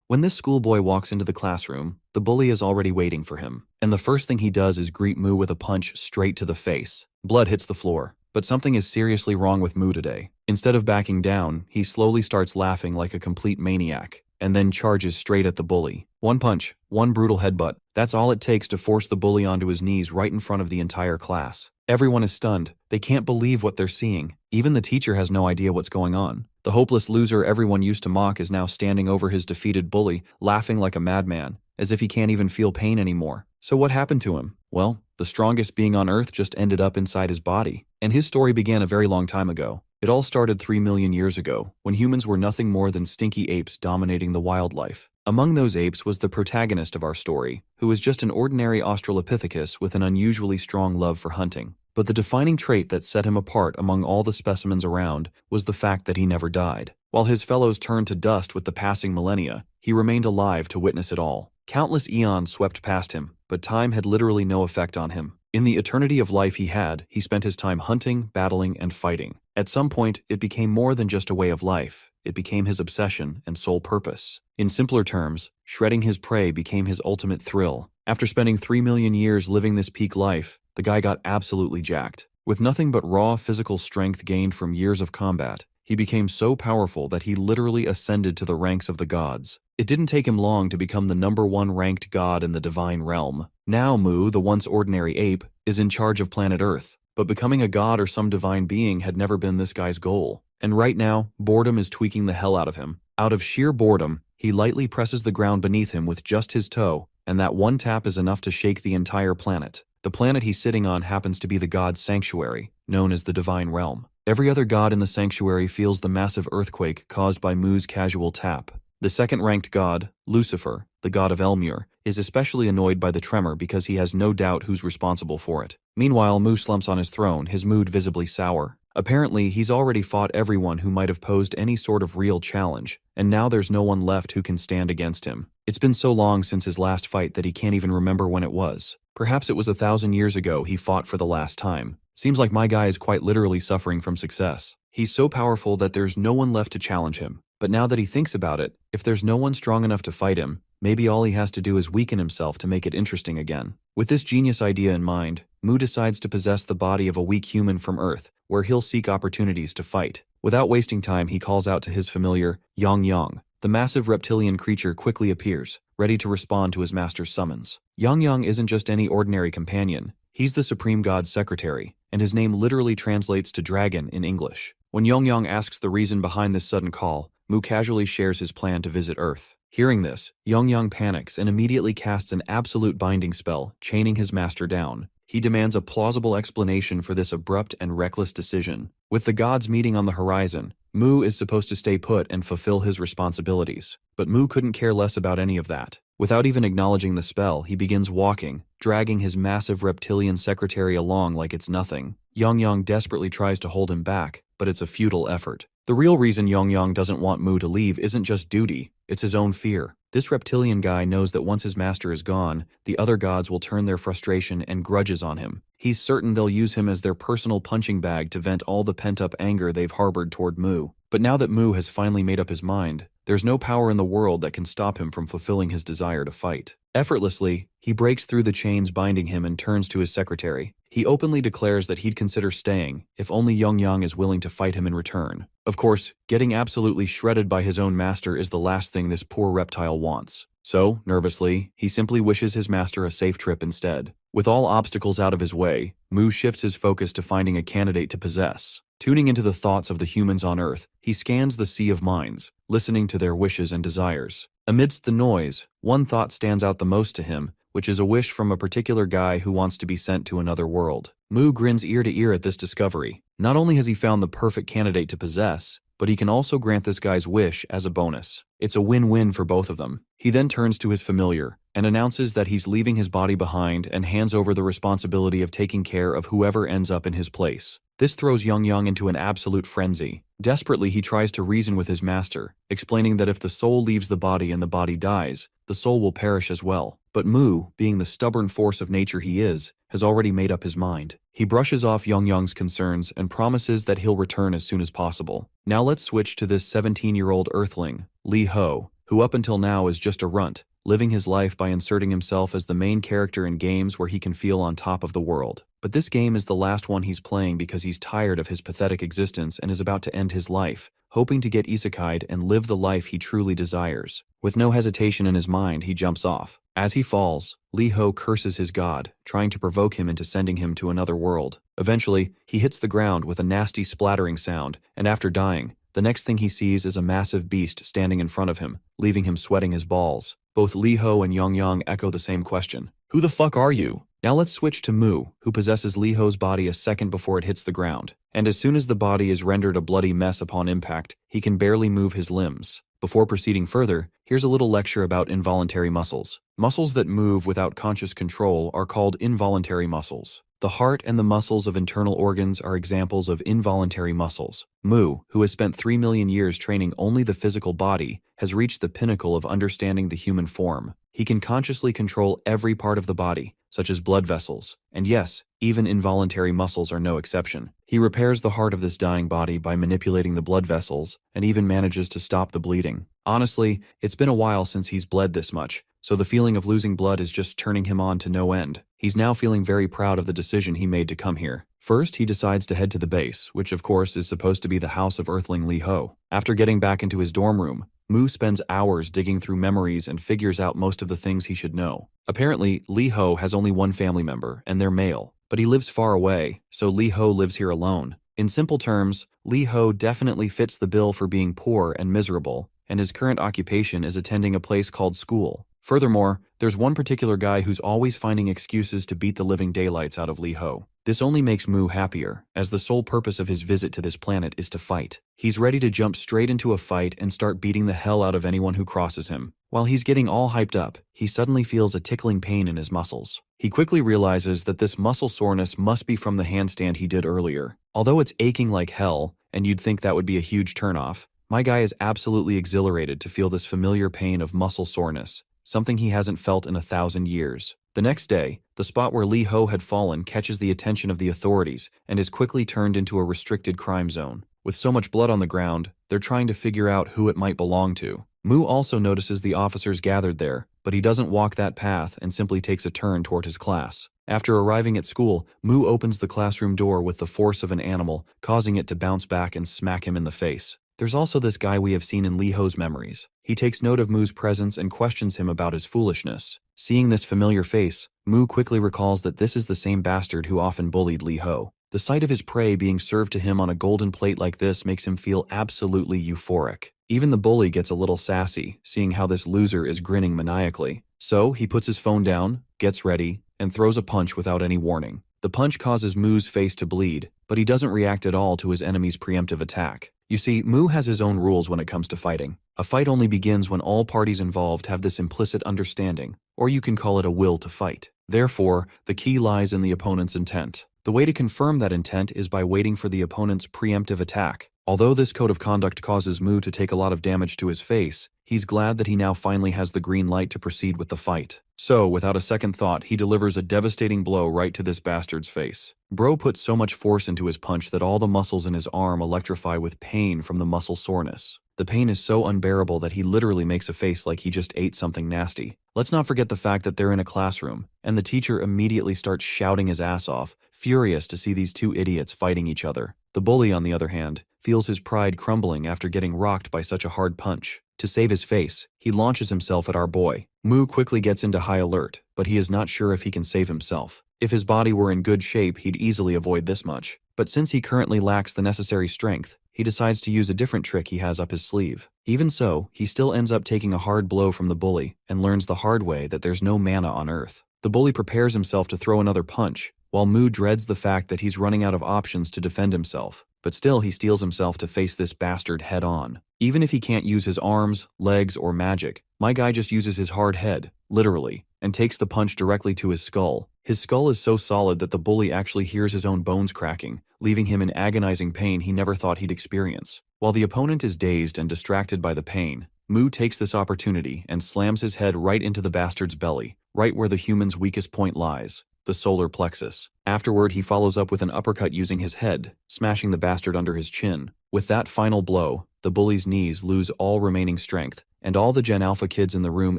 When this schoolboy walks into the classroom, the bully is already waiting for him, and the first thing he does is greet Moo with a punch straight to the face. Blood hits the floor, but something is seriously wrong with Moo today. Instead of backing down, he slowly starts laughing like a complete maniac, and then charges straight at the bully. One punch, one brutal headbutt. That's all it takes to force the bully onto his knees right in front of the entire class. Everyone is stunned. They can't believe what they're seeing. Even the teacher has no idea what's going on. The hopeless loser everyone used to mock is now standing over his defeated bully, laughing like a madman, as if he can't even feel pain anymore. So what happened to him? Well, the strongest being on Earth just ended up inside his body. And his story began a very long time ago. It all started 3 million years ago, when humans were nothing more than stinky apes dominating the wildlife. Among those apes was the protagonist of our story, who was just an ordinary Australopithecus with an unusually strong love for hunting. But the defining trait that set him apart among all the specimens around was the fact that he never died. While his fellows turned to dust with the passing millennia, he remained alive to witness it all. Countless eons swept past him, but time had literally no effect on him. In the eternity of life he spent his time hunting, battling, and fighting. At some point, it became more than just a way of life. It became his obsession and sole purpose. In simpler terms, shredding his prey became his ultimate thrill. After spending 3 million years living this peak life, the guy got absolutely jacked. With nothing but raw physical strength gained from years of combat, he became so powerful that he literally ascended to the ranks of the gods. It didn't take him long to become the #1 ranked god in the divine realm. Now Moo, the once ordinary ape, is in charge of planet Earth. But becoming a god or some divine being had never been this guy's goal. And right now, boredom is tweaking the hell out of him. Out of sheer boredom, he lightly presses the ground beneath him with just his toe, and that one tap is enough to shake the entire planet. The planet he's sitting on happens to be the god's sanctuary, known as the Divine Realm. Every other god in the sanctuary feels the massive earthquake caused by Moo's casual tap. The second-ranked god, Lucifer, the god of Elmure, is especially annoyed by the tremor because he has no doubt who's responsible for it. Meanwhile, Moo slumps on his throne, his mood visibly sour. Apparently, he's already fought everyone who might have posed any sort of real challenge, and now there's no one left who can stand against him. It's been so long since his last fight that he can't even remember when it was. Perhaps it was 1,000 years ago he fought for the last time. Seems like my guy is quite literally suffering from success. He's so powerful that there's no one left to challenge him. But now that he thinks about it, if there's no one strong enough to fight him, maybe all he has to do is weaken himself to make it interesting again. With this genius idea in mind, Moo decides to possess the body of a weak human from Earth, where he'll seek opportunities to fight. Without wasting time, he calls out to his familiar, Yang Yang. The massive reptilian creature quickly appears, ready to respond to his master's summons. Yang Yang isn't just any ordinary companion. He's the Supreme God's secretary, and his name literally translates to dragon in English. When Yang Yang asks the reason behind this sudden call, Moo casually shares his plan to visit Earth. Hearing this, Yang Yang panics and immediately casts an absolute binding spell, chaining his master down. He demands a plausible explanation for this abrupt and reckless decision. With the gods meeting on the horizon, Moo is supposed to stay put and fulfill his responsibilities. But Moo couldn't care less about any of that. Without even acknowledging the spell, he begins walking, dragging his massive reptilian secretary along like it's nothing. Yang Yang desperately tries to hold him back, but it's a futile effort. The real reason Yang Yang doesn't want Moo to leave isn't just duty, it's his own fear. This reptilian guy knows that once his master is gone, the other gods will turn their frustration and grudges on him. He's certain they'll use him as their personal punching bag to vent all the pent-up anger they've harbored toward Moo. But now that Moo has finally made up his mind, there's no power in the world that can stop him from fulfilling his desire to fight. Effortlessly, he breaks through the chains binding him and turns to his secretary. He openly declares that he'd consider staying, if only Yang Yang is willing to fight him in return. Of course, getting absolutely shredded by his own master is the last thing this poor reptile wants. So, nervously, he simply wishes his master a safe trip instead. With all obstacles out of his way, Moo shifts his focus to finding a candidate to possess. Tuning into the thoughts of the humans on Earth, he scans the sea of minds, listening to their wishes and desires. Amidst the noise, one thought stands out the most to him, which is a wish from a particular guy who wants to be sent to another world. Moo grins ear to ear at this discovery. Not only has he found the perfect candidate to possess, but he can also grant this guy's wish as a bonus. It's a win-win for both of them. He then turns to his familiar and announces that he's leaving his body behind and hands over the responsibility of taking care of whoever ends up in his place. This throws Yang Yang into an absolute frenzy. Desperately, he tries to reason with his master, explaining that if the soul leaves the body and the body dies, the soul will perish as well. But Moo, being the stubborn force of nature he is, has already made up his mind. He brushes off Yang Yang's concerns and promises that he'll return as soon as possible. Now let's switch to this 17-year-old earthling, Li Ho. who up until now is just a runt, living his life by inserting himself as the main character in games where he can feel on top of the world. But this game is the last one he's playing because he's tired of his pathetic existence and is about to end his life, hoping to get isekai'd and live the life he truly desires. With no hesitation in his mind, he jumps off. As he falls, Lee Ho curses his god, trying to provoke him into sending him to another world. Eventually, he hits the ground with a nasty splattering sound, and after dying, the next thing he sees is a massive beast standing in front of him, leaving him sweating his balls. Both Lee Ho and Yongyang echo the same question. Who the fuck are you? Now let's switch to Mu, who possesses Lee Ho's body a second before it hits the ground. And as soon as the body is rendered a bloody mess upon impact, he can barely move his limbs. Before proceeding further, here's a little lecture about involuntary muscles. Muscles that move without conscious control are called involuntary muscles. The heart and the muscles of internal organs are examples of involuntary muscles. Mu, who has spent 3 million years training only the physical body, has reached the pinnacle of understanding the human form. He can consciously control every part of the body, such as blood vessels, and yes, even involuntary muscles are no exception. He repairs the heart of this dying body by manipulating the blood vessels, and even manages to stop the bleeding. Honestly, it's been a while since he's bled this much, so the feeling of losing blood is just turning him on to no end. He's now feeling very proud of the decision he made to come here. First, he decides to head to the base, which of course is supposed to be the house of Earthling Lee Ho. After getting back into his dorm room, Mu spends hours digging through memories and figures out most of the things he should know. Apparently, Lee Ho has only one family member, and they're male, but he lives far away, so Lee Ho lives here alone. In simple terms, Lee Ho definitely fits the bill for being poor and miserable, and his current occupation is attending a place called school. Furthermore, there's one particular guy who's always finding excuses to beat the living daylights out of Lee Ho. This only makes Mu happier, as the sole purpose of his visit to this planet is to fight. He's ready to jump straight into a fight and start beating the hell out of anyone who crosses him. While he's getting all hyped up, he suddenly feels a tickling pain in his muscles. He quickly realizes that this muscle soreness must be from the handstand he did earlier. Although it's aching like hell, and you'd think that would be a huge turnoff, my guy is absolutely exhilarated to feel this familiar pain of muscle soreness, something he hasn't felt in 1,000 years. The next day, the spot where Lee Ho had fallen catches the attention of the authorities and is quickly turned into a restricted crime zone. With so much blood on the ground, they're trying to figure out who it might belong to. Mu also notices the officers gathered there, but he doesn't walk that path and simply takes a turn toward his class. After arriving at school, Mu opens the classroom door with the force of an animal, causing it to bounce back and smack him in the face. There's also this guy we have seen in Lee Ho's memories. He takes note of Mu's presence and questions him about his foolishness. Seeing this familiar face, Mu quickly recalls that this is the same bastard who often bullied Lee Ho. The sight of his prey being served to him on a golden plate like this makes him feel absolutely euphoric. Even the bully gets a little sassy, seeing how this loser is grinning maniacally. So he puts his phone down, gets ready, and throws a punch without any warning. The punch causes Mu's face to bleed, but he doesn't react at all to his enemy's preemptive attack. You see, Mu has his own rules when it comes to fighting. A fight only begins when all parties involved have this implicit understanding, or you can call it a will to fight. Therefore, the key lies in the opponent's intent. The way to confirm that intent is by waiting for the opponent's preemptive attack. Although this code of conduct causes Mu to take a lot of damage to his face, he's glad that he now finally has the green light to proceed with the fight. So, without a second thought, he delivers a devastating blow right to this bastard's face. Bro puts so much force into his punch that all the muscles in his arm electrify with pain from the muscle soreness. The pain is so unbearable that he literally makes a face like he just ate something nasty. Let's not forget the fact that they're in a classroom, and the teacher immediately starts shouting his ass off, furious to see these two idiots fighting each other. The bully, on the other hand, feels his pride crumbling after getting rocked by such a hard punch. To save his face, he launches himself at our boy. Mu quickly gets into high alert, but he is not sure if he can save himself. If his body were in good shape, he'd easily avoid this much. But since he currently lacks the necessary strength, he decides to use a different trick he has up his sleeve. Even so, he still ends up taking a hard blow from the bully and learns the hard way that there's no mana on Earth. The bully prepares himself to throw another punch, while Mu dreads the fact that he's running out of options to defend himself. But still, he steels himself to face this bastard head-on. Even if he can't use his arms, legs, or magic, my guy just uses his hard head, literally, and takes the punch directly to his skull. His skull is so solid that the bully actually hears his own bones cracking, leaving him in agonizing pain he never thought he'd experience. While the opponent is dazed and distracted by the pain, Mu takes this opportunity and slams his head right into the bastard's belly, right where the human's weakest point lies, the solar plexus. Afterward, he follows up with an uppercut using his head, smashing the bastard under his chin. With that final blow, the bully's knees lose all remaining strength, and all the Gen Alpha kids in the room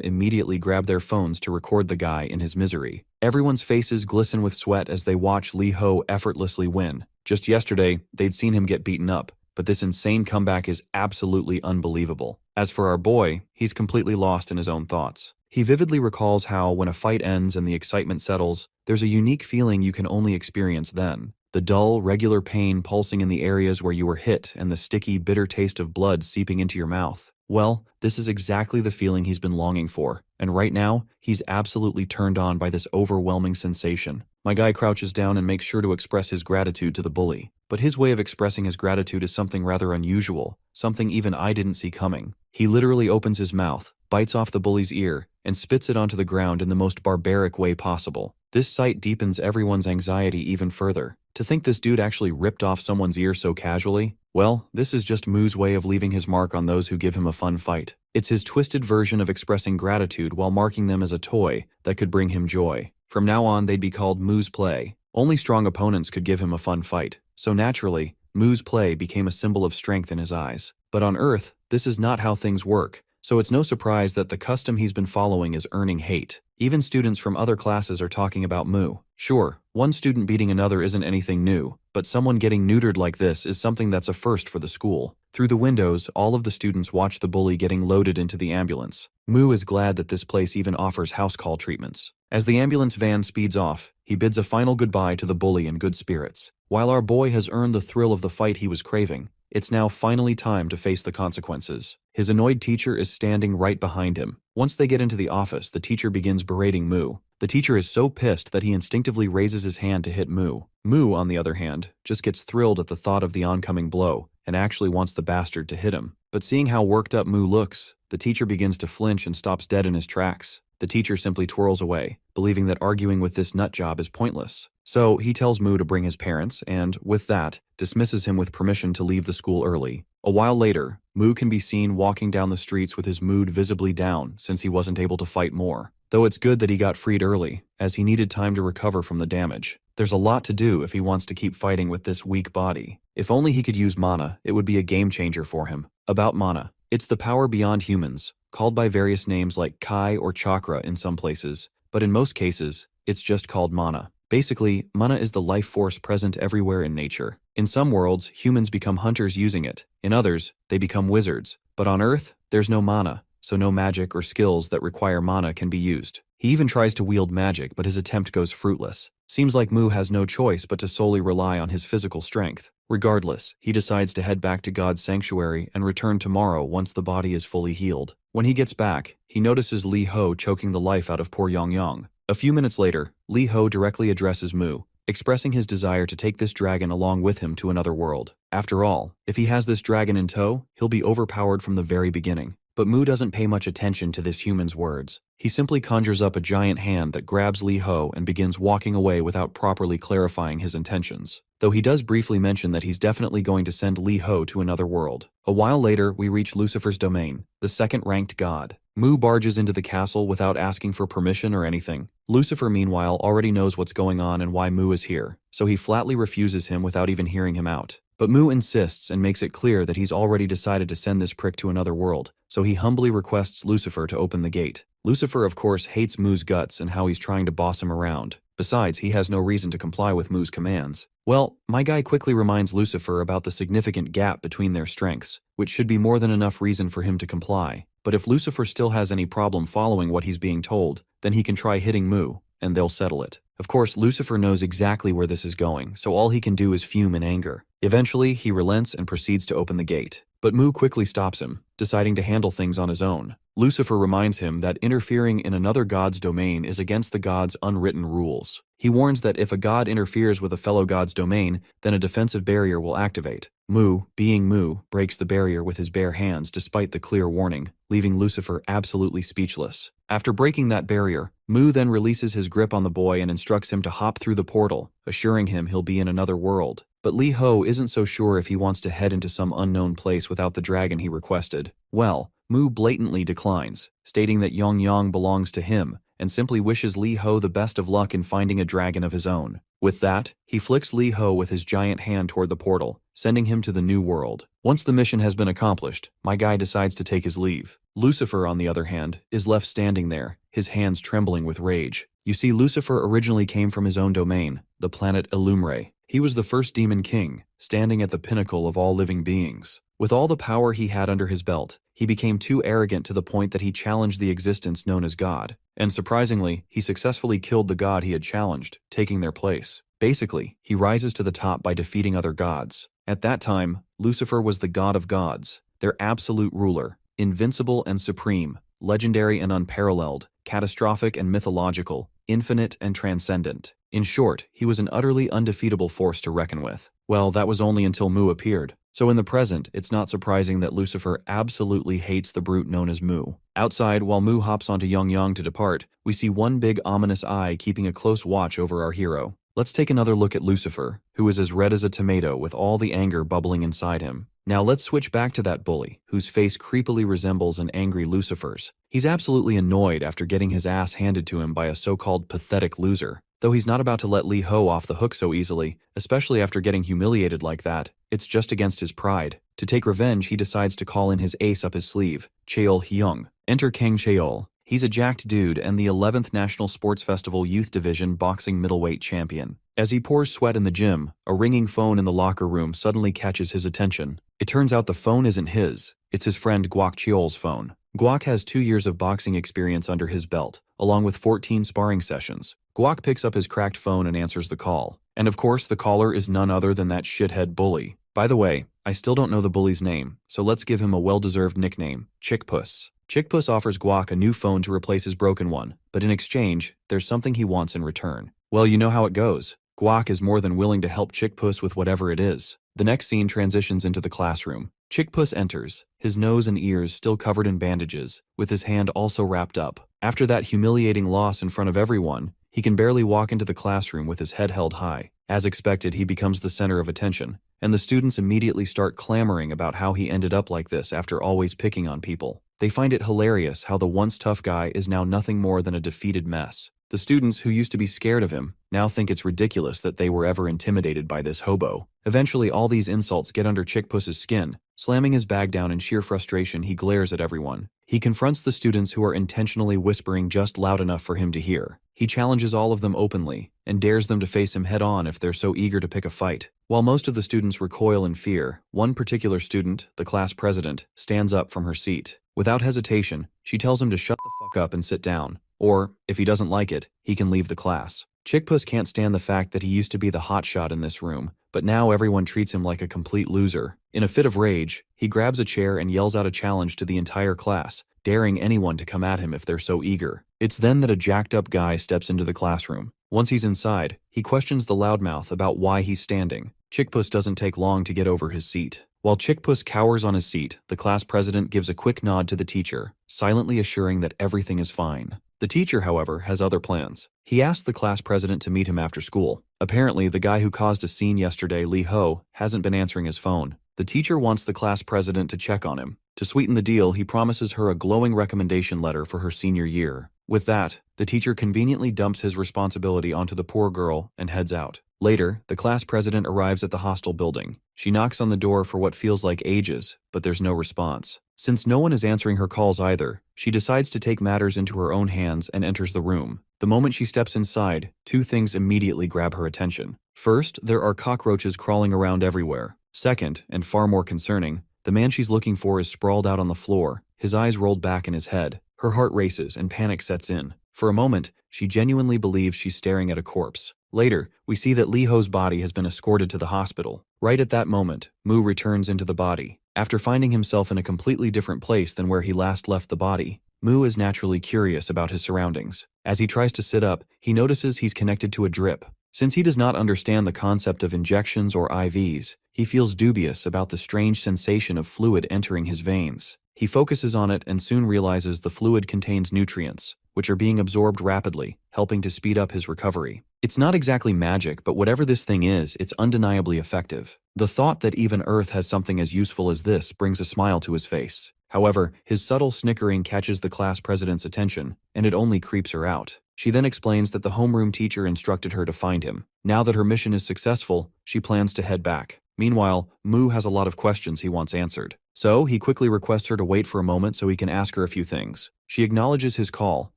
immediately grab their phones to record the guy in his misery. Everyone's faces glisten with sweat as they watch Lee Ho effortlessly win. Just yesterday, they'd seen him get beaten up, but this insane comeback is absolutely unbelievable. As for our boy, he's completely lost in his own thoughts. He vividly recalls how, when a fight ends and the excitement settles, there's a unique feeling you can only experience then. The dull, regular pain pulsing in the areas where you were hit and the sticky, bitter taste of blood seeping into your mouth. Well, this is exactly the feeling he's been longing for, and right now, he's absolutely turned on by this overwhelming sensation. My guy crouches down and makes sure to express his gratitude to the bully. But his way of expressing his gratitude is something rather unusual, something even I didn't see coming. He literally opens his mouth, bites off the bully's ear, and spits it onto the ground in the most barbaric way possible. This sight deepens everyone's anxiety even further. To think this dude actually ripped off someone's ear so casually? Well, this is just Moo's way of leaving his mark on those who give him a fun fight. It's his twisted version of expressing gratitude while marking them as a toy that could bring him joy. From now on, they'd be called Moo's Play. Only strong opponents could give him a fun fight, so naturally, Moo's Play became a symbol of strength in his eyes. But on Earth, this is not how things work, so it's no surprise that the custom he's been following is earning hate. Even students from other classes are talking about Moo. Sure, one student beating another isn't anything new, but someone getting neutered like this is something that's a first for the school. Through the windows, all of the students watch the bully getting loaded into the ambulance. Moo is glad that this place even offers house call treatments. As the ambulance van speeds off, he bids a final goodbye to the bully in good spirits. While our boy has earned the thrill of the fight he was craving, it's now finally time to face the consequences. His annoyed teacher is standing right behind him. Once they get into the office, the teacher begins berating Moo. The teacher is so pissed that he instinctively raises his hand to hit Moo. Moo, on the other hand, just gets thrilled at the thought of the oncoming blow and actually wants the bastard to hit him. But seeing how worked up Moo looks, the teacher begins to flinch and stops dead in his tracks. The teacher simply twirls away, believing that arguing with this nutjob is pointless. So he tells Moo to bring his parents and, with that, dismisses him with permission to leave the school early. A while later, Moo can be seen walking down the streets with his mood visibly down since he wasn't able to fight more. Though it's good that he got freed early, as he needed time to recover from the damage. There's a lot to do if he wants to keep fighting with this weak body. If only he could use mana, it would be a game changer for him. About mana. It's the power beyond humans, called by various names like Kai or Chakra in some places, but in most cases, it's just called mana. Basically, mana is the life force present everywhere in nature. In some worlds, humans become hunters using it. In others, they become wizards. But on Earth, there's no mana, so no magic or skills that require mana can be used. He even tries to wield magic, but his attempt goes fruitless. Seems like Moo has no choice but to solely rely on his physical strength. Regardless, he decides to head back to God's sanctuary and return tomorrow once the body is fully healed. When he gets back, he notices Lee Ho choking the life out of poor Yong Yong. A few minutes later, Lee Ho directly addresses Moo, expressing his desire to take this dragon along with him to another world. After all, if he has this dragon in tow, he'll be overpowered from the very beginning. But Moo doesn't pay much attention to this human's words. He simply conjures up a giant hand that grabs Lee Ho and begins walking away without properly clarifying his intentions. Though he does briefly mention that he's definitely going to send Lee Ho to another world. A while later, we reach Lucifer's domain, the second-ranked god. Moo barges into the castle without asking for permission or anything. Lucifer, meanwhile, already knows what's going on and why Moo is here, so he flatly refuses him without even hearing him out. But Moo insists and makes it clear that he's already decided to send this prick to another world, so he humbly requests Lucifer to open the gate. Lucifer, of course, hates Moo's guts and how he's trying to boss him around. Besides, he has no reason to comply with Moo's commands. Well, my guy quickly reminds Lucifer about the significant gap between their strengths, which should be more than enough reason for him to comply. But if Lucifer still has any problem following what he's being told, then he can try hitting Moo, and they'll settle it. Of course, Lucifer knows exactly where this is going, so all he can do is fume in anger. Eventually, he relents and proceeds to open the gate. But Moo quickly stops him, deciding to handle things on his own. Lucifer reminds him that interfering in another god's domain is against the god's unwritten rules. He warns that if a god interferes with a fellow god's domain, then a defensive barrier will activate. Moo, being Moo, breaks the barrier with his bare hands despite the clear warning, leaving Lucifer absolutely speechless. After breaking that barrier, Moo then releases his grip on the boy and instructs him to hop through the portal, assuring him he'll be in another world. But Lee Ho isn't so sure if he wants to head into some unknown place without the dragon he requested. Well, Mu blatantly declines, stating that Yongyang belongs to him, and simply wishes Li Ho the best of luck in finding a dragon of his own. With that, he flicks Li Ho with his giant hand toward the portal, sending him to the new world. Once the mission has been accomplished, my guy decides to take his leave. Lucifer, on the other hand, is left standing there, his hands trembling with rage. You see, Lucifer originally came from his own domain, the planet Illumre. He was the first demon king, standing at the pinnacle of all living beings. With all the power he had under his belt, he became too arrogant to the point that he challenged the existence known as God. And surprisingly, he successfully killed the god he had challenged, taking their place. Basically, he rises to the top by defeating other gods. At that time, Lucifer was the god of gods, their absolute ruler, invincible and supreme, legendary and unparalleled, catastrophic and mythological, infinite and transcendent. In short, he was an utterly undefeatable force to reckon with. Well, that was only until Mu appeared. So in the present, it's not surprising that Lucifer absolutely hates the brute known as Mu. Outside, while Mu hops onto Yongyang to depart, we see one big ominous eye keeping a close watch over our hero. Let's take another look at Lucifer, who is as red as a tomato with all the anger bubbling inside him. Now let's switch back to that bully, whose face creepily resembles an angry Lucifer's. He's absolutely annoyed after getting his ass handed to him by a so-called pathetic loser. Though he's not about to let Li Ho off the hook so easily, especially after getting humiliated like that, it's just against his pride. To take revenge, he decides to call in his ace up his sleeve, Cheol Hyung. Enter Kang Cheol. He's a jacked dude and the 11th National Sports Festival Youth Division boxing middleweight champion. As he pours sweat in the gym, a ringing phone in the locker room suddenly catches his attention. It turns out the phone isn't his, it's his friend Guak Cheol's phone. Guak has 2 years of boxing experience under his belt, along with 14 sparring sessions. Guak picks up his cracked phone and answers the call. And of course, the caller is none other than that shithead bully. By the way, I still don't know the bully's name, so let's give him a well-deserved nickname, Chickpuss. Chickpuss offers Guak a new phone to replace his broken one, but in exchange, there's something he wants in return. Well, you know how it goes. Guak is more than willing to help Chickpuss with whatever it is. The next scene transitions into the classroom. Chickpuss enters, his nose and ears still covered in bandages, with his hand also wrapped up. After that humiliating loss in front of everyone, he can barely walk into the classroom with his head held high. As expected, he becomes the center of attention, and the students immediately start clamoring about how he ended up like this after always picking on people. They find it hilarious how the once tough guy is now nothing more than a defeated mess. The students who used to be scared of him now think it's ridiculous that they were ever intimidated by this hobo. Eventually, all these insults get under Chickpuss's skin. Slamming his bag down in sheer frustration, he glares at everyone. He confronts the students who are intentionally whispering just loud enough for him to hear. He challenges all of them openly and dares them to face him head-on if they're so eager to pick a fight. While most of the students recoil in fear, one particular student, the class president, stands up from her seat. Without hesitation, she tells him to shut the fuck up and sit down. Or, if he doesn't like it, he can leave the class. Chickpuss can't stand the fact that he used to be the hotshot in this room, but now everyone treats him like a complete loser. In a fit of rage, he grabs a chair and yells out a challenge to the entire class, daring anyone to come at him if they're so eager. It's then that a jacked-up guy steps into the classroom. Once he's inside, he questions the loudmouth about why he's standing. Chickpuss doesn't take long to get over his seat. While Chickpuss cowers on his seat, the class president gives a quick nod to the teacher, silently assuring that everything is fine. The teacher, however, has other plans. He asks the class president to meet him after school. Apparently, the guy who caused a scene yesterday, Li Ho, hasn't been answering his phone. The teacher wants the class president to check on him. To sweeten the deal, he promises her a glowing recommendation letter for her senior year. With that, the teacher conveniently dumps his responsibility onto the poor girl and heads out. Later, the class president arrives at the hostel building. She knocks on the door for what feels like ages, but there's no response. Since no one is answering her calls either, she decides to take matters into her own hands and enters the room. The moment she steps inside, two things immediately grab her attention. First, there are cockroaches crawling around everywhere. Second, and far more concerning, the man she's looking for is sprawled out on the floor, his eyes rolled back in his head. Her heart races and panic sets in. For a moment, she genuinely believes she's staring at a corpse. Later, we see that Li Ho's body has been escorted to the hospital. Right at that moment, Mu returns into the body. After finding himself in a completely different place than where he last left the body, Mu is naturally curious about his surroundings. As he tries to sit up, he notices he's connected to a drip. Since he does not understand the concept of injections or IVs, he feels dubious about the strange sensation of fluid entering his veins. He focuses on it and soon realizes the fluid contains nutrients, which are being absorbed rapidly, helping to speed up his recovery. It's not exactly magic, but whatever this thing is, it's undeniably effective. The thought that even Earth has something as useful as this brings a smile to his face. However, his subtle snickering catches the class president's attention, and it only creeps her out. She then explains that the homeroom teacher instructed her to find him. Now that her mission is successful, she plans to head back. Meanwhile, Mu has a lot of questions he wants answered. So, he quickly requests her to wait for a moment so he can ask her a few things. She acknowledges his call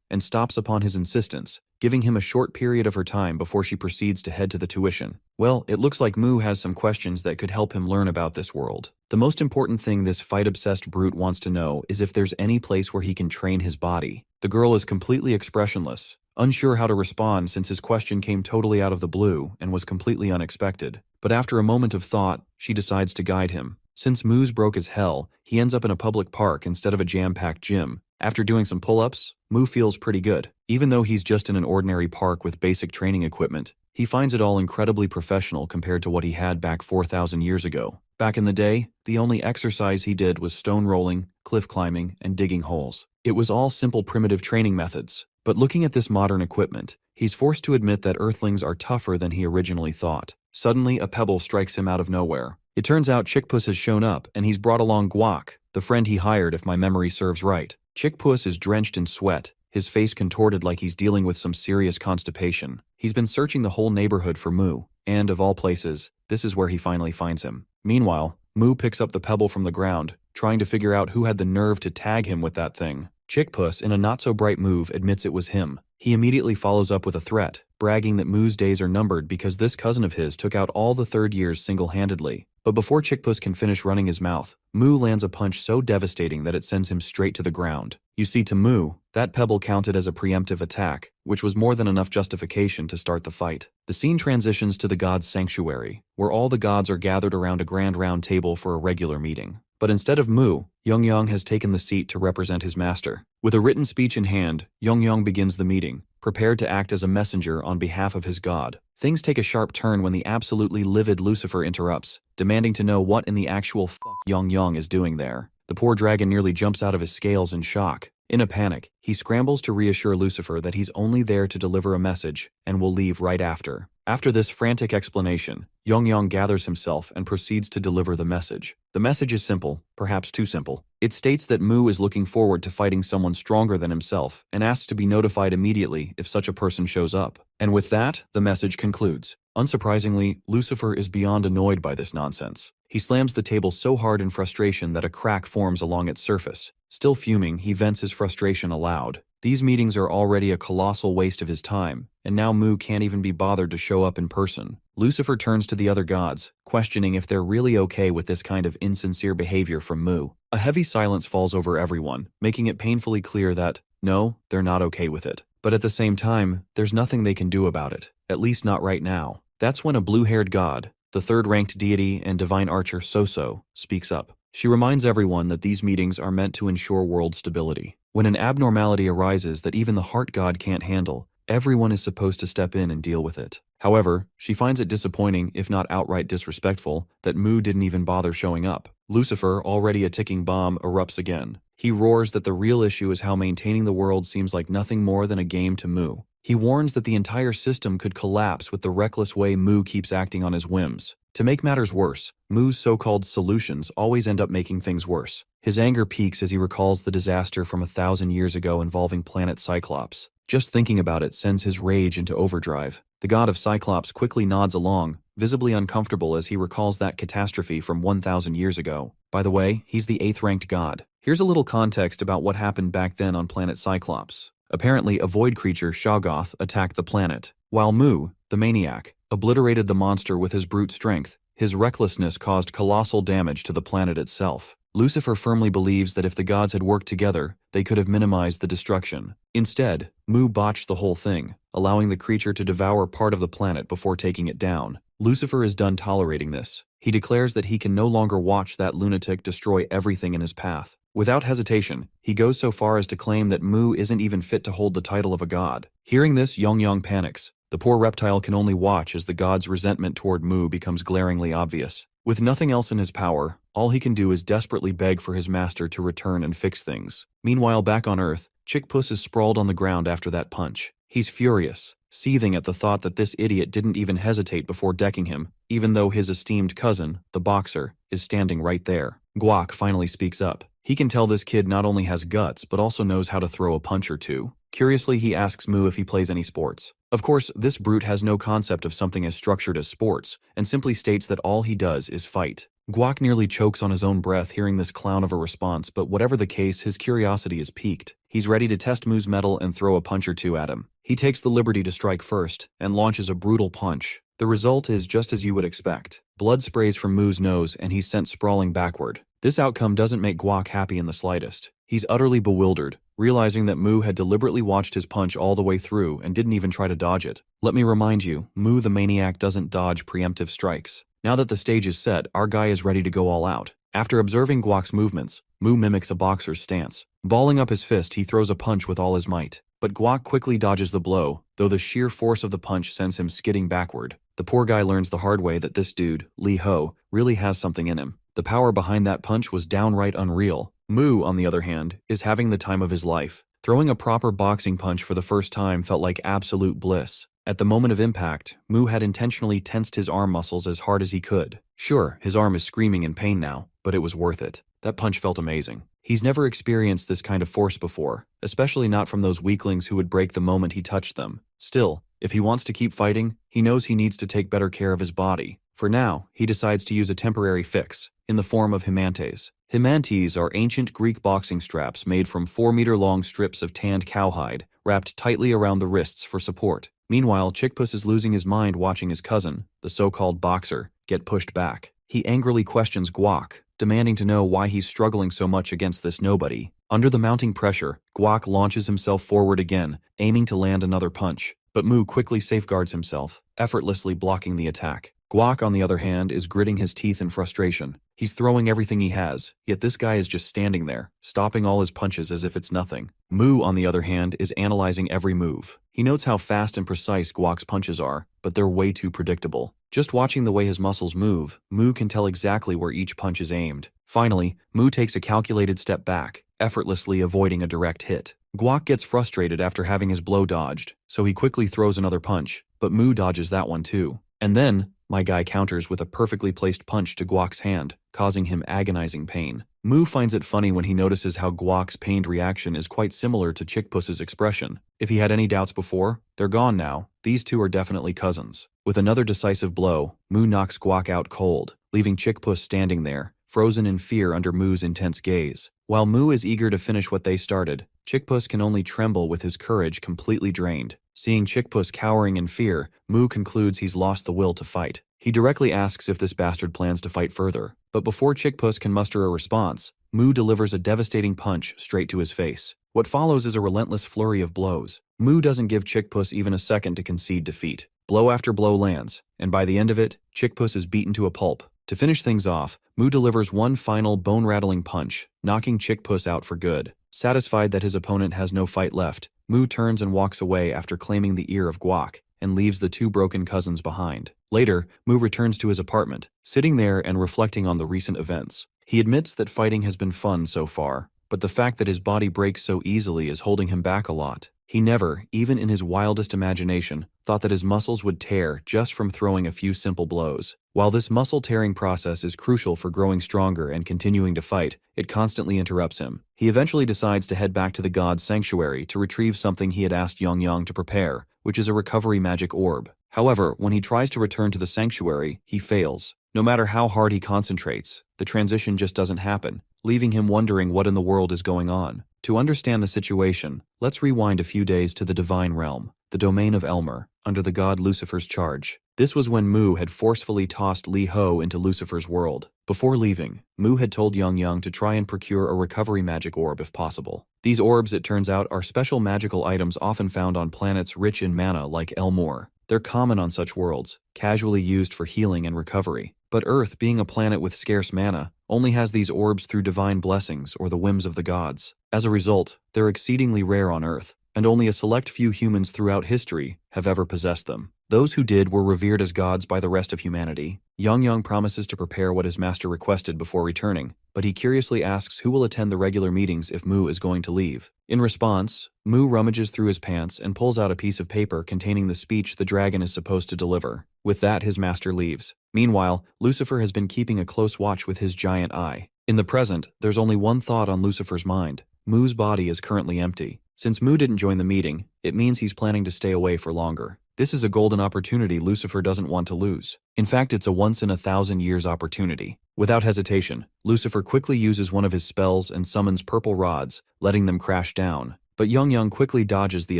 and stops upon his insistence, giving him a short period of her time before she proceeds to head to the tuition. Well, it looks like Mu has some questions that could help him learn about this world. The most important thing this fight-obsessed brute wants to know is if there's any place where he can train his body. The girl is completely expressionless, unsure how to respond since his question came totally out of the blue and was completely unexpected. But after a moment of thought, she decides to guide him. Since Mu's broke as hell, he ends up in a public park instead of a jam-packed gym. After doing some pull-ups, Mu feels pretty good. Even though he's just in an ordinary park with basic training equipment, he finds it all incredibly professional compared to what he had back 4,000 years ago. Back in the day, the only exercise he did was stone rolling, cliff climbing, and digging holes. It was all simple primitive training methods. But looking at this modern equipment, he's forced to admit that Earthlings are tougher than he originally thought. Suddenly, a pebble strikes him out of nowhere. It turns out Chickpuss has shown up, and he's brought along Guac, the friend he hired if my memory serves right. Chickpuss is drenched in sweat, his face contorted like he's dealing with some serious constipation. He's been searching the whole neighborhood for Mu, and of all places, this is where he finally finds him. Meanwhile, Mu picks up the pebble from the ground, trying to figure out who had the nerve to tag him with that thing. Chickpuss, in a not-so-bright move, admits it was him. He immediately follows up with a threat, bragging that Mu's days are numbered because this cousin of his took out all the third years single-handedly. But before Chickpuss can finish running his mouth, Mu lands a punch so devastating that it sends him straight to the ground. You see, to Mu, that pebble counted as a preemptive attack, which was more than enough justification to start the fight. The scene transitions to the gods' sanctuary, where all the gods are gathered around a grand round table for a regular meeting. But instead of Mu, Yongyang has taken the seat to represent his master. With a written speech in hand, Yongyang begins the meeting, prepared to act as a messenger on behalf of his god. Things take a sharp turn when the absolutely livid Lucifer interrupts, demanding to know what in the actual fuck Yongyang is doing there. The poor dragon nearly jumps out of his scales in shock. In a panic, he scrambles to reassure Lucifer that he's only there to deliver a message and will leave right after. After this frantic explanation, Yongyang gathers himself and proceeds to deliver the message. The message is simple, perhaps too simple. It states that Mu is looking forward to fighting someone stronger than himself and asks to be notified immediately if such a person shows up. And with that, the message concludes. Unsurprisingly, Lucifer is beyond annoyed by this nonsense. He slams the table so hard in frustration that a crack forms along its surface. Still fuming, he vents his frustration aloud. These meetings are already a colossal waste of his time, and now Mu can't even be bothered to show up in person. Lucifer turns to the other gods, questioning if they're really okay with this kind of insincere behavior from Mu. A heavy silence falls over everyone, making it painfully clear that, no, they're not okay with it. But at the same time, there's nothing they can do about it, at least not right now. That's when a blue-haired god, the third-ranked deity and divine archer Soso, speaks up. She reminds everyone that these meetings are meant to ensure world stability. When an abnormality arises that even the heart god can't handle, everyone is supposed to step in and deal with it. However, she finds it disappointing, if not outright disrespectful, that Mu didn't even bother showing up. Lucifer, already a ticking bomb, erupts again. He roars that the real issue is how maintaining the world seems like nothing more than a game to Mu. He warns that the entire system could collapse with the reckless way Mu keeps acting on his whims. To make matters worse, Mu's so-called solutions always end up making things worse. His anger peaks as he recalls the disaster from 1,000 years ago involving planet Cyclops. Just thinking about it sends his rage into overdrive. The god of Cyclops quickly nods along, visibly uncomfortable as he recalls that catastrophe from 1,000 years ago. By the way, he's the 8th-ranked god. Here's a little context about what happened back then on planet Cyclops. Apparently, a void creature, Shoggoth, attacked the planet, while Mu, the maniac, obliterated the monster with his brute strength. His recklessness caused colossal damage to the planet itself. Lucifer firmly believes that if the gods had worked together, they could have minimized the destruction. Instead, Mu botched the whole thing, allowing the creature to devour part of the planet before taking it down. Lucifer is done tolerating this. He declares that he can no longer watch that lunatic destroy everything in his path. Without hesitation, he goes so far as to claim that Mu isn't even fit to hold the title of a god. Hearing this, Yongyang panics. The poor reptile can only watch as the god's resentment toward Mu becomes glaringly obvious. With nothing else in his power, all he can do is desperately beg for his master to return and fix things. Meanwhile, back on Earth, Chickpuss is sprawled on the ground after that punch. He's furious, seething at the thought that this idiot didn't even hesitate before decking him, even though his esteemed cousin, the boxer, is standing right there. Guac finally speaks up. He can tell this kid not only has guts, but also knows how to throw a punch or two. Curiously, he asks Mu if he plays any sports. Of course, this brute has no concept of something as structured as sports, and simply states that all he does is fight. Guak nearly chokes on his own breath hearing this clown of a response, but whatever the case, his curiosity is piqued. He's ready to test Mu's mettle and throw a punch or two at him. He takes the liberty to strike first, and launches a brutal punch. The result is just as you would expect. Blood sprays from Mu's nose, and he's sent sprawling backward. This outcome doesn't make Guak happy in the slightest. He's utterly bewildered, realizing that Mu had deliberately watched his punch all the way through and didn't even try to dodge it. Let me remind you, Mu the maniac doesn't dodge preemptive strikes. Now that the stage is set, our guy is ready to go all out. After observing Guak's movements, Mu mimics a boxer's stance. Balling up his fist, he throws a punch with all his might. But Guak quickly dodges the blow, though the sheer force of the punch sends him skidding backward. The poor guy learns the hard way that this dude, Lee Ho, really has something in him. The power behind that punch was downright unreal. Mu, on the other hand, is having the time of his life. Throwing a proper boxing punch for the first time felt like absolute bliss. At the moment of impact, Mu had intentionally tensed his arm muscles as hard as he could. Sure, his arm is screaming in pain now, but it was worth it. That punch felt amazing. He's never experienced this kind of force before, especially not from those weaklings who would break the moment he touched them. Still, if he wants to keep fighting, he knows he needs to take better care of his body. For now, he decides to use a temporary fix, in the form of himantes. Himantes are ancient Greek boxing straps made from 4-meter-long strips of tanned cowhide, wrapped tightly around the wrists for support. Meanwhile, Chickpuss is losing his mind watching his cousin, the so-called boxer, get pushed back. He angrily questions Guak, demanding to know why he's struggling so much against this nobody. Under the mounting pressure, Guak launches himself forward again, aiming to land another punch. But Mu quickly safeguards himself, effortlessly blocking the attack. Guak, on the other hand, is gritting his teeth in frustration. He's throwing everything he has, yet this guy is just standing there, stopping all his punches as if it's nothing. Mu, on the other hand, is analyzing every move. He notes how fast and precise Guak's punches are, but they're way too predictable. Just watching the way his muscles move, Mu can tell exactly where each punch is aimed. Finally, Mu takes a calculated step back, effortlessly avoiding a direct hit. Guak gets frustrated after having his blow dodged, so he quickly throws another punch, but Mu dodges that one too. And then, my guy counters with a perfectly placed punch to Guak's hand, causing him agonizing pain. Mu finds it funny when he notices how Guak's pained reaction is quite similar to Chickpuss's expression. If he had any doubts before, they're gone now. These two are definitely cousins. With another decisive blow, Mu knocks Guak out cold, leaving Chickpuss standing there, frozen in fear under Mu's intense gaze. While Mu is eager to finish what they started, Chickpuss can only tremble with his courage completely drained. Seeing Chickpuss cowering in fear, Mu concludes he's lost the will to fight. He directly asks if this bastard plans to fight further, but before Chickpuss can muster a response, Mu delivers a devastating punch straight to his face. What follows is a relentless flurry of blows. Mu doesn't give Chickpuss even a second to concede defeat. Blow after blow lands, and by the end of it, Chickpuss is beaten to a pulp. To finish things off, Mu delivers one final bone-rattling punch, knocking Chickpuss out for good. Satisfied that his opponent has no fight left, Mu turns and walks away after claiming the ear of Guak, and leaves the two broken cousins behind. Later, Mu returns to his apartment, sitting there and reflecting on the recent events. He admits that fighting has been fun so far, but the fact that his body breaks so easily is holding him back a lot. He never, even in his wildest imagination, thought that his muscles would tear just from throwing a few simple blows. While this muscle-tearing process is crucial for growing stronger and continuing to fight, it constantly interrupts him. He eventually decides to head back to the god's sanctuary to retrieve something he had asked Yang to prepare, which is a recovery magic orb. However, when he tries to return to the sanctuary, he fails. No matter how hard he concentrates, the transition just doesn't happen, leaving him wondering what in the world is going on. To understand the situation, let's rewind a few days to the divine realm, the domain of Elmer, under the god Lucifer's charge. This was when Mu had forcefully tossed Lee Ho into Lucifer's world. Before leaving, Mu had told Yang to try and procure a recovery magic orb if possible. These orbs, it turns out, are special magical items often found on planets rich in mana like Elmore. They're common on such worlds, casually used for healing and recovery. But Earth, being a planet with scarce mana, only has these orbs through divine blessings or the whims of the gods. As a result, they're exceedingly rare on Earth, and only a select few humans throughout history have ever possessed them. Those who did were revered as gods by the rest of humanity. Yang promises to prepare what his master requested before returning, but he curiously asks who will attend the regular meetings if Mu is going to leave. In response, Mu rummages through his pants and pulls out a piece of paper containing the speech the dragon is supposed to deliver. With that, his master leaves. Meanwhile, Lucifer has been keeping a close watch with his giant eye. In the present, there's only one thought on Lucifer's mind. Mu's body is currently empty. Since Mu didn't join the meeting, it means he's planning to stay away for longer. This is a golden opportunity Lucifer doesn't want to lose. In fact, it's a once-in-a-thousand-years opportunity. Without hesitation, Lucifer quickly uses one of his spells and summons purple rods, letting them crash down. But Young quickly dodges the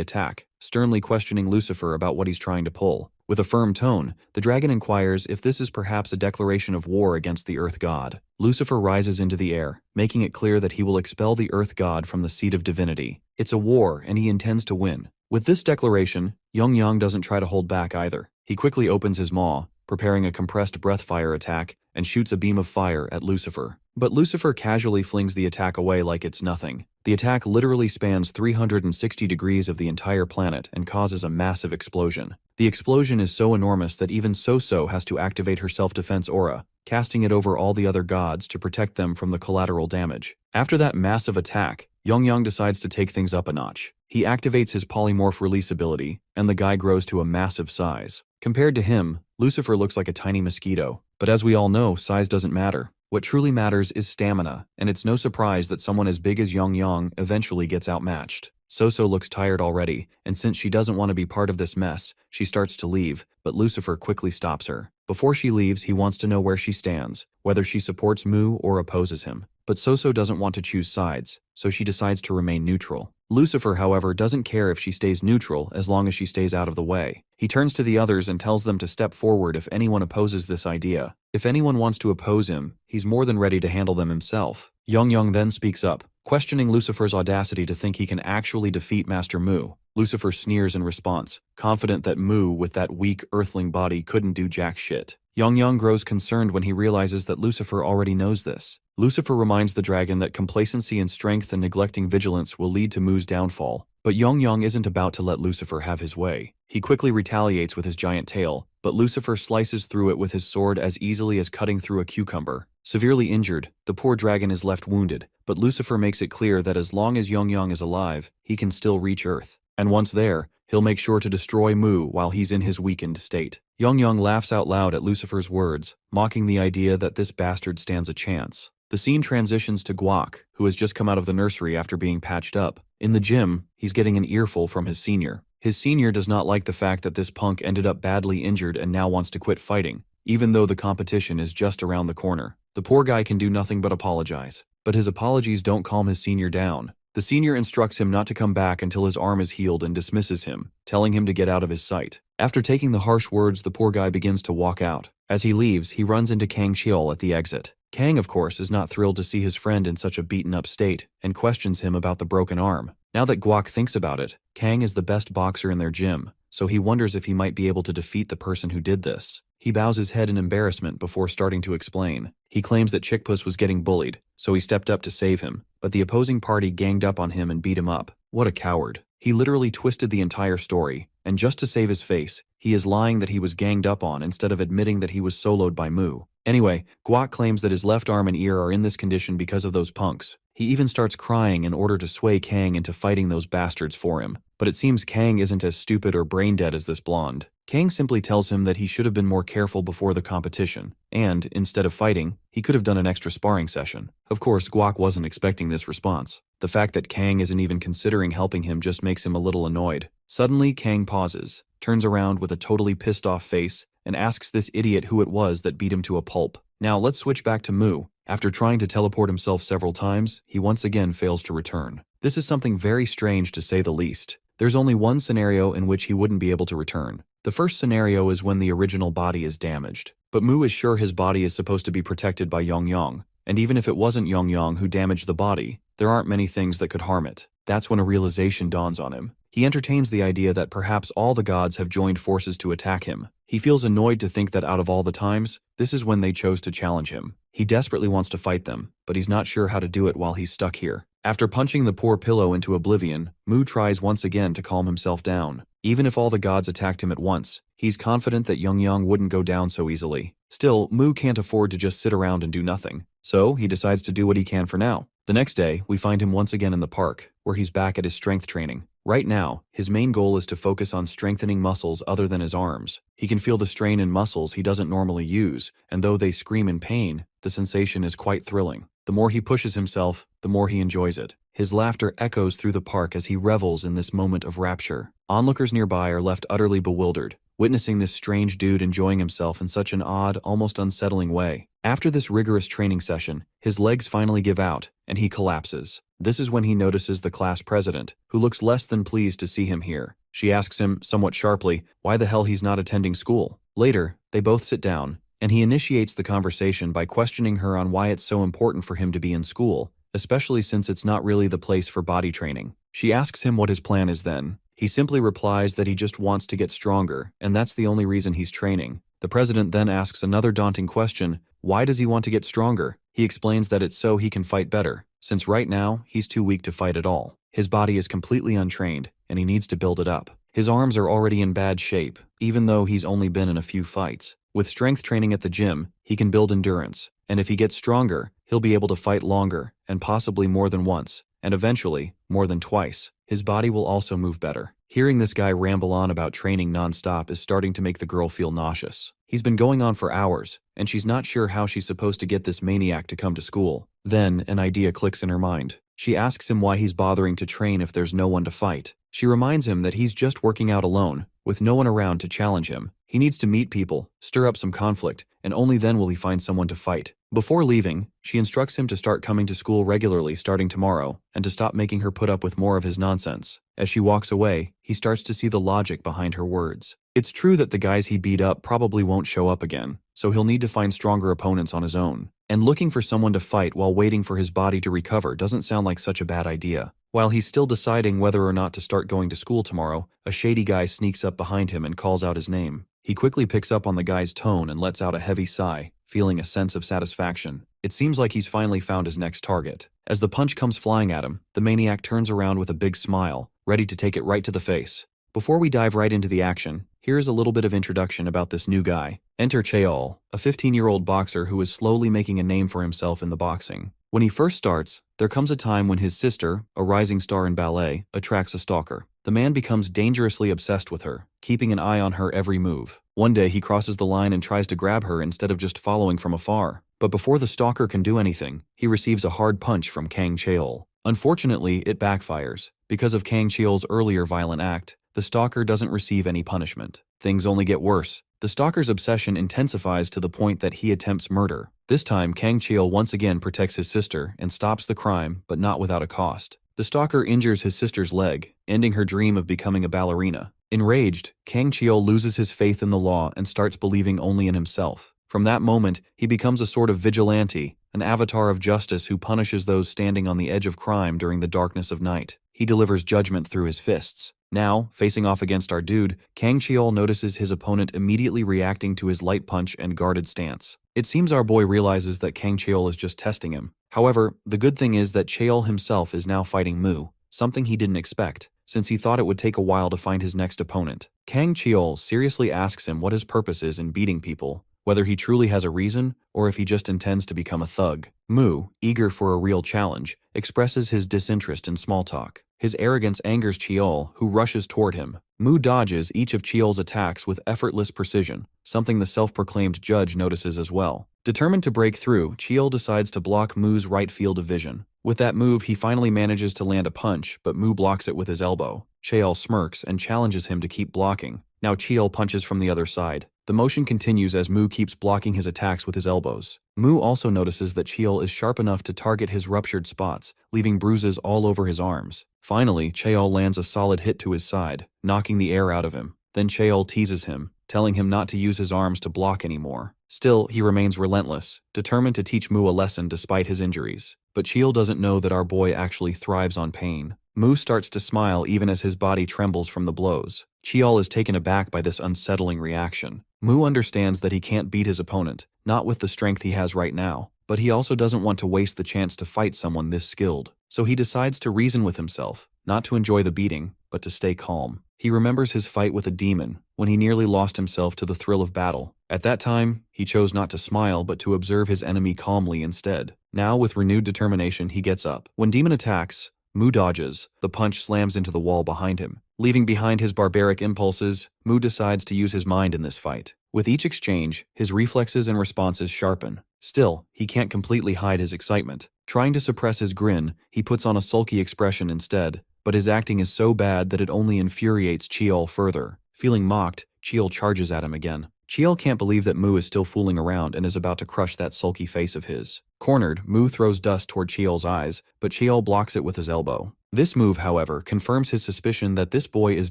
attack, sternly questioning Lucifer about what he's trying to pull. With a firm tone, the dragon inquires if this is perhaps a declaration of war against the Earth God. Lucifer rises into the air, making it clear that he will expel the Earth God from the seat of divinity. It's a war, and he intends to win. With this declaration, Young doesn't try to hold back either. He quickly opens his maw, preparing a compressed breath fire attack, and shoots a beam of fire at Lucifer. But Lucifer casually flings the attack away like it's nothing. The attack literally spans 360 degrees of the entire planet and causes a massive explosion. The explosion is so enormous that even So has to activate her self-defense aura, casting it over all the other gods to protect them from the collateral damage. After that massive attack, Young decides to take things up a notch. He activates his polymorph release ability, and the guy grows to a massive size. Compared to him, Lucifer looks like a tiny mosquito. But as we all know, size doesn't matter. What truly matters is stamina, and it's no surprise that someone as big as Young eventually gets outmatched. So looks tired already, and since she doesn't want to be part of this mess, she starts to leave, but Lucifer quickly stops her. Before she leaves, he wants to know where she stands, whether she supports Mu or opposes him. But So doesn't want to choose sides, so she decides to remain neutral. Lucifer, however, doesn't care if she stays neutral as long as she stays out of the way. He turns to the others and tells them to step forward if anyone opposes this idea. If anyone wants to oppose him, he's more than ready to handle them himself. Young then speaks up, questioning Lucifer's audacity to think he can actually defeat Master Mu. Lucifer sneers in response, confident that Mu, with that weak earthling body, couldn't do jack shit. Young grows concerned when he realizes that Lucifer already knows this. Lucifer reminds the dragon that complacency in strength and neglecting vigilance will lead to Mu's downfall. But Young isn't about to let Lucifer have his way. He quickly retaliates with his giant tail, but Lucifer slices through it with his sword as easily as cutting through a cucumber. Severely injured, the poor dragon is left wounded, but Lucifer makes it clear that as long as Young is alive, he can still reach Earth. And once there, he'll make sure to destroy Mu while he's in his weakened state. Young laughs out loud at Lucifer's words, mocking the idea that this bastard stands a chance. The scene transitions to Guak, who has just come out of the nursery after being patched up. In the gym, he's getting an earful from his senior. His senior does not like the fact that this punk ended up badly injured and now wants to quit fighting, even though the competition is just around the corner. The poor guy can do nothing but apologize. But his apologies don't calm his senior down. The senior instructs him not to come back until his arm is healed and dismisses him, telling him to get out of his sight. After taking the harsh words, the poor guy begins to walk out. As he leaves, he runs into Kang Cheol at the exit. Kang, of course, is not thrilled to see his friend in such a beaten-up state, and questions him about the broken arm. Now that Guak thinks about it, Kang is the best boxer in their gym, so he wonders if he might be able to defeat the person who did this. He bows his head in embarrassment before starting to explain. He claims that Chickpuss was getting bullied, so he stepped up to save him, but the opposing party ganged up on him and beat him up. What a coward. He literally twisted the entire story, and just to save his face, he is lying that he was ganged up on instead of admitting that he was soloed by Mu. Anyway, Guak claims that his left arm and ear are in this condition because of those punks. He even starts crying in order to sway Kang into fighting those bastards for him. But it seems Kang isn't as stupid or brain-dead as this blonde. Kang simply tells him that he should have been more careful before the competition, and, instead of fighting, he could have done an extra sparring session. Of course, Guak wasn't expecting this response. The fact that Kang isn't even considering helping him just makes him a little annoyed. Suddenly, Kang pauses, turns around with a totally pissed-off face, and asks this idiot who it was that beat him to a pulp. Now let's switch back to Mu. After trying to teleport himself several times, he once again fails to return. This is something very strange to say the least. There's only one scenario in which he wouldn't be able to return. The first scenario is when the original body is damaged. But Mu is sure his body is supposed to be protected by Young, and even if it wasn't Young who damaged the body, there aren't many things that could harm it. That's when a realization dawns on him. He entertains the idea that perhaps all the gods have joined forces to attack him. He feels annoyed to think that out of all the times, this is when they chose to challenge him. He desperately wants to fight them, but he's not sure how to do it while he's stuck here. After punching the poor pillow into oblivion, Mu tries once again to calm himself down. Even if all the gods attacked him at once, he's confident that Young wouldn't go down so easily. Still, Mu can't afford to just sit around and do nothing, so he decides to do what he can for now. The next day, we find him once again in the park, where he's back at his strength training. Right now, his main goal is to focus on strengthening muscles other than his arms. He can feel the strain in muscles he doesn't normally use, and though they scream in pain, the sensation is quite thrilling. The more he pushes himself, the more he enjoys it. His laughter echoes through the park as he revels in this moment of rapture. Onlookers nearby are left utterly bewildered, witnessing this strange dude enjoying himself in such an odd, almost unsettling way. After this rigorous training session, his legs finally give out, and he collapses. This is when he notices the class president, who looks less than pleased to see him here. She asks him, somewhat sharply, why the hell he's not attending school. Later, they both sit down, and he initiates the conversation by questioning her on why it's so important for him to be in school, especially since it's not really the place for body training. She asks him what his plan is then. He simply replies that he just wants to get stronger, and that's the only reason he's training. The president then asks another daunting question, why does he want to get stronger? He explains that it's so he can fight better, since right now, he's too weak to fight at all. His body is completely untrained, and he needs to build it up. His arms are already in bad shape, even though he's only been in a few fights. With strength training at the gym, he can build endurance, and if he gets stronger, he'll be able to fight longer, and possibly more than once, and eventually, more than twice. His body will also move better. Hearing this guy ramble on about training nonstop is starting to make the girl feel nauseous. He's been going on for hours, and she's not sure how she's supposed to get this maniac to come to school. Then, an idea clicks in her mind. She asks him why he's bothering to train if there's no one to fight. She reminds him that he's just working out alone, with no one around to challenge him. He needs to meet people, stir up some conflict, and only then will he find someone to fight. Before leaving, she instructs him to start coming to school regularly starting tomorrow, and to stop making her put up with more of his nonsense. As she walks away, he starts to see the logic behind her words. It's true that the guys he beat up probably won't show up again, so he'll need to find stronger opponents on his own. And looking for someone to fight while waiting for his body to recover doesn't sound like such a bad idea. While he's still deciding whether or not to start going to school tomorrow, a shady guy sneaks up behind him and calls out his name. He quickly picks up on the guy's tone and lets out a heavy sigh, feeling a sense of satisfaction. It seems like he's finally found his next target. As the punch comes flying at him, the maniac turns around with a big smile, ready to take it right to the face. Before we dive right into the action, here is a little bit of introduction about this new guy. Enter Cheol, a 15-year-old boxer who is slowly making a name for himself in the boxing. When he first starts, there comes a time when his sister, a rising star in ballet, attracts a stalker. The man becomes dangerously obsessed with her, keeping an eye on her every move. One day he crosses the line and tries to grab her instead of just following from afar. But before the stalker can do anything, he receives a hard punch from Kang Cheol. Unfortunately, it backfires. Because of Kang Cheol's earlier violent act, the stalker doesn't receive any punishment. Things only get worse. The stalker's obsession intensifies to the point that he attempts murder. This time, Kang Cheol once again protects his sister and stops the crime, but not without a cost. The stalker injures his sister's leg, ending her dream of becoming a ballerina. Enraged, Kang Cheol loses his faith in the law and starts believing only in himself. From that moment, he becomes a sort of vigilante, an avatar of justice who punishes those standing on the edge of crime during the darkness of night. He delivers judgment through his fists. Now, facing off against our dude, Kang Cheol notices his opponent immediately reacting to his light punch and guarded stance. It seems our boy realizes that Kang Cheol is just testing him. However, the good thing is that Cheol himself is now fighting Mu, something he didn't expect, since he thought it would take a while to find his next opponent. Kang Cheol seriously asks him what his purpose is in beating people, whether he truly has a reason or if he just intends to become a thug. Mu, eager for a real challenge, expresses his disinterest in small talk. His arrogance angers Cheol, who rushes toward him. Mu dodges each of Cheol's attacks with effortless precision, something the self-proclaimed judge notices as well. Determined to break through, Cheol decides to block Mu's right field of vision. With that move, he finally manages to land a punch, but Mu blocks it with his elbow. Cheol smirks and challenges him to keep blocking. Now Cheol punches from the other side. The motion continues as Mu keeps blocking his attacks with his elbows. Mu also notices that Cheol is sharp enough to target his ruptured spots, leaving bruises all over his arms. Finally, Cheol lands a solid hit to his side, knocking the air out of him. Then Cheol teases him, telling him not to use his arms to block anymore. Still, he remains relentless, determined to teach Mu a lesson despite his injuries. But Cheol doesn't know that our boy actually thrives on pain. Mu starts to smile even as his body trembles from the blows. Cheol is taken aback by this unsettling reaction. Mu understands that he can't beat his opponent, not with the strength he has right now, but he also doesn't want to waste the chance to fight someone this skilled. So he decides to reason with himself, not to enjoy the beating, but to stay calm. He remembers his fight with a demon, when he nearly lost himself to the thrill of battle. At that time, he chose not to smile but to observe his enemy calmly instead. Now, with renewed determination, he gets up. When Demon attacks, Mu dodges. The punch slams into the wall behind him. Leaving behind his barbaric impulses, Mu decides to use his mind in this fight. With each exchange, his reflexes and responses sharpen. Still, he can't completely hide his excitement. Trying to suppress his grin, he puts on a sulky expression instead, but his acting is so bad that it only infuriates Cheol further. Feeling mocked, Cheol charges at him again. Cheol can't believe that Mu is still fooling around and is about to crush that sulky face of his. Cornered, Mu throws dust toward Cheol's eyes, but Cheol blocks it with his elbow. This move, however, confirms his suspicion that this boy is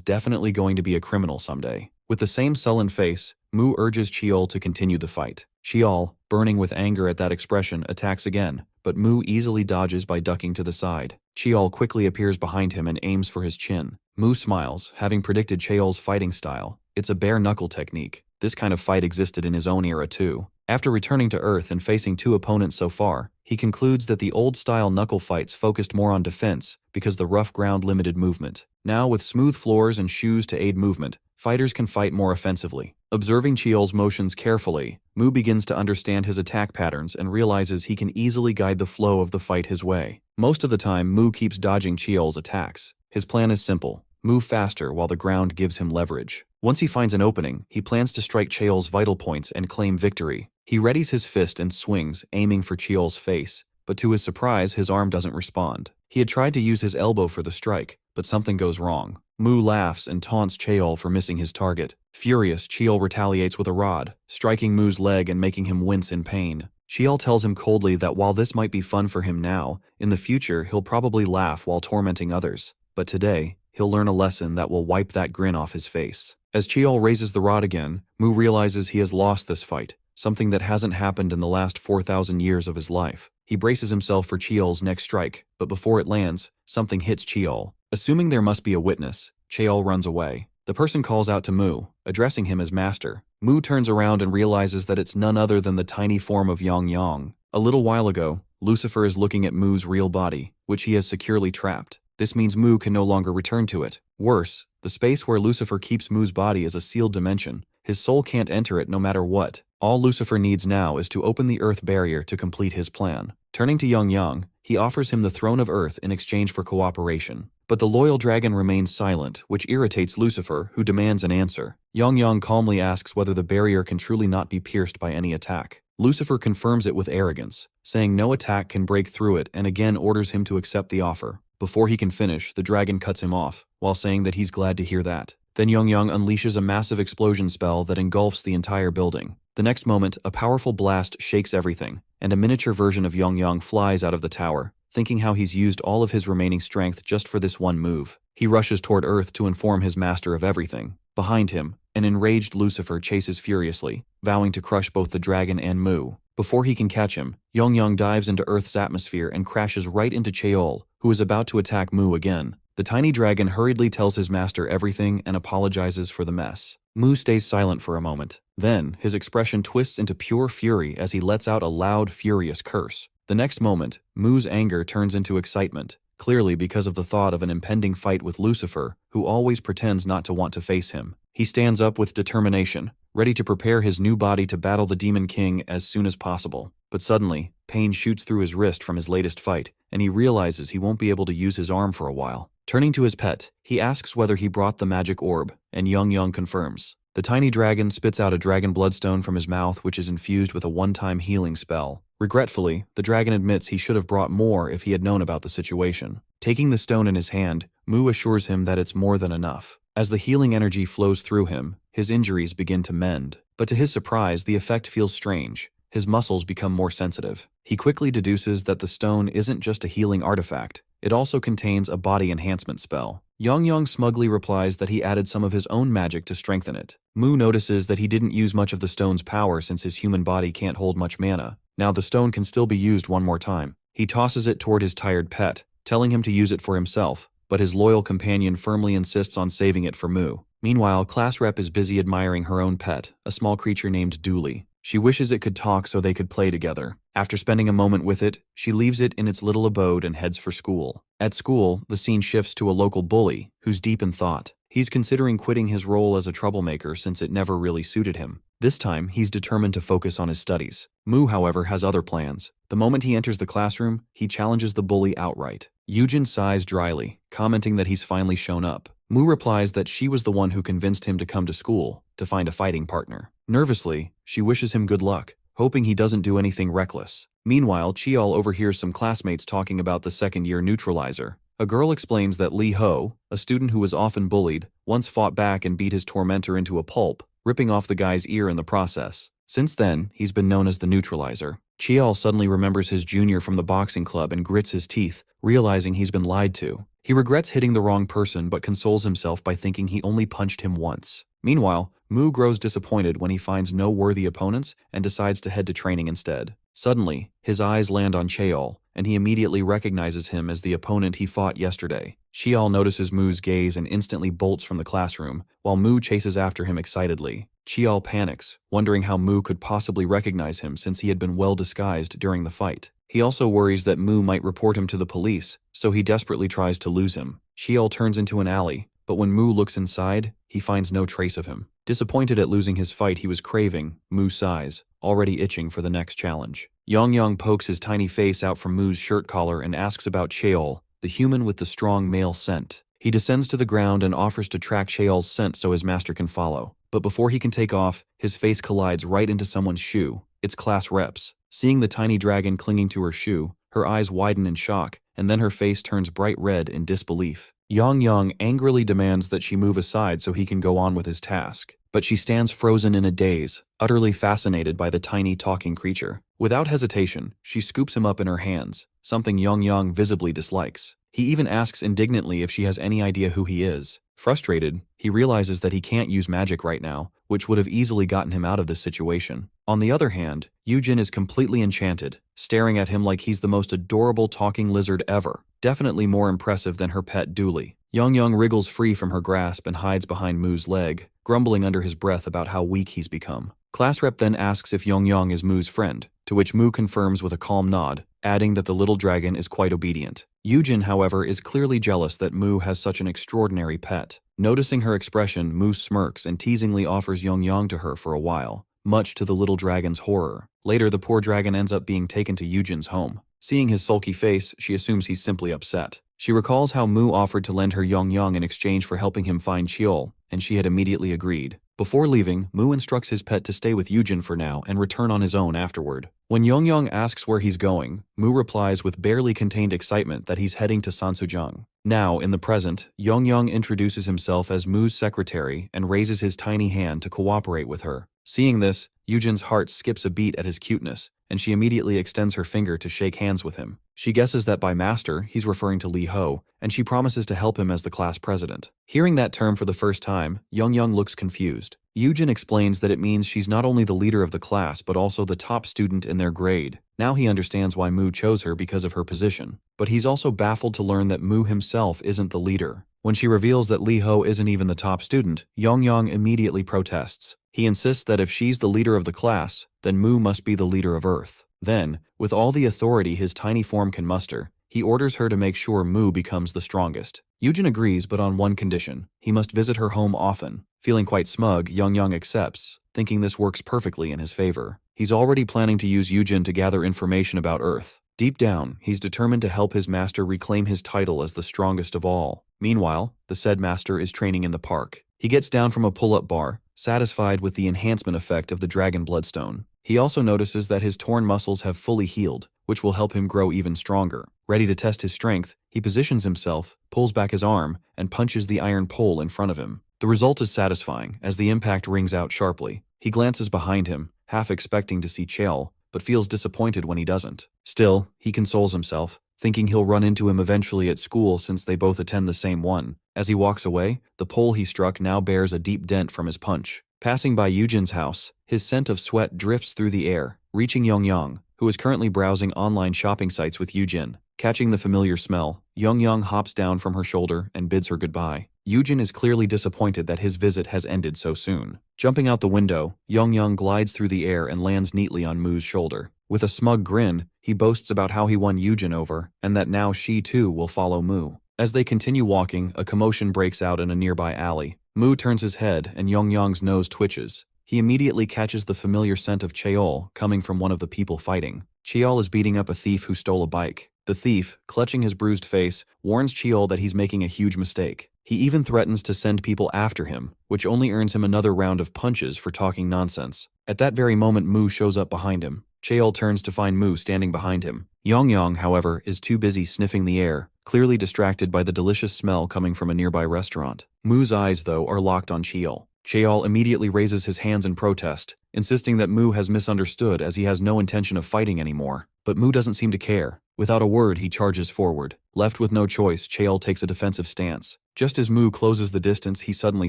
definitely going to be a criminal someday. With the same sullen face, Mu urges Cheol to continue the fight. Cheol, burning with anger at that expression, attacks again, but Mu easily dodges by ducking to the side. Cheol quickly appears behind him and aims for his chin. Mu smiles, having predicted Cheol's fighting style. It's a bare-knuckle technique. This kind of fight existed in his own era too. After returning to Earth and facing 2 opponents so far, he concludes that the old-style knuckle fights focused more on defense because the rough ground limited movement. Now, with smooth floors and shoes to aid movement, fighters can fight more offensively. Observing Cheol's motions carefully, Mu begins to understand his attack patterns and realizes he can easily guide the flow of the fight his way. Most of the time, Mu keeps dodging Cheol's attacks. His plan is simple: move faster while the ground gives him leverage. Once he finds an opening, he plans to strike Cheol's vital points and claim victory. He readies his fist and swings, aiming for Cheol's face, but to his surprise, his arm doesn't respond. He had tried to use his elbow for the strike, but something goes wrong. Mu laughs and taunts Cheol for missing his target. Furious, Cheol retaliates with a rod, striking Mu's leg and making him wince in pain. Cheol tells him coldly that while this might be fun for him now, in the future he'll probably laugh while tormenting others. But today, he'll learn a lesson that will wipe that grin off his face. As Cheol raises the rod again, Mu realizes he has lost this fight, something that hasn't happened in the last 4,000 years of his life. He braces himself for Cheol's next strike, but before it lands, something hits Cheol. Assuming there must be a witness, Cheol runs away. The person calls out to Mu, addressing him as master. Mu turns around and realizes that it's none other than the tiny form of Yang. A little while ago, Lucifer is looking at Mu's real body, which he has securely trapped. This means Mu can no longer return to it. Worse, the space where Lucifer keeps Mu's body is a sealed dimension. His soul can't enter it no matter what. All Lucifer needs now is to open the Earth barrier to complete his plan. Turning to Yang, he offers him the throne of Earth in exchange for cooperation. But the loyal dragon remains silent, which irritates Lucifer, who demands an answer. Yang calmly asks whether the barrier can truly not be pierced by any attack. Lucifer confirms it with arrogance, saying no attack can break through it, and again orders him to accept the offer. Before he can finish, the dragon cuts him off, while saying that he's glad to hear that. Then Yang unleashes a massive explosion spell that engulfs the entire building. The next moment, a powerful blast shakes everything, and a miniature version of Yang flies out of the tower, thinking how he's used all of his remaining strength just for this one move. He rushes toward Earth to inform his master of everything. Behind him, an enraged Lucifer chases furiously, vowing to crush both the dragon and Mu. Before he can catch him, Yang dives into Earth's atmosphere and crashes right into Cheol, who is about to attack Mu again. The tiny dragon hurriedly tells his master everything and apologizes for the mess. Mu stays silent for a moment. Then, his expression twists into pure fury as he lets out a loud, furious curse. The next moment, Mu's anger turns into excitement, clearly because of the thought of an impending fight with Lucifer, who always pretends not to want to face him. He stands up with determination, ready to prepare his new body to battle the Demon King as soon as possible. But suddenly, pain shoots through his wrist from his latest fight, and he realizes he won't be able to use his arm for a while. Turning to his pet, he asks whether he brought the magic orb, and Yang confirms. The tiny dragon spits out a dragon bloodstone from his mouth, which is infused with a one-time healing spell. Regretfully, the dragon admits he should have brought more if he had known about the situation. Taking the stone in his hand, Mu assures him that it's more than enough. As the healing energy flows through him, his injuries begin to mend. But to his surprise, the effect feels strange. His muscles become more sensitive. He quickly deduces that the stone isn't just a healing artifact. It also contains a body enhancement spell. Yang smugly replies that he added some of his own magic to strengthen it. Mu notices that he didn't use much of the stone's power since his human body can't hold much mana. Now the stone can still be used one more time. He tosses it toward his tired pet, telling him to use it for himself, but his loyal companion firmly insists on saving it for Mu. Meanwhile, Class Rep is busy admiring her own pet, a small creature named Dooley. She wishes it could talk so they could play together. After spending a moment with it, she leaves it in its little abode and heads for school. At school, the scene shifts to a local bully, who's deep in thought. He's considering quitting his role as a troublemaker since it never really suited him. This time, he's determined to focus on his studies. Mu, however, has other plans. The moment he enters the classroom, he challenges the bully outright. Eugen sighs dryly, commenting that he's finally shown up. Mu replies that she was the one who convinced him to come to school to find a fighting partner. Nervously, she wishes him good luck, hoping he doesn't do anything reckless. Meanwhile, Cheol overhears some classmates talking about the second-year neutralizer. A girl explains that Lee Ho, a student who was often bullied, once fought back and beat his tormentor into a pulp, ripping off the guy's ear in the process. Since then, he's been known as the neutralizer. Cheol suddenly remembers his junior from the boxing club and grits his teeth, realizing he's been lied to. He regrets hitting the wrong person but consoles himself by thinking he only punched him once. Meanwhile, Mu grows disappointed when he finds no worthy opponents and decides to head to training instead. Suddenly, his eyes land on Cheol, and he immediately recognizes him as the opponent he fought yesterday. Cheol notices Mu's gaze and instantly bolts from the classroom, while Mu chases after him excitedly. Cheol panics, wondering how Mu could possibly recognize him since he had been well disguised during the fight. He also worries that Mu might report him to the police, so he desperately tries to lose him. Cheol turns into an alley, but when Mu looks inside, he finds no trace of him. Disappointed at losing his fight he was craving, Mu sighs, already itching for the next challenge. Yongyang pokes his tiny face out from Mu's shirt collar and asks about Cheol, the human with the strong male scent. He descends to the ground and offers to track Cheol's scent so his master can follow. But before he can take off, his face collides right into someone's shoe. It's class reps. Seeing the tiny dragon clinging to her shoe, her eyes widen in shock, and then her face turns bright red in disbelief. Yongyang angrily demands that she move aside so he can go on with his task. But she stands frozen in a daze, utterly fascinated by the tiny talking creature. Without hesitation, she scoops him up in her hands, something Yongyang visibly dislikes. He even asks indignantly if she has any idea who he is. Frustrated, he realizes that he can't use magic right now, which would have easily gotten him out of this situation. On the other hand, Yujin is completely enchanted, staring at him like he's the most adorable talking lizard ever, definitely more impressive than her pet Dooley. Yongyang wriggles free from her grasp and hides behind Mu's leg, grumbling under his breath about how weak he's become. Class rep then asks if Yongyang is Mu's friend, to which Mu confirms with a calm nod, adding that the little dragon is quite obedient. Yujin, however, is clearly jealous that Mu has such an extraordinary pet. Noticing her expression, Mu smirks and teasingly offers Yongyang to her for a while, much to the little dragon's horror. Later, the poor dragon ends up being taken to Yujin's home. Seeing his sulky face, she assumes he's simply upset. She recalls how Mu offered to lend her Yongyang in exchange for helping him find Cheol, and she had immediately agreed. Before leaving, Mu instructs his pet to stay with Yujin for now and return on his own afterward. When Yongyang asks where he's going, Mu replies with barely contained excitement that he's heading to Sansujang. Now, in the present, Yongyang introduces himself as Mu's secretary and raises his tiny hand to cooperate with her. Seeing this, Yujin's heart skips a beat at his cuteness, and she immediately extends her finger to shake hands with him. She guesses that by master, he's referring to Lee Ho, and she promises to help him as the class president. Hearing that term for the first time, Yongyang looks confused. Yujin explains that it means she's not only the leader of the class but also the top student in their grade. Now he understands why Mu chose her because of her position. But he's also baffled to learn that Mu himself isn't the leader. When she reveals that Lee Ho isn't even the top student, Yongyang immediately protests. He insists that if she's the leader of the class, then Mu must be the leader of Earth. Then, with all the authority his tiny form can muster, he orders her to make sure Mu becomes the strongest. Yujin agrees, but on one condition. He must visit her home often. Feeling quite smug, Yongyang accepts, thinking this works perfectly in his favor. He's already planning to use Yujin to gather information about Earth. Deep down, he's determined to help his master reclaim his title as the strongest of all. Meanwhile, the said master is training in the park. He gets down from a pull-up bar, satisfied with the enhancement effect of the dragon bloodstone. He also notices that his torn muscles have fully healed, which will help him grow even stronger. Ready to test his strength, he positions himself, pulls back his arm, and punches the iron pole in front of him. The result is satisfying, as the impact rings out sharply. He glances behind him, half expecting to see Cheol, but feels disappointed when he doesn't. Still, he consoles himself, thinking he'll run into him eventually at school since they both attend the same one. As he walks away, the pole he struck now bears a deep dent from his punch. Passing by Yujin's house, his scent of sweat drifts through the air, reaching Yongyang, who is currently browsing online shopping sites with Yujin. Catching the familiar smell, Yongyang hops down from her shoulder and bids her goodbye. Yujin is clearly disappointed that his visit has ended so soon. Jumping out the window, Yongyang glides through the air and lands neatly on Mu's shoulder. With a smug grin, he boasts about how he won Yujin over, and that now she too will follow Mu. As they continue walking, a commotion breaks out in a nearby alley. Mu turns his head and Yongyang's nose twitches. He immediately catches the familiar scent of Cheol coming from one of the people fighting. Cheol is beating up a thief who stole a bike. The thief, clutching his bruised face, warns Cheol that he's making a huge mistake. He even threatens to send people after him, which only earns him another round of punches for talking nonsense. At that very moment, Mu shows up behind him. Cheol turns to find Mu standing behind him. Yongyang, however, is too busy sniffing the air, clearly distracted by the delicious smell coming from a nearby restaurant. Mu's eyes, though, are locked on Cheol. Cheol immediately raises his hands in protest, insisting that Mu has misunderstood as he has no intention of fighting anymore. But Mu doesn't seem to care. Without a word, he charges forward. Left with no choice, Cheol takes a defensive stance. Just as Mu closes the distance, he suddenly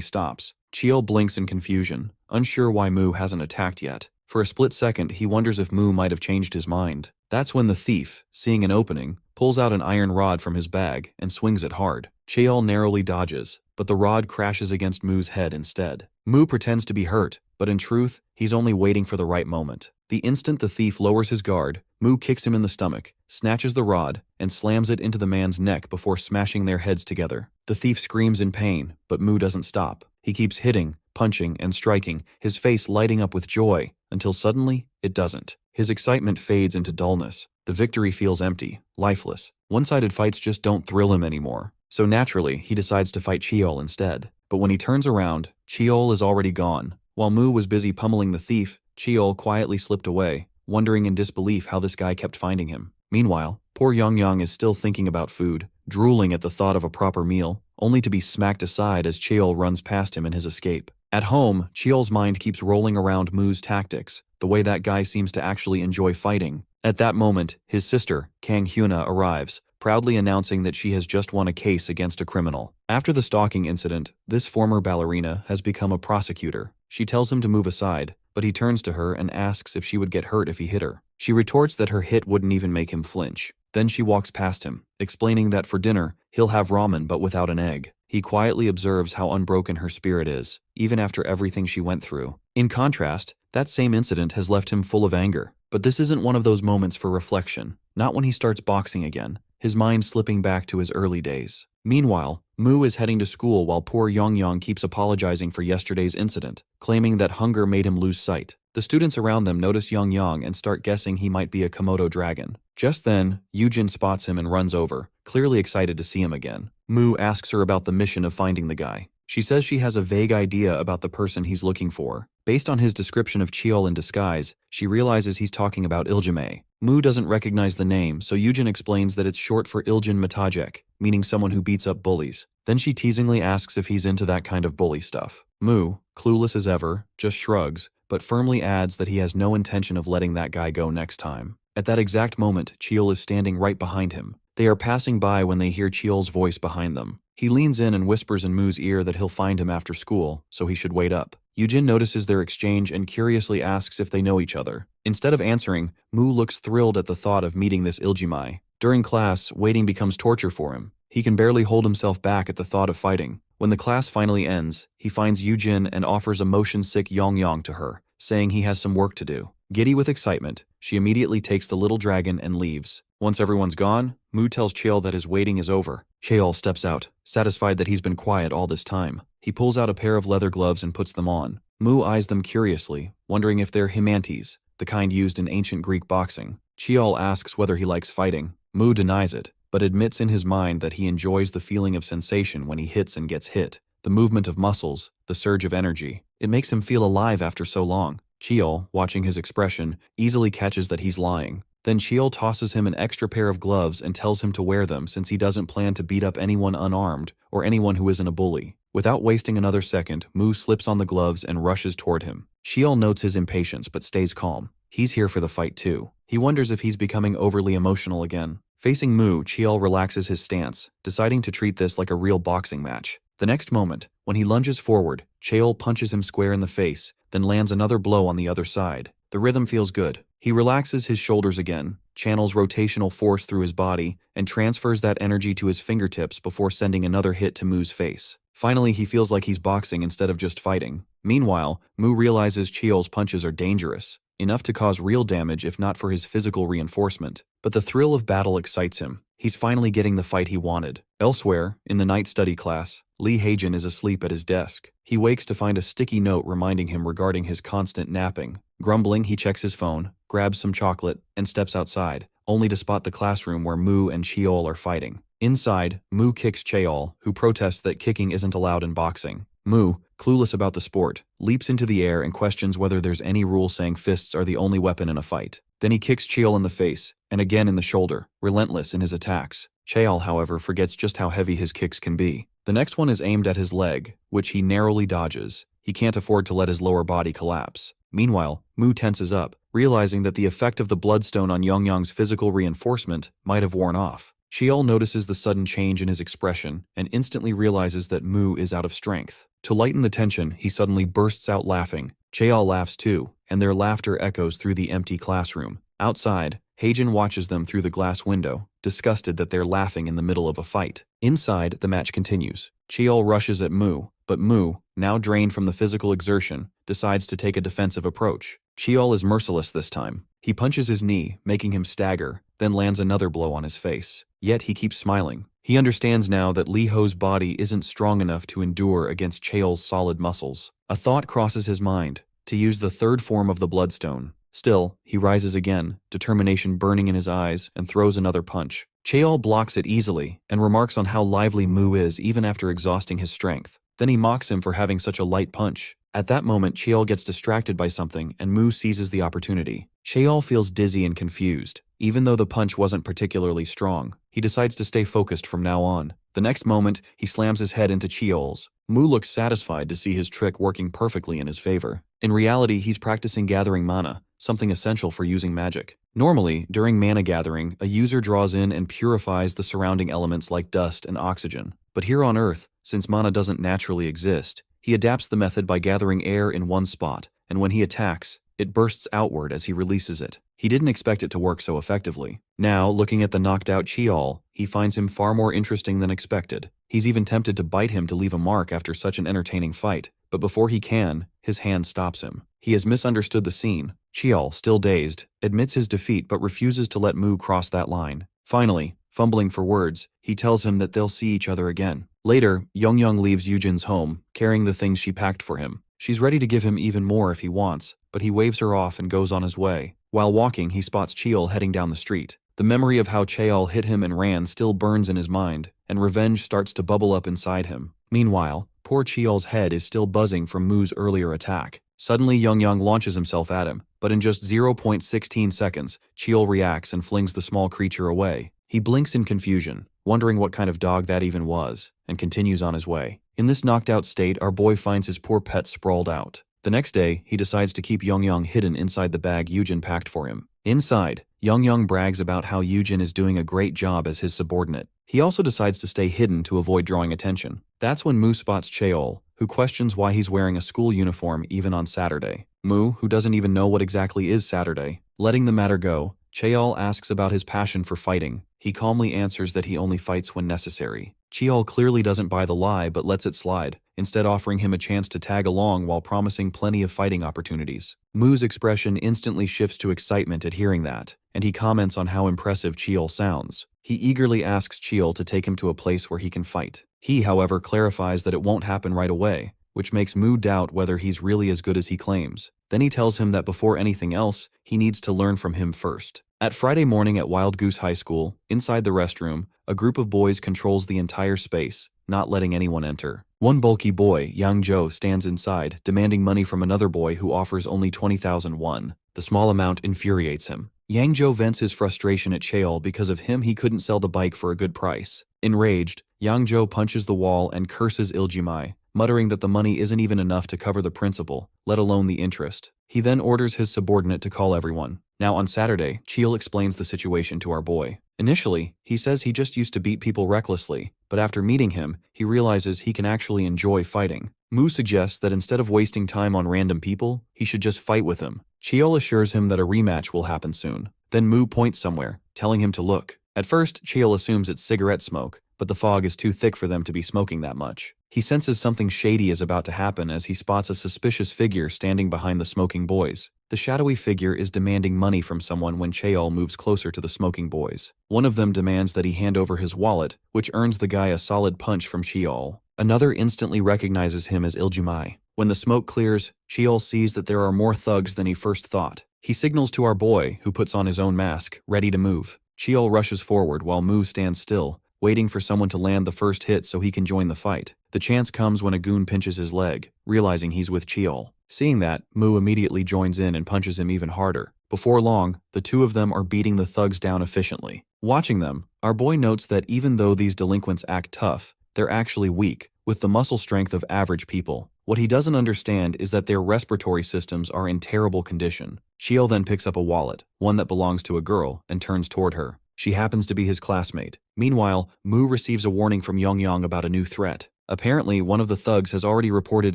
stops. Cheol blinks in confusion, unsure why Mu hasn't attacked yet. For a split second, he wonders if Mu might have changed his mind. That's when the thief, seeing an opening, pulls out an iron rod from his bag and swings it hard. Cheol narrowly dodges, but the rod crashes against Mu's head instead. Mu pretends to be hurt, but in truth, he's only waiting for the right moment. The instant the thief lowers his guard, Mu kicks him in the stomach, snatches the rod, and slams it into the man's neck before smashing their heads together. The thief screams in pain, but Mu doesn't stop. He keeps hitting, punching, and striking, his face lighting up with joy, until suddenly, it doesn't. His excitement fades into dullness. The victory feels empty, lifeless. One-sided fights just don't thrill him anymore. So naturally, he decides to fight Cheol instead. But when he turns around, Cheol is already gone. While Mu was busy pummeling the thief, Cheol quietly slipped away, wondering in disbelief how this guy kept finding him. Meanwhile, poor Yongyang is still thinking about food, drooling at the thought of a proper meal, only to be smacked aside as Cheol runs past him in his escape. At home, Cheol's mind keeps rolling around Mu's tactics, the way that guy seems to actually enjoy fighting. At that moment, his sister, Kang Hyuna, arrives, proudly announcing that she has just won a case against a criminal. After the stalking incident, this former ballerina has become a prosecutor. She tells him to move aside, but he turns to her and asks if she would get hurt if he hit her. She retorts that her hit wouldn't even make him flinch. Then she walks past him, explaining that for dinner, he'll have ramen but without an egg. He quietly observes how unbroken her spirit is, even after everything she went through. In contrast, that same incident has left him full of anger. But this isn't one of those moments for reflection, not when he starts boxing again, his mind slipping back to his early days. Meanwhile, Mu is heading to school while poor Yongyang keeps apologizing for yesterday's incident, claiming that hunger made him lose sight. The students around them notice Yongyang and start guessing he might be a Komodo dragon. Just then, Yujin spots him and runs over, clearly excited to see him again. Mu asks her about the mission of finding the guy. She says she has a vague idea about the person he's looking for. Based on his description of Cheol in disguise, she realizes he's talking about Iljime. Mu doesn't recognize the name, so Yujin explains that it's short for Iljin Matajek, meaning someone who beats up bullies. Then she teasingly asks if he's into that kind of bully stuff. Mu, clueless as ever, just shrugs, but firmly adds that he has no intention of letting that guy go next time. At that exact moment, Cheol is standing right behind him. They are passing by when they hear Cheol's voice behind them. He leans in and whispers in Mu's ear that he'll find him after school, so he should wait up. Yujin notices their exchange and curiously asks if they know each other. Instead of answering, Mu looks thrilled at the thought of meeting this Iljimai. During class, waiting becomes torture for him. He can barely hold himself back at the thought of fighting. When the class finally ends, he finds Yujin and offers a motion-sick Yongyang to her, saying he has some work to do. Giddy with excitement, she immediately takes the little dragon and leaves. Once everyone's gone, Mu tells Cheol that his waiting is over. Cheol steps out, satisfied that he's been quiet all this time. He pulls out a pair of leather gloves and puts them on. Mu eyes them curiously, wondering if they're himantes, the kind used in ancient Greek boxing. Cheol asks whether he likes fighting. Mu denies it, but admits in his mind that he enjoys the feeling of sensation when he hits and gets hit. The movement of muscles, the surge of energy. It makes him feel alive after so long. Cheol, watching his expression, easily catches that he's lying. Then Cheol tosses him an extra pair of gloves and tells him to wear them since he doesn't plan to beat up anyone unarmed or anyone who isn't a bully. Without wasting another second, Mu slips on the gloves and rushes toward him. Cheol notes his impatience but stays calm. He's here for the fight too. He wonders if he's becoming overly emotional again. Facing Mu, Cheol relaxes his stance, deciding to treat this like a real boxing match. The next moment, when he lunges forward, Cheol punches him square in the face, then lands another blow on the other side. The rhythm feels good. He relaxes his shoulders again, channels rotational force through his body, and transfers that energy to his fingertips before sending another hit to Mu's face. Finally, he feels like he's boxing instead of just fighting. Meanwhile, Mu realizes Cheol's punches are dangerous, enough to cause real damage if not for his physical reinforcement. But the thrill of battle excites him. He's finally getting the fight he wanted. Elsewhere, in the night study class, Lee Haejin is asleep at his desk. He wakes to find a sticky note reminding him regarding his constant napping. Grumbling, he checks his phone, grabs some chocolate, and steps outside, only to spot the classroom where Mu and Cheol are fighting. Inside, Mu kicks Cheol, who protests that kicking isn't allowed in boxing. Mu, clueless about the sport, leaps into the air and questions whether there's any rule saying fists are the only weapon in a fight. Then he kicks Cheol in the face, and again in the shoulder, relentless in his attacks. Cheol, however, forgets just how heavy his kicks can be. The next one is aimed at his leg, which he narrowly dodges. He can't afford to let his lower body collapse. Meanwhile, Mu tenses up, realizing that the effect of the bloodstone on Yongyang's physical reinforcement might have worn off. Cheol notices the sudden change in his expression and instantly realizes that Mu is out of strength. To lighten the tension, he suddenly bursts out laughing. Cheol laughs too, and their laughter echoes through the empty classroom. Outside, Heijin watches them through the glass window, disgusted that they're laughing in the middle of a fight. Inside, the match continues. Cheol rushes at Mu, but Mu, now drained from the physical exertion, decides to take a defensive approach. Cheol is merciless this time. He punches his knee, making him stagger, then lands another blow on his face. Yet he keeps smiling. He understands now that Li Ho's body isn't strong enough to endure against Cheol's solid muscles. A thought crosses his mind, to use the third form of the bloodstone. Still, he rises again, determination burning in his eyes, and throws another punch. Cheol blocks it easily, and remarks on how lively Mu is even after exhausting his strength. Then he mocks him for having such a light punch. At that moment, Cheol gets distracted by something, and Mu seizes the opportunity. Cheol feels dizzy and confused. Even though the punch wasn't particularly strong, he decides to stay focused from now on. The next moment, he slams his head into Cheol's. Mu looks satisfied to see his trick working perfectly in his favor. In reality, he's practicing gathering mana, something essential for using magic. Normally, during mana gathering, a user draws in and purifies the surrounding elements like dust and oxygen. But here on Earth, since mana doesn't naturally exist, he adapts the method by gathering air in one spot, and when he attacks, it bursts outward as he releases it. He didn't expect it to work so effectively. Now, looking at the knocked-out Cheol, he finds him far more interesting than expected. He's even tempted to bite him to leave a mark after such an entertaining fight, but before he can, his hand stops him. He has misunderstood the scene. Cheol, still dazed, admits his defeat but refuses to let Mu cross that line. Finally, fumbling for words, he tells him that they'll see each other again. Later, Yongyang leaves Yujin's home, carrying the things she packed for him. She's ready to give him even more if he wants, but he waves her off and goes on his way. While walking, he spots Cheol heading down the street. The memory of how Cheol hit him and ran still burns in his mind, and revenge starts to bubble up inside him. Meanwhile, poor Cheol's head is still buzzing from Mu's earlier attack. Suddenly, Yongyang launches himself at him, but in just 0.16 seconds, Cheol reacts and flings the small creature away. He blinks in confusion, wondering what kind of dog that even was, and continues on his way. In this knocked-out state, our boy finds his poor pet sprawled out. The next day, he decides to keep Yongyang hidden inside the bag Yujin packed for him. Inside, Yongyang brags about how Yujin is doing a great job as his subordinate. He also decides to stay hidden to avoid drawing attention. That's when Mu spots Cheol, who questions why he's wearing a school uniform even on Saturday. Mu, who doesn't even know what exactly is Saturday, letting the matter go, Cheol asks about his passion for fighting. He calmly answers that he only fights when necessary. Cheol clearly doesn't buy the lie but lets it slide, instead offering him a chance to tag along while promising plenty of fighting opportunities. Mu's expression instantly shifts to excitement at hearing that, and he comments on how impressive Cheol sounds. He eagerly asks Cheol to take him to a place where he can fight. He, however, clarifies that it won't happen right away, which makes Mu doubt whether he's really as good as he claims. Then he tells him that before anything else, he needs to learn from him first. At Friday morning at Wild Goose High School, inside the restroom, a group of boys controls the entire space, not letting anyone enter. One bulky boy, Yang Zhou, stands inside, demanding money from another boy who offers only 20,000 won. The small amount infuriates him. Yang Zhou vents his frustration at Cheol because of him he couldn't sell the bike for a good price. Enraged, Yang Zhou punches the wall and curses Iljimai, muttering that the money isn't even enough to cover the principal, let alone the interest. He then orders his subordinate to call everyone. Now on Saturday, Cheol explains the situation to our boy. Initially, he says he just used to beat people recklessly, but after meeting him, he realizes he can actually enjoy fighting. Mu suggests that instead of wasting time on random people, he should just fight with him. Cheol assures him that a rematch will happen soon. Then Mu points somewhere, telling him to look. At first, Cheol assumes it's cigarette smoke, but the fog is too thick for them to be smoking that much. He senses something shady is about to happen as he spots a suspicious figure standing behind the smoking boys. The shadowy figure is demanding money from someone when Cheol moves closer to the smoking boys. One of them demands that he hand over his wallet, which earns the guy a solid punch from Cheol. Another instantly recognizes him as Iljimai. When the smoke clears, Cheol sees that there are more thugs than he first thought. He signals to our boy, who puts on his own mask, ready to move. Cheol rushes forward while Mu stands still, waiting for someone to land the first hit so he can join the fight. The chance comes when a goon pinches his leg, realizing he's with Cheol. Seeing that, Mu immediately joins in and punches him even harder. Before long, the two of them are beating the thugs down efficiently. Watching them, our boy notes that even though these delinquents act tough, they're actually weak, with the muscle strength of average people. What he doesn't understand is that their respiratory systems are in terrible condition. Cheol then picks up a wallet, one that belongs to a girl, and turns toward her. She happens to be his classmate. Meanwhile, Mu receives a warning from Yongyang about a new threat. Apparently, one of the thugs has already reported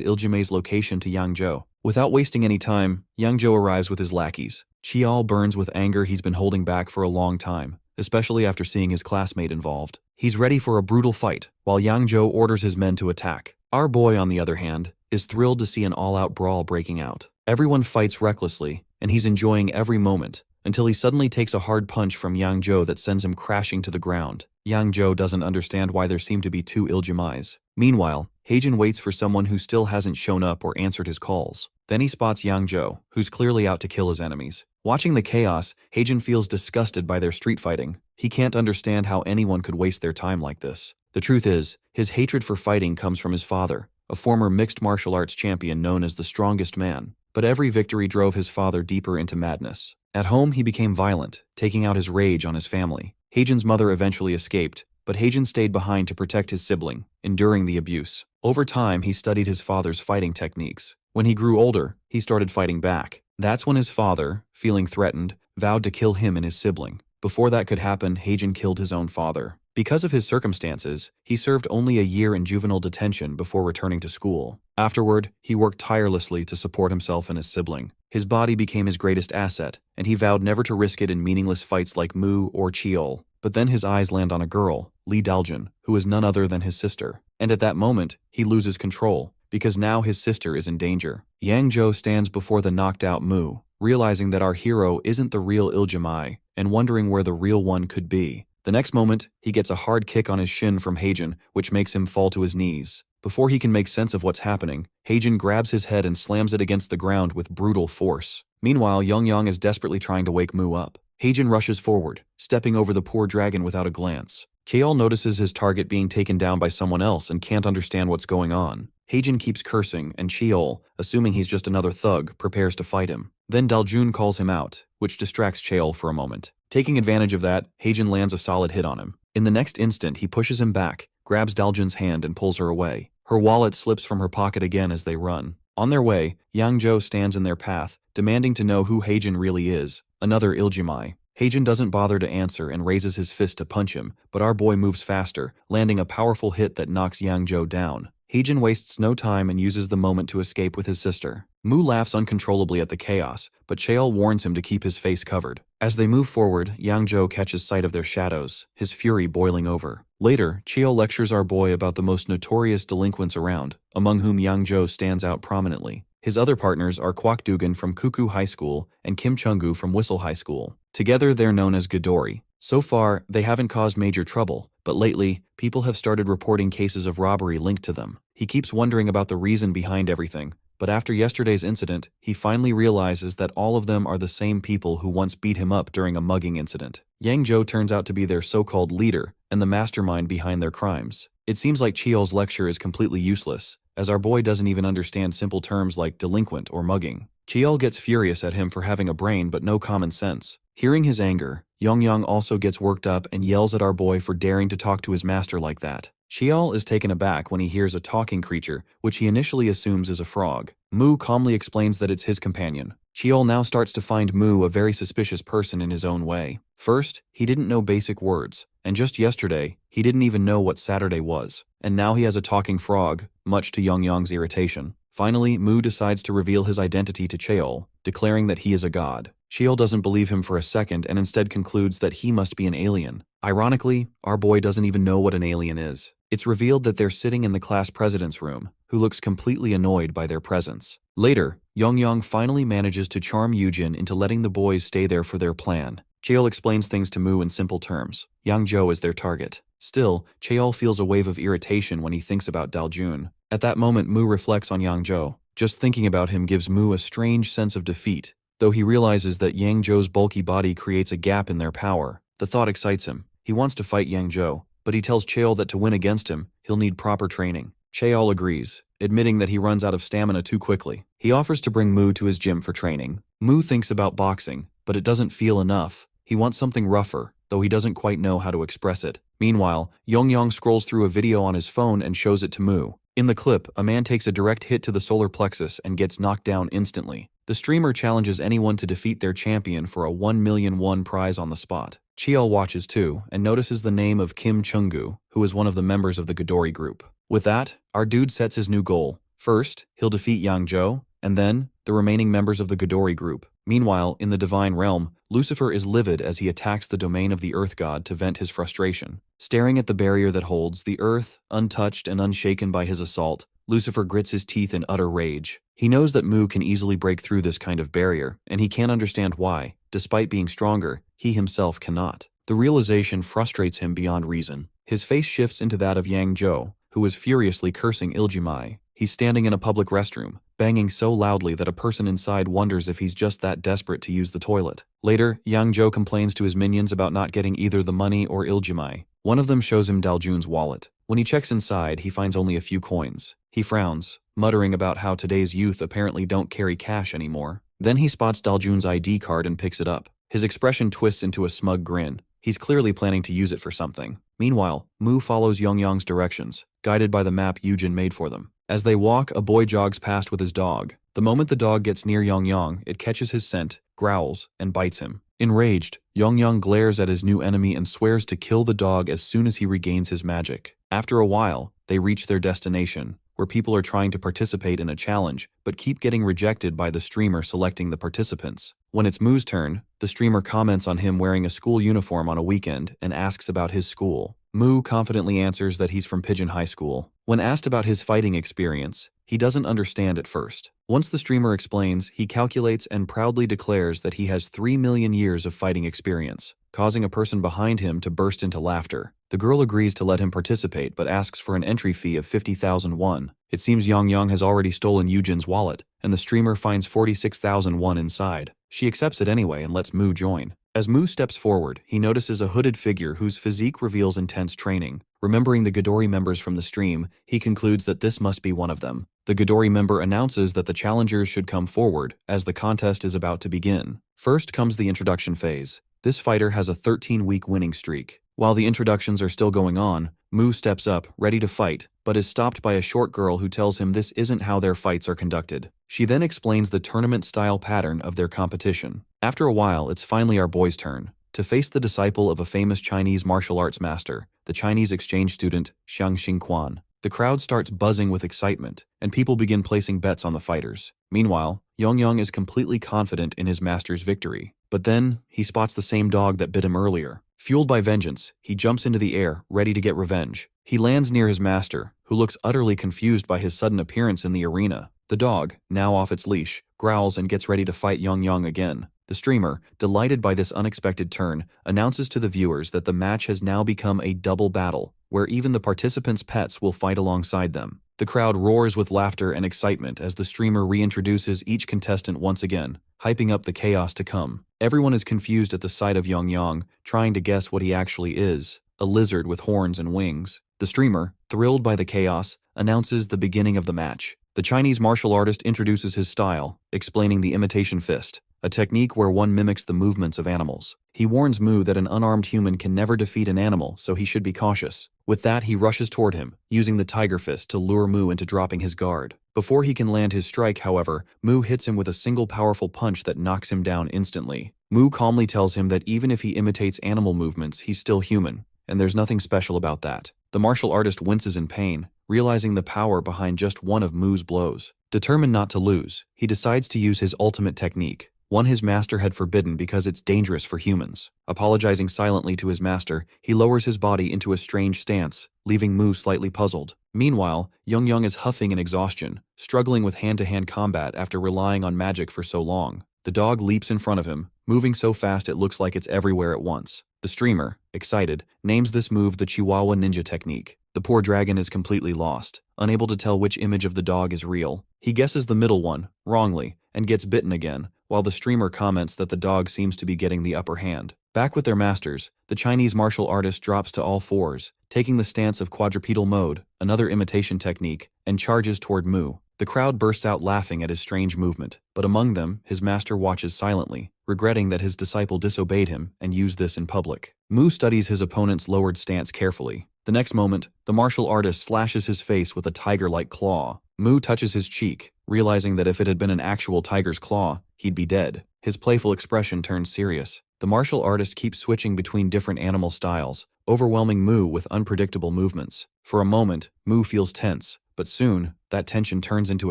Iljime's location to Yang Zhou. Without wasting any time, Yang Zhou arrives with his lackeys. Cheol burns with anger he's been holding back for a long time, especially after seeing his classmate involved. He's ready for a brutal fight, while Yang Zhou orders his men to attack. Our boy, on the other hand, is thrilled to see an all-out brawl breaking out. Everyone fights recklessly, and he's enjoying every moment, until he suddenly takes a hard punch from Yang Zhou that sends him crashing to the ground. Yang Zhou doesn't understand why there seem to be two Iljimeis. Meanwhile, Heijin waits for someone who still hasn't shown up or answered his calls. Then he spots Yang Zhou, who's clearly out to kill his enemies. Watching the chaos, Heijin feels disgusted by their street fighting. He can't understand how anyone could waste their time like this. The truth is, his hatred for fighting comes from his father, a former mixed martial arts champion known as the strongest man. But every victory drove his father deeper into madness. At home, he became violent, taking out his rage on his family. Heijin's mother eventually escaped, but Heijin stayed behind to protect his sibling, enduring the abuse. Over time, he studied his father's fighting techniques. When he grew older, he started fighting back. That's when his father, feeling threatened, vowed to kill him and his sibling. Before that could happen, Heijin killed his own father. Because of his circumstances, he served only a year in juvenile detention before returning to school. Afterward, he worked tirelessly to support himself and his sibling. His body became his greatest asset, and he vowed never to risk it in meaningless fights like Mu or Cheol. But then his eyes land on a girl, Li Daljun, who is none other than his sister. And at that moment, he loses control, because now his sister is in danger. Yang Zhou stands before the knocked-out Mu, realizing that our hero isn't the real Iljimai, and wondering where the real one could be. The next moment, he gets a hard kick on his shin from Heijin, which makes him fall to his knees. Before he can make sense of what's happening, Heijin grabs his head and slams it against the ground with brutal force. Meanwhile, Yongyang is desperately trying to wake Mu up. Heijin rushes forward, stepping over the poor dragon without a glance. Cheol notices his target being taken down by someone else and can't understand what's going on. Heijin keeps cursing, and Cheol, assuming he's just another thug, prepares to fight him. Then Daljun calls him out, which distracts Cheol for a moment. Taking advantage of that, Heijin lands a solid hit on him. In the next instant, he pushes him back, grabs Daljun's hand and pulls her away. Her wallet slips from her pocket again as they run. On their way, Yang Zhou stands in their path, demanding to know who Heijin really is, another Iljimai. Heijin doesn't bother to answer and raises his fist to punch him, but our boy moves faster, landing a powerful hit that knocks Yang Zhou down. Heijin wastes no time and uses the moment to escape with his sister. Mu laughs uncontrollably at the chaos, but Cheol warns him to keep his face covered. As they move forward, Yang Zhou catches sight of their shadows, his fury boiling over. Later, Cheol lectures our boy about the most notorious delinquents around, among whom Yang Zhou stands out prominently. His other partners are Kwak Dugan from Kuku High School and Kim Chung-gu from Whistle High School. Together, they're known as Godori. So far, they haven't caused major trouble, but lately, people have started reporting cases of robbery linked to them. He keeps wondering about the reason behind everything, but after yesterday's incident, he finally realizes that all of them are the same people who once beat him up during a mugging incident. Yang Zhou turns out to be their so-called leader and the mastermind behind their crimes. It seems like Cheol's lecture is completely useless, as our boy doesn't even understand simple terms like delinquent or mugging. Cheol gets furious at him for having a brain but no common sense. Hearing his anger, Yongyang also gets worked up and yells at our boy for daring to talk to his master like that. Cheol is taken aback when he hears a talking creature, which he initially assumes is a frog. Mu calmly explains that it's his companion. Cheol now starts to find Mu a very suspicious person in his own way. First, he didn't know basic words, and just yesterday, he didn't even know what Saturday was. And now he has a talking frog, much to Yongyang's irritation. Finally, Mu decides to reveal his identity to Cheol, declaring that he is a god. Cheol doesn't believe him for a second and instead concludes that he must be an alien. Ironically, our boy doesn't even know what an alien is. It's revealed that they're sitting in the class president's room, who looks completely annoyed by their presence. Later, Yongyang finally manages to charm Yujin into letting the boys stay there for their plan. Cheol explains things to Mu in simple terms. Yang Zhou is their target. Still, Cheol feels a wave of irritation when he thinks about Daljun. At that moment, Mu reflects on Yang Zhou. Just thinking about him gives Mu a strange sense of defeat, though he realizes that Yang Zhou's bulky body creates a gap in their power. The thought excites him. He wants to fight Yang Zhou, but he tells Cheol that to win against him, he'll need proper training. Cheol agrees, admitting that he runs out of stamina too quickly. He offers to bring Mu to his gym for training. Mu thinks about boxing, but it doesn't feel enough. He wants something rougher, though he doesn't quite know how to express it. Meanwhile, Yongyang scrolls through a video on his phone and shows it to Mu. In the clip, a man takes a direct hit to the solar plexus and gets knocked down instantly. The streamer challenges anyone to defeat their champion for a 1 million won prize on the spot. Cheol watches too, and notices the name of Kim Chung-gu, who is one of the members of the Godori group. With that, our dude sets his new goal. First, he'll defeat Yang Zhou, and then, the remaining members of the Godori group. Meanwhile, in the Divine Realm, Lucifer is livid as he attacks the domain of the Earth God to vent his frustration. Staring at the barrier that holds the Earth, untouched and unshaken by his assault, Lucifer grits his teeth in utter rage. He knows that Mu can easily break through this kind of barrier, and he can't understand why, despite being stronger, he himself cannot. The realization frustrates him beyond reason. His face shifts into that of Yang Zhou, who is furiously cursing Iljimai. He's standing in a public restroom, banging so loudly that a person inside wonders if he's just that desperate to use the toilet. Later, Yang Zhou complains to his minions about not getting either the money or Iljimai. One of them shows him Daljun's wallet. When he checks inside, he finds only a few coins. He frowns, muttering about how today's youth apparently don't carry cash anymore. Then he spots Daljun's ID card and picks it up. His expression twists into a smug grin. He's clearly planning to use it for something. Meanwhile, Mu follows Yongyang's directions, guided by the map Yujin made for them. As they walk, a boy jogs past with his dog. The moment the dog gets near Yongyang, it catches his scent, growls, and bites him. Enraged, Yongyang glares at his new enemy and swears to kill the dog as soon as he regains his magic. After a while, they reach their destination, where people are trying to participate in a challenge, but keep getting rejected by the streamer selecting the participants. When it's Mu's turn, the streamer comments on him wearing a school uniform on a weekend and asks about his school. Mu confidently answers that he's from Pigeon High School. When asked about his fighting experience, he doesn't understand at first. Once the streamer explains, he calculates and proudly declares that he has 3 million years of fighting experience, causing a person behind him to burst into laughter. The girl agrees to let him participate but asks for an entry fee of 50,000 won. It seems Yongyang has already stolen Yujin's wallet, and the streamer finds 46,000 won inside. She accepts it anyway and lets Mu join. As Mu steps forward, he notices a hooded figure whose physique reveals intense training. Remembering the Godori members from the stream, he concludes that this must be one of them. The Godori member announces that the challengers should come forward, as the contest is about to begin. First comes the introduction phase. This fighter has a 13-week winning streak. While the introductions are still going on, Mu steps up, ready to fight, but is stopped by a short girl who tells him this isn't how their fights are conducted. She then explains the tournament-style pattern of their competition. After a while, it's finally our boy's turn, to face the disciple of a famous Chinese martial arts master, the Chinese exchange student, Xiang Xingquan. The crowd starts buzzing with excitement, and people begin placing bets on the fighters. Meanwhile, Yongyang is completely confident in his master's victory. But then, he spots the same dog that bit him earlier. Fueled by vengeance, he jumps into the air, ready to get revenge. He lands near his master, who looks utterly confused by his sudden appearance in the arena. The dog, now off its leash, growls and gets ready to fight Yongyang again. The streamer, delighted by this unexpected turn, announces to the viewers that the match has now become a double battle, where even the participants' pets will fight alongside them. The crowd roars with laughter and excitement as the streamer reintroduces each contestant once again, hyping up the chaos to come. Everyone is confused at the sight of Yongyang, trying to guess what he actually is, a lizard with horns and wings. The streamer, thrilled by the chaos, announces the beginning of the match. The Chinese martial artist introduces his style, explaining the imitation fist, a technique where one mimics the movements of animals. He warns Mu that an unarmed human can never defeat an animal, so he should be cautious. With that, he rushes toward him, using the tiger fist to lure Mu into dropping his guard. Before he can land his strike, however, Mu hits him with a single powerful punch that knocks him down instantly. Mu calmly tells him that even if he imitates animal movements, he's still human, and there's nothing special about that. The martial artist winces in pain, realizing the power behind just one of Mu's blows. Determined not to lose, he decides to use his ultimate technique, one his master had forbidden because it's dangerous for humans. Apologizing silently to his master, he lowers his body into a strange stance, leaving Mu slightly puzzled. Meanwhile, Yongyang is huffing in exhaustion, struggling with hand-to-hand combat after relying on magic for so long. The dog leaps in front of him, moving so fast it looks like it's everywhere at once. The streamer, excited, names this move the Chihuahua Ninja technique. The poor dragon is completely lost, unable to tell which image of the dog is real. He guesses the middle one, wrongly, and gets bitten again, while the streamer comments that the dog seems to be getting the upper hand. Back with their masters, the Chinese martial artist drops to all fours, taking the stance of quadrupedal mode, another imitation technique, and charges toward Mu. The crowd bursts out laughing at his strange movement, but among them, his master watches silently, regretting that his disciple disobeyed him and used this in public. Mu studies his opponent's lowered stance carefully. The next moment, the martial artist slashes his face with a tiger-like claw. Mu touches his cheek, realizing that if it had been an actual tiger's claw, he'd be dead. His playful expression turns serious. The martial artist keeps switching between different animal styles, overwhelming Mu with unpredictable movements. For a moment, Mu feels tense, but soon, that tension turns into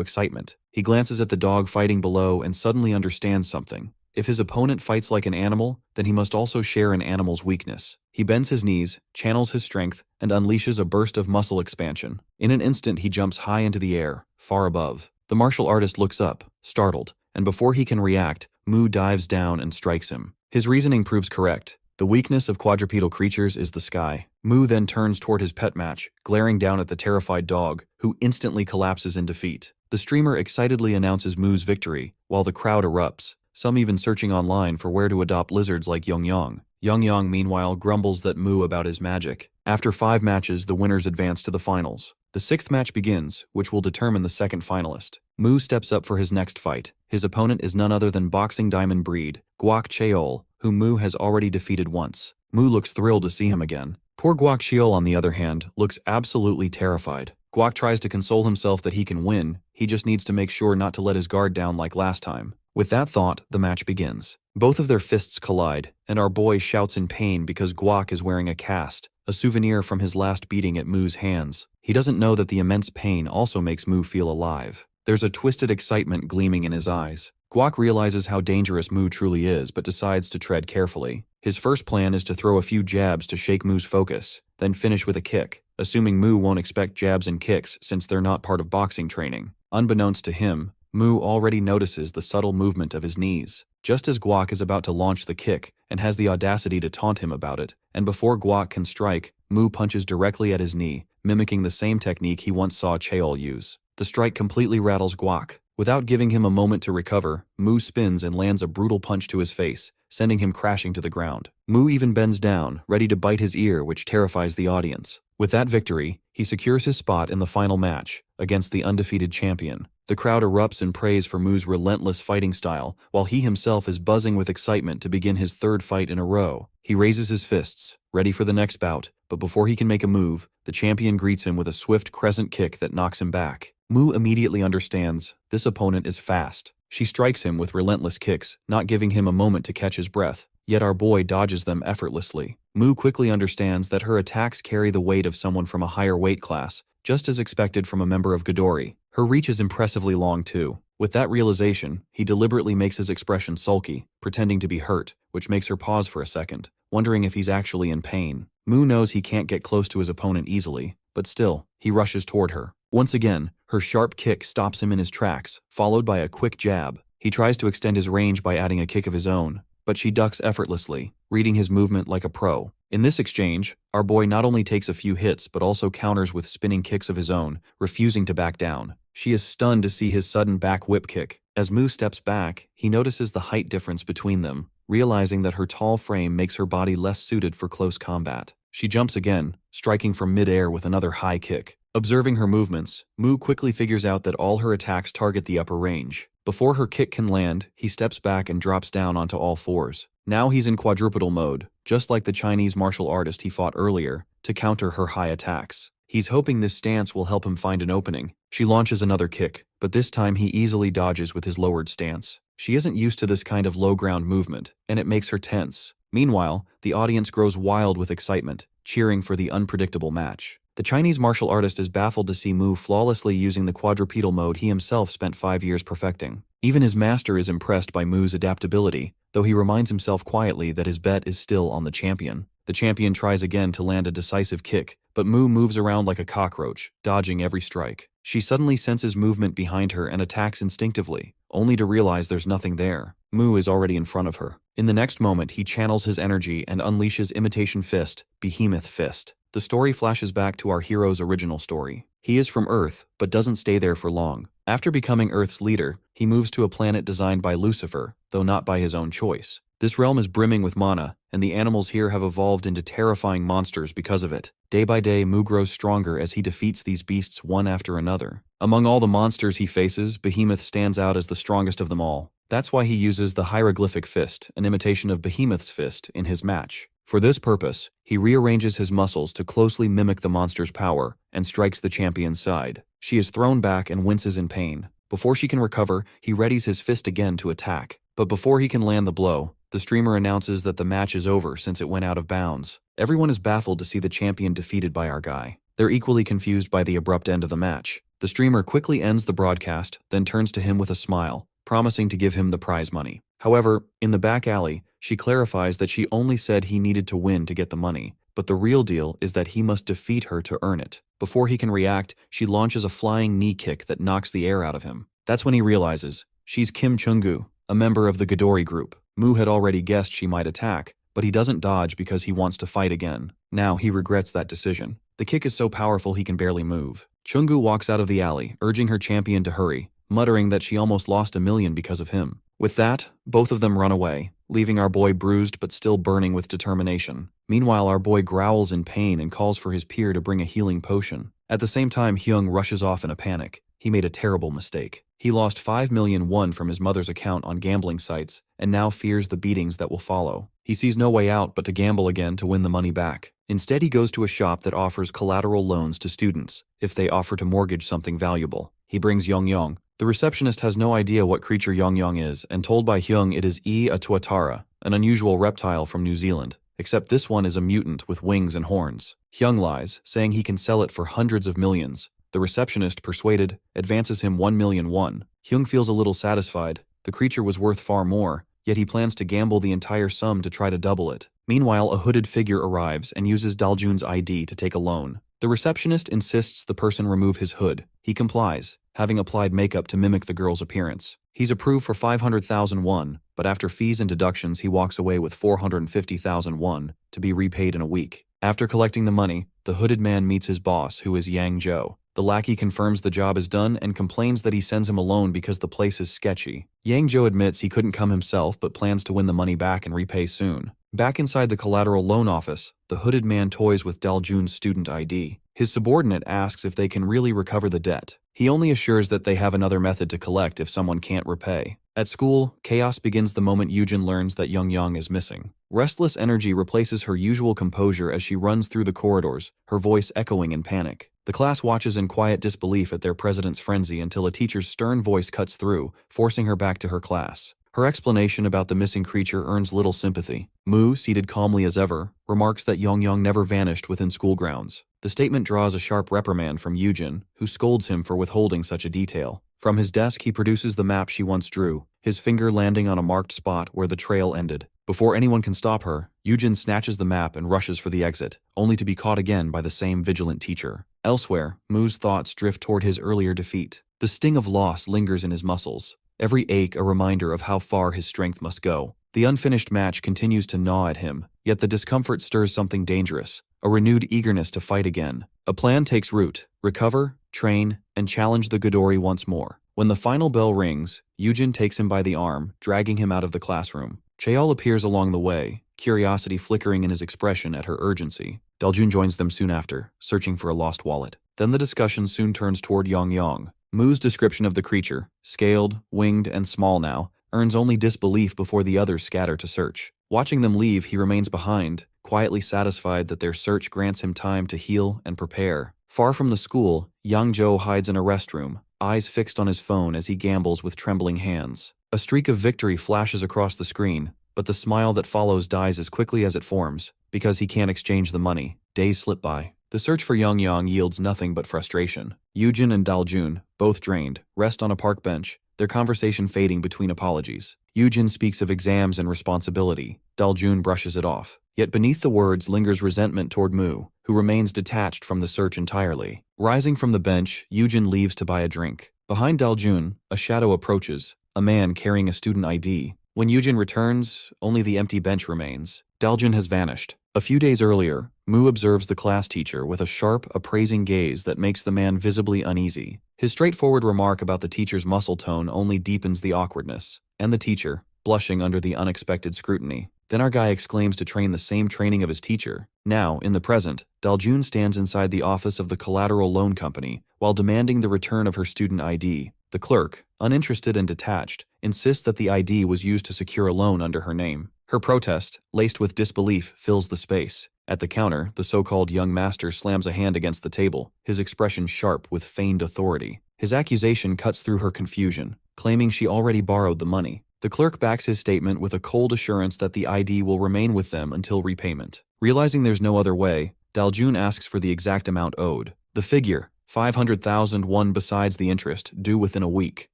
excitement. He glances at the dog fighting below and suddenly understands something. If his opponent fights like an animal, then he must also share an animal's weakness. He bends his knees, channels his strength, and unleashes a burst of muscle expansion. In an instant, he jumps high into the air, far above. The martial artist looks up, startled, and before he can react, Mu dives down and strikes him. His reasoning proves correct. The weakness of quadrupedal creatures is the sky. Mu then turns toward his pet match, glaring down at the terrified dog, who instantly collapses in defeat. The streamer excitedly announces Mu's victory, while the crowd erupts, some even searching online for where to adopt lizards like Yongyang. Yongyang, meanwhile, grumbles at Mu about his magic. After 5 matches, the winners advance to the finals. The 6th match begins, which will determine the second finalist. Mu steps up for his next fight. His opponent is none other than boxing diamond breed, Guak Cheol, whom Mu has already defeated once. Mu looks thrilled to see him again. Poor Guak Cheol, on the other hand, looks absolutely terrified. Guak tries to console himself that he can win, he just needs to make sure not to let his guard down like last time. With that thought, the match begins. Both of their fists collide, and our boy shouts in pain because Guak is wearing a cast, a souvenir from his last beating at Mu's hands. He doesn't know that the immense pain also makes Mu feel alive. There's a twisted excitement gleaming in his eyes. Guak realizes how dangerous Mu truly is, but decides to tread carefully. His first plan is to throw a few jabs to shake Mu's focus, then finish with a kick, assuming Mu won't expect jabs and kicks since they're not part of boxing training. Unbeknownst to him, Mu already notices the subtle movement of his knees. Just as Guak is about to launch the kick and has the audacity to taunt him about it, and before Guak can strike, Mu punches directly at his knee, mimicking the same technique he once saw Cheol use. The strike completely rattles Guak. Without giving him a moment to recover, Mu spins and lands a brutal punch to his face, sending him crashing to the ground. Mu even bends down, ready to bite his ear, which terrifies the audience. With that victory, he secures his spot in the final match against the undefeated champion. The crowd erupts in praise for Mu's relentless fighting style, while he himself is buzzing with excitement to begin his 3rd fight in a row. He raises his fists, ready for the next bout, but before he can make a move, the champion greets him with a swift crescent kick that knocks him back. Mu immediately understands this opponent is fast. She strikes him with relentless kicks, not giving him a moment to catch his breath, yet our boy dodges them effortlessly. Mu quickly understands that her attacks carry the weight of someone from a higher weight class, just as expected from a member of Godori. Her reach is impressively long too. With that realization, he deliberately makes his expression sulky, pretending to be hurt, which makes her pause for a second, wondering if he's actually in pain. Mu knows he can't get close to his opponent easily, but still, he rushes toward her. Once again, her sharp kick stops him in his tracks, followed by a quick jab. He tries to extend his range by adding a kick of his own, but she ducks effortlessly, reading his movement like a pro. In this exchange, our boy not only takes a few hits but also counters with spinning kicks of his own, refusing to back down. She is stunned to see his sudden back whip kick. As Mu steps back, he notices the height difference between them, realizing that her tall frame makes her body less suited for close combat. She jumps again, striking from mid-air with another high kick. Observing her movements, Mu quickly figures out that all her attacks target the upper range. Before her kick can land, he steps back and drops down onto all fours. Now he's in quadrupedal mode, just like the Chinese martial artist he fought earlier, to counter her high attacks. He's hoping this stance will help him find an opening. She launches another kick, but this time he easily dodges with his lowered stance. She isn't used to this kind of low-ground movement, and it makes her tense. Meanwhile, the audience grows wild with excitement, cheering for the unpredictable match. The Chinese martial artist is baffled to see Mu flawlessly using the quadrupedal mode he himself spent 5 years perfecting. Even his master is impressed by Mu's adaptability, though he reminds himself quietly that his bet is still on the champion. The champion tries again to land a decisive kick, but Mu moves around like a cockroach, dodging every strike. She suddenly senses movement behind her and attacks instinctively, only to realize there's nothing there. Mu is already in front of her. In the next moment, he channels his energy and unleashes Imitation Fist, Behemoth Fist. The story flashes back to our hero's original story. He is from Earth, but doesn't stay there for long. After becoming Earth's leader, he moves to a planet designed by Lucifer, though not by his own choice. This realm is brimming with mana, and the animals here have evolved into terrifying monsters because of it. Day by day, Mu grows stronger as he defeats these beasts one after another. Among all the monsters he faces, Behemoth stands out as the strongest of them all. That's why he uses the hieroglyphic fist, an imitation of Behemoth's fist, in his match. For this purpose, he rearranges his muscles to closely mimic the monster's power and strikes the champion's side. She is thrown back and winces in pain. Before she can recover, he readies his fist again to attack. But before he can land the blow, the streamer announces that the match is over since it went out of bounds. Everyone is baffled to see the champion defeated by our guy. They're equally confused by the abrupt end of the match. The streamer quickly ends the broadcast, then turns to him with a smile, promising to give him the prize money. However, in the back alley, she clarifies that she only said he needed to win to get the money, but the real deal is that he must defeat her to earn it. Before he can react, she launches a flying knee kick that knocks the air out of him. That's when he realizes she's Kim Chung-gu, a member of the Midori group. Mu had already guessed she might attack, but he doesn't dodge because he wants to fight again. Now he regrets that decision. The kick is so powerful he can barely move. Chung-gu walks out of the alley, urging her champion to hurry, muttering that she almost lost $1 million because of him. With that, both of them run away, leaving our boy bruised but still burning with determination. Meanwhile, our boy growls in pain and calls for his peer to bring a healing potion. At the same time, Hyung rushes off in a panic. He made a terrible mistake. He lost 5 million won from his mother's account on gambling sites and now fears the beatings that will follow. He sees no way out but to gamble again to win the money back. Instead, he goes to a shop that offers collateral loans to students if they offer to mortgage something valuable. He brings Yong. The receptionist has no idea what creature Yong is, and told by Hyung it is a tuatara, an unusual reptile from New Zealand, except this one is a mutant with wings and horns. Hyung lies, saying he can sell it for hundreds of millions. The receptionist, persuaded, advances him 1 million won. Hyung feels a little satisfied. The creature was worth far more, yet he plans to gamble the entire sum to try to double it. Meanwhile, a hooded figure arrives and uses Daljun's ID to take a loan. The receptionist insists the person remove his hood. He complies, having applied makeup to mimic the girl's appearance. He's approved for 500,000 won, but after fees and deductions he walks away with 450,000 won to be repaid in a week. After collecting the money, the hooded man meets his boss, who is Yang Zhou. The lackey confirms the job is done and complains that he sends him alone because the place is sketchy. Yang Zhou admits he couldn't come himself but plans to win the money back and repay soon. Back inside the collateral loan office, the hooded man toys with Daljun's student ID. His subordinate asks if they can really recover the debt. He only assures that they have another method to collect if someone can't repay. At school, chaos begins the moment Yujin learns that Yong is missing. Restless energy replaces her usual composure as she runs through the corridors, her voice echoing in panic. The class watches in quiet disbelief at their president's frenzy until a teacher's stern voice cuts through, forcing her back to her class. Her explanation about the missing creature earns little sympathy. Mu, seated calmly as ever, remarks that Yong never vanished within school grounds. The statement draws a sharp reprimand from Yujin, who scolds him for withholding such a detail. From his desk, he produces the map she once drew, his finger landing on a marked spot where the trail ended. Before anyone can stop her, Yujin snatches the map and rushes for the exit, only to be caught again by the same vigilant teacher. Elsewhere, Mu's thoughts drift toward his earlier defeat. The sting of loss lingers in his muscles, every ache a reminder of how far his strength must go. The unfinished match continues to gnaw at him, yet the discomfort stirs something dangerous, a renewed eagerness to fight again. A plan takes root: recover, train, and challenge the Midori once more. When the final bell rings, Yujin takes him by the arm, dragging him out of the classroom. Cheol appears along the way, curiosity flickering in his expression at her urgency. Daljun joins them soon after, searching for a lost wallet. Then the discussion soon turns toward Yong. Mu's description of the creature, scaled, winged, and small now, earns only disbelief before the others scatter to search. Watching them leave, he remains behind, quietly satisfied that their search grants him time to heal and prepare. Far from the school, Yang Zhou hides in a restroom, eyes fixed on his phone as he gambles with trembling hands. A streak of victory flashes across the screen, but the smile that follows dies as quickly as it forms, because he can't exchange the money. Days slip by. The search for Yong yields nothing but frustration. Yujin and Daljun, both drained, rest on a park bench, their conversation fading between apologies. Yujin speaks of exams and responsibility. Daljun brushes it off. Yet beneath the words lingers resentment toward Mu, who remains detached from the search entirely. Rising from the bench, Yujin leaves to buy a drink. Behind Daljun, a shadow approaches, a man carrying a student ID. When Yujin returns, only the empty bench remains. Daljun has vanished. A few days earlier, Mu observes the class teacher with a sharp, appraising gaze that makes the man visibly uneasy. His straightforward remark about the teacher's muscle tone only deepens the awkwardness. And the teacher, blushing under the unexpected scrutiny. Then our guy exclaims to train the same training of his teacher. Now, in the present, Daljun stands inside the office of the collateral loan company while demanding the return of her student ID. The clerk, uninterested and detached, insists that the ID was used to secure a loan under her name. Her protest, laced with disbelief, fills the space. At the counter, the so-called young master slams a hand against the table, his expression sharp with feigned authority. His accusation cuts through her confusion, claiming she already borrowed the money. The clerk backs his statement with a cold assurance that the ID will remain with them until repayment. Realizing there's no other way, Daljun asks for the exact amount owed. The figure, 500,000 won besides the interest, due within a week.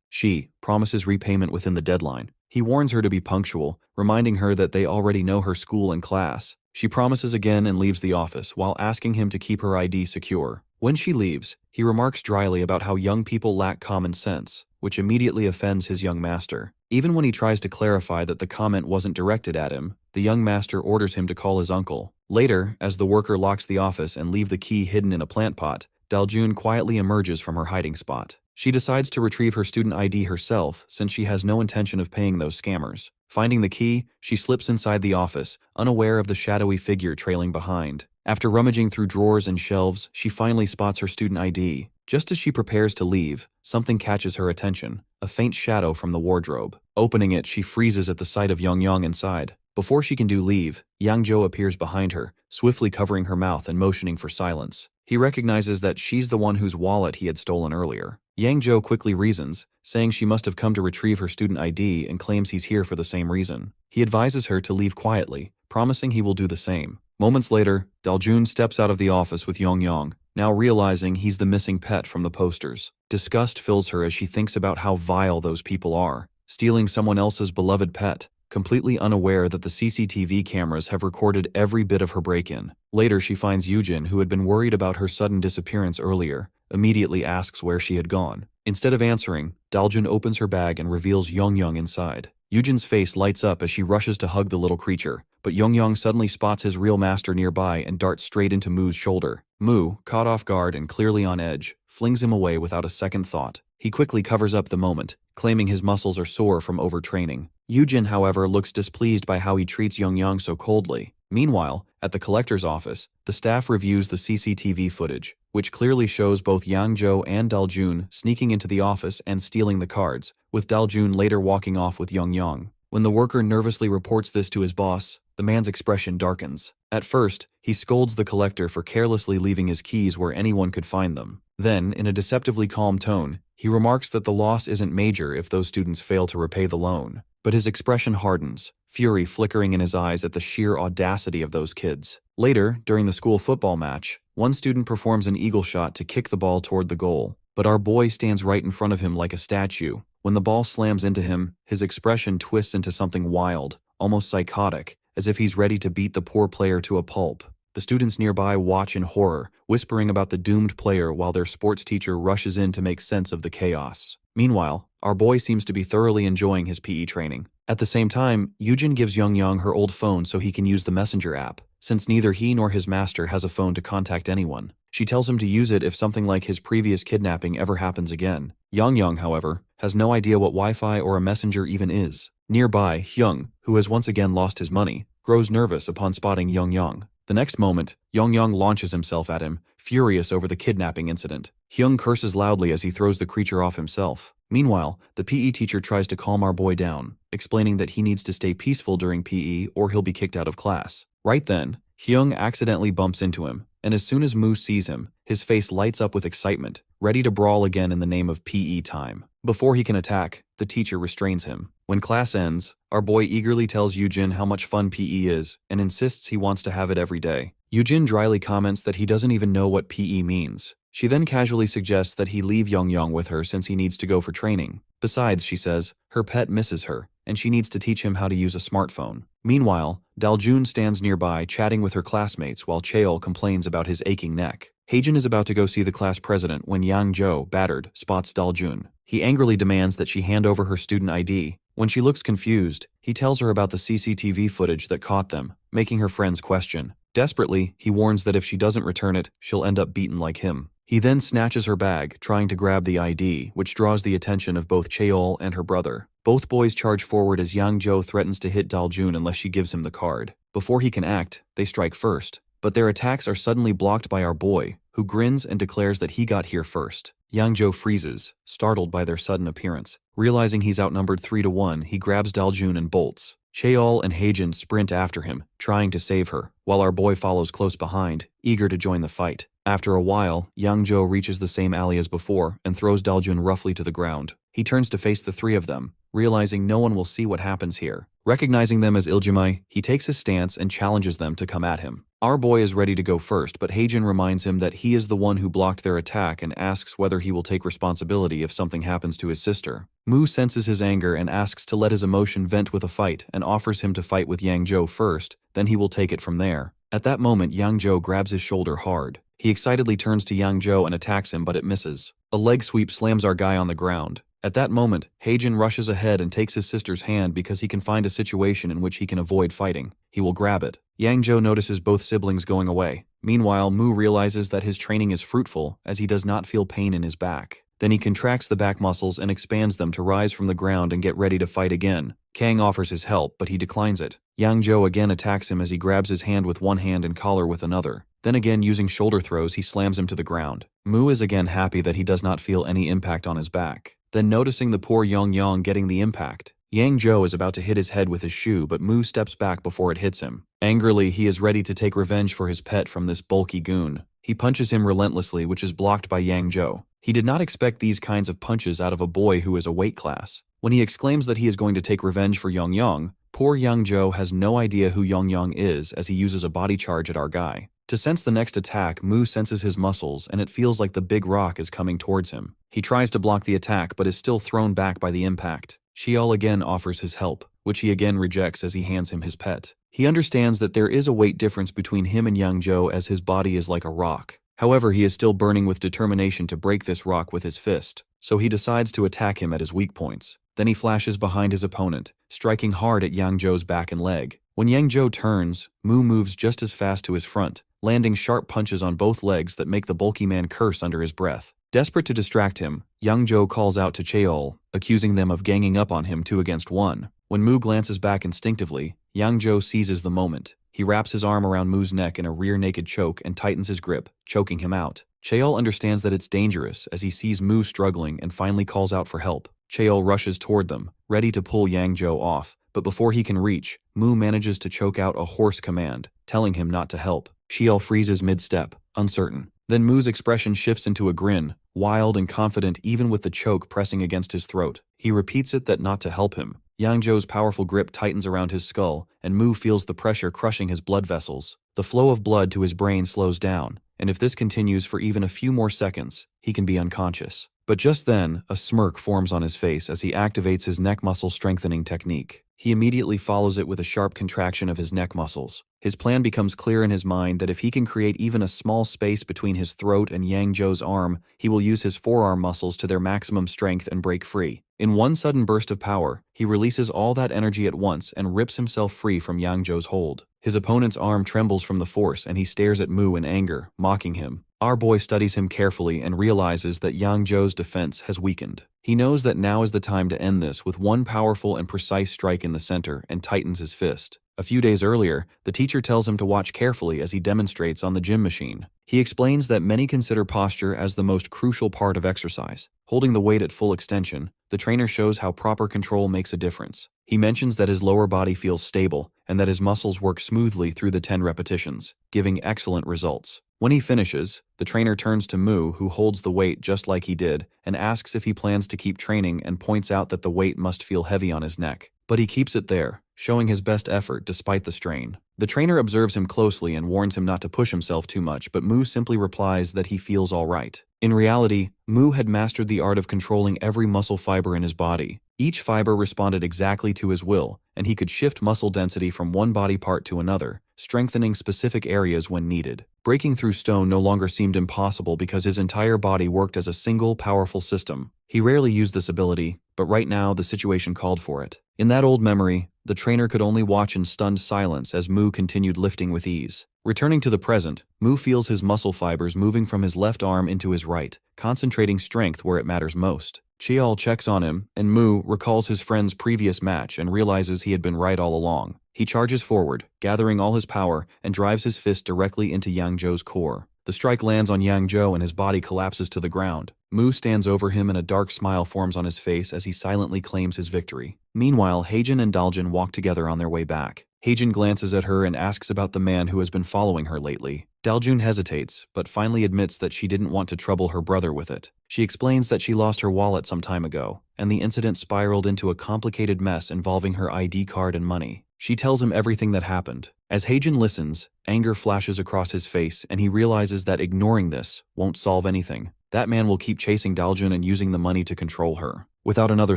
She promises repayment within the deadline. He warns her to be punctual, reminding her that they already know her school and class. She promises again and leaves the office while asking him to keep her ID secure. When she leaves, he remarks dryly about how young people lack common sense, which immediately offends his young master. Even when he tries to clarify that the comment wasn't directed at him, the young master orders him to call his uncle. Later, as the worker locks the office and leaves the key hidden in a plant pot, Daljun quietly emerges from her hiding spot. She decides to retrieve her student ID herself since she has no intention of paying those scammers. Finding the key, she slips inside the office, unaware of the shadowy figure trailing behind. After rummaging through drawers and shelves, she finally spots her student ID. Just as she prepares to leave, something catches her attention, a faint shadow from the wardrobe. Opening it, she freezes at the sight of Yongyang inside. Before she can do leave, Yangzhou appears behind her, swiftly covering her mouth and motioning for silence. He recognizes that she's the one whose wallet he had stolen earlier. Yangzhou quickly reasons, saying she must have come to retrieve her student ID and claims he's here for the same reason. He advises her to leave quietly, promising he will do the same. Moments later, Daljun steps out of the office with Yongyang, now realizing he's the missing pet from the posters. Disgust fills her as she thinks about how vile those people are, stealing someone else's beloved pet, completely unaware that the CCTV cameras have recorded every bit of her break-in. Later, she finds Yujin, who had been worried about her sudden disappearance earlier, immediately asks where she had gone. Instead of answering, Daljun opens her bag and reveals Yongyang inside. Yujin's face lights up as she rushes to hug the little creature, but Yongyang suddenly spots his real master nearby and darts straight into Mu's shoulder. Mu, caught off guard and clearly on edge, flings him away without a second thought. He quickly covers up the moment, claiming his muscles are sore from overtraining. Yujin, however, looks displeased by how he treats Yongyang so coldly. Meanwhile, at the collector's office, the staff reviews the CCTV footage, which clearly shows both Yangzhou and Daljun sneaking into the office and stealing the cards, with Daljun later walking off with Yongyang. When the worker nervously reports this to his boss, the man's expression darkens. At first, he scolds the collector for carelessly leaving his keys where anyone could find them. Then, in a deceptively calm tone, he remarks that the loss isn't major if those students fail to repay the loan. But his expression hardens, fury flickering in his eyes at the sheer audacity of those kids. Later, during the school football match, one student performs an eagle shot to kick the ball toward the goal. But our boy stands right in front of him like a statue. When the ball slams into him, his expression twists into something wild, almost psychotic, as if he's ready to beat the poor player to a pulp. The students nearby watch in horror, whispering about the doomed player while their sports teacher rushes in to make sense of the chaos. Meanwhile, our boy seems to be thoroughly enjoying his PE training. At the same time, Yujin gives Yongyang her old phone so he can use the messenger app, since neither he nor his master has a phone to contact anyone. She tells him to use it if something like his previous kidnapping ever happens again. Yongyang, however, has no idea what Wi-Fi or a messenger even is. Nearby, Hyung, who has once again lost his money, grows nervous upon spotting Yongyang. The next moment, Yongyang launches himself at him, furious over the kidnapping incident. Hyung curses loudly as he throws the creature off himself. Meanwhile, the PE teacher tries to calm our boy down, explaining that he needs to stay peaceful during PE or he'll be kicked out of class. Right then, Hyung accidentally bumps into him, and as soon as Mu sees him, his face lights up with excitement, ready to brawl again in the name of PE time. Before he can attack, the teacher restrains him. When class ends, our boy eagerly tells Yujin how much fun PE is and insists he wants to have it every day. Yujin dryly comments that he doesn't even know what PE means. She then casually suggests that he leave Yongyang with her since he needs to go for training. Besides, she says, her pet misses her, and she needs to teach him how to use a smartphone. Meanwhile, Daljun stands nearby chatting with her classmates while Cheol complains about his aching neck. Heijin is about to go see the class president when Yangzhou, battered, spots Daljun. He angrily demands that she hand over her student ID. When she looks confused, he tells her about the CCTV footage that caught them, making her friends question. Desperately, he warns that if she doesn't return it, she'll end up beaten like him. He then snatches her bag, trying to grab the ID, which draws the attention of both Cheol and her brother. Both boys charge forward as Yang Zhou threatens to hit Daljun unless she gives him the card. Before he can act, they strike first. But their attacks are suddenly blocked by our boy, who grins and declares that he got here first. Yang Zhou freezes, startled by their sudden appearance. Realizing he's outnumbered 3-1, he grabs Daljun and bolts. Cheol and Heijin sprint after him, trying to save her, while our boy follows close behind, eager to join the fight. After a while, Yang Zhou reaches the same alley as before and throws Daljun roughly to the ground. He turns to face the three of them, realizing no one will see what happens here. Recognizing them as Iljimai, he takes his stance and challenges them to come at him. Our boy is ready to go first, but Heijin reminds him that he is the one who blocked their attack and asks whether he will take responsibility if something happens to his sister. Mu senses his anger and asks to let his emotion vent with a fight and offers him to fight with Yang Zhou first, then he will take it from there. At that moment, Yang Zhou grabs his shoulder hard. He excitedly turns to Yang Zhou and attacks him, but it misses. A leg sweep slams our guy on the ground. At that moment, Heijin rushes ahead and takes his sister's hand because he can find a situation in which he can avoid fighting. He will grab it. Yang Zhou notices both siblings going away. Meanwhile, Mu realizes that his training is fruitful as he does not feel pain in his back. Then he contracts the back muscles and expands them to rise from the ground and get ready to fight again. Kang offers his help, but he declines it. Yang Zhou again attacks him as he grabs his hand with one hand and collar with another. Then again, using shoulder throws, he slams him to the ground. Mu is again happy that he does not feel any impact on his back. Then noticing the poor Yong getting the impact, Yang Zhou is about to hit his head with his shoe, but Mu steps back before it hits him. Angrily, he is ready to take revenge for his pet from this bulky goon. He punches him relentlessly, which is blocked by Yang Zhou. He did not expect these kinds of punches out of a boy who is a weight class. When he exclaims that he is going to take revenge for Yong, poor Yang Zhou has no idea who Yong is as he uses a body charge at our guy. To sense the next attack, Mu senses his muscles and it feels like the big rock is coming towards him. He tries to block the attack but is still thrown back by the impact. Xiao again offers his help, which he again rejects as he hands him his pet. He understands that there is a weight difference between him and Yang Zhou as his body is like a rock. However, he is still burning with determination to break this rock with his fist, so he decides to attack him at his weak points. Then he flashes behind his opponent, striking hard at Yang Zhou's back and leg. When Yang Zhou turns, Mu moves just as fast to his front, landing sharp punches on both legs that make the bulky man curse under his breath. Desperate to distract him, Yang Zhou calls out to Cheol, accusing them of ganging up on him 2 against 1. When Mu glances back instinctively, Yang Zhou seizes the moment. He wraps his arm around Mu's neck in a rear naked choke and tightens his grip, choking him out. Cheol understands that it's dangerous as he sees Mu struggling and finally calls out for help. Cheol rushes toward them, ready to pull Yang Zhou off, but before he can reach, Mu manages to choke out a hoarse command, telling him not to help. Cheol freezes mid-step, uncertain. Then Mu's expression shifts into a grin, wild and confident even with the choke pressing against his throat. He repeats it that not to help him. Yang Zhou's powerful grip tightens around his skull, and Mu feels the pressure crushing his blood vessels. The flow of blood to his brain slows down, and if this continues for even a few more seconds, he can be unconscious. But just then, a smirk forms on his face as he activates his neck muscle strengthening technique. He immediately follows it with a sharp contraction of his neck muscles. His plan becomes clear in his mind that if he can create even a small space between his throat and Yang Zhou's arm, he will use his forearm muscles to their maximum strength and break free. In one sudden burst of power, he releases all that energy at once and rips himself free from Yang Zhou's hold. His opponent's arm trembles from the force and he stares at Mu in anger, mocking him. Our boy studies him carefully and realizes that Yang Zhou's defense has weakened. He knows that now is the time to end this with one powerful and precise strike in the center and tightens his fist. A few days earlier, the teacher tells him to watch carefully as he demonstrates on the gym machine. He explains that many consider posture as the most crucial part of exercise. Holding the weight at full extension, the trainer shows how proper control makes a difference. He mentions that his lower body feels stable and that his muscles work smoothly through the 10 repetitions, giving excellent results. When he finishes, the trainer turns to Mu, who holds the weight just like he did, and asks if he plans to keep training and points out that the weight must feel heavy on his neck. But he keeps it there, showing his best effort despite the strain. The trainer observes him closely and warns him not to push himself too much, but Mu simply replies that he feels all right. In reality, Mu had mastered the art of controlling every muscle fiber in his body. Each fiber responded exactly to his will, and he could shift muscle density from one body part to another, strengthening specific areas when needed. Breaking through stone no longer seemed impossible because his entire body worked as a single, powerful system. He rarely used this ability, but right now the situation called for it. In that old memory, The trainer could only watch in stunned silence as Mu continued lifting with ease. Returning to the present, Mu feels his muscle fibers moving from his left arm into his right, concentrating strength where it matters most. Cheol checks on him, and Mu recalls his friend's previous match and realizes he had been right all along. He charges forward, gathering all his power, and drives his fist directly into Yang Zhou's core. The strike lands on Yang Zhou and his body collapses to the ground. Mu stands over him and a dark smile forms on his face as he silently claims his victory. Meanwhile, Heijin and Daljin walk together on their way back. Heijin glances at her and asks about the man who has been following her lately. Daljun hesitates, but finally admits that she didn't want to trouble her brother with it. She explains that she lost her wallet some time ago, and the incident spiraled into a complicated mess involving her ID card and money. She tells him everything that happened. As Heijin listens, anger flashes across his face and he realizes that ignoring this won't solve anything. That man will keep chasing Daljun and using the money to control her. Without another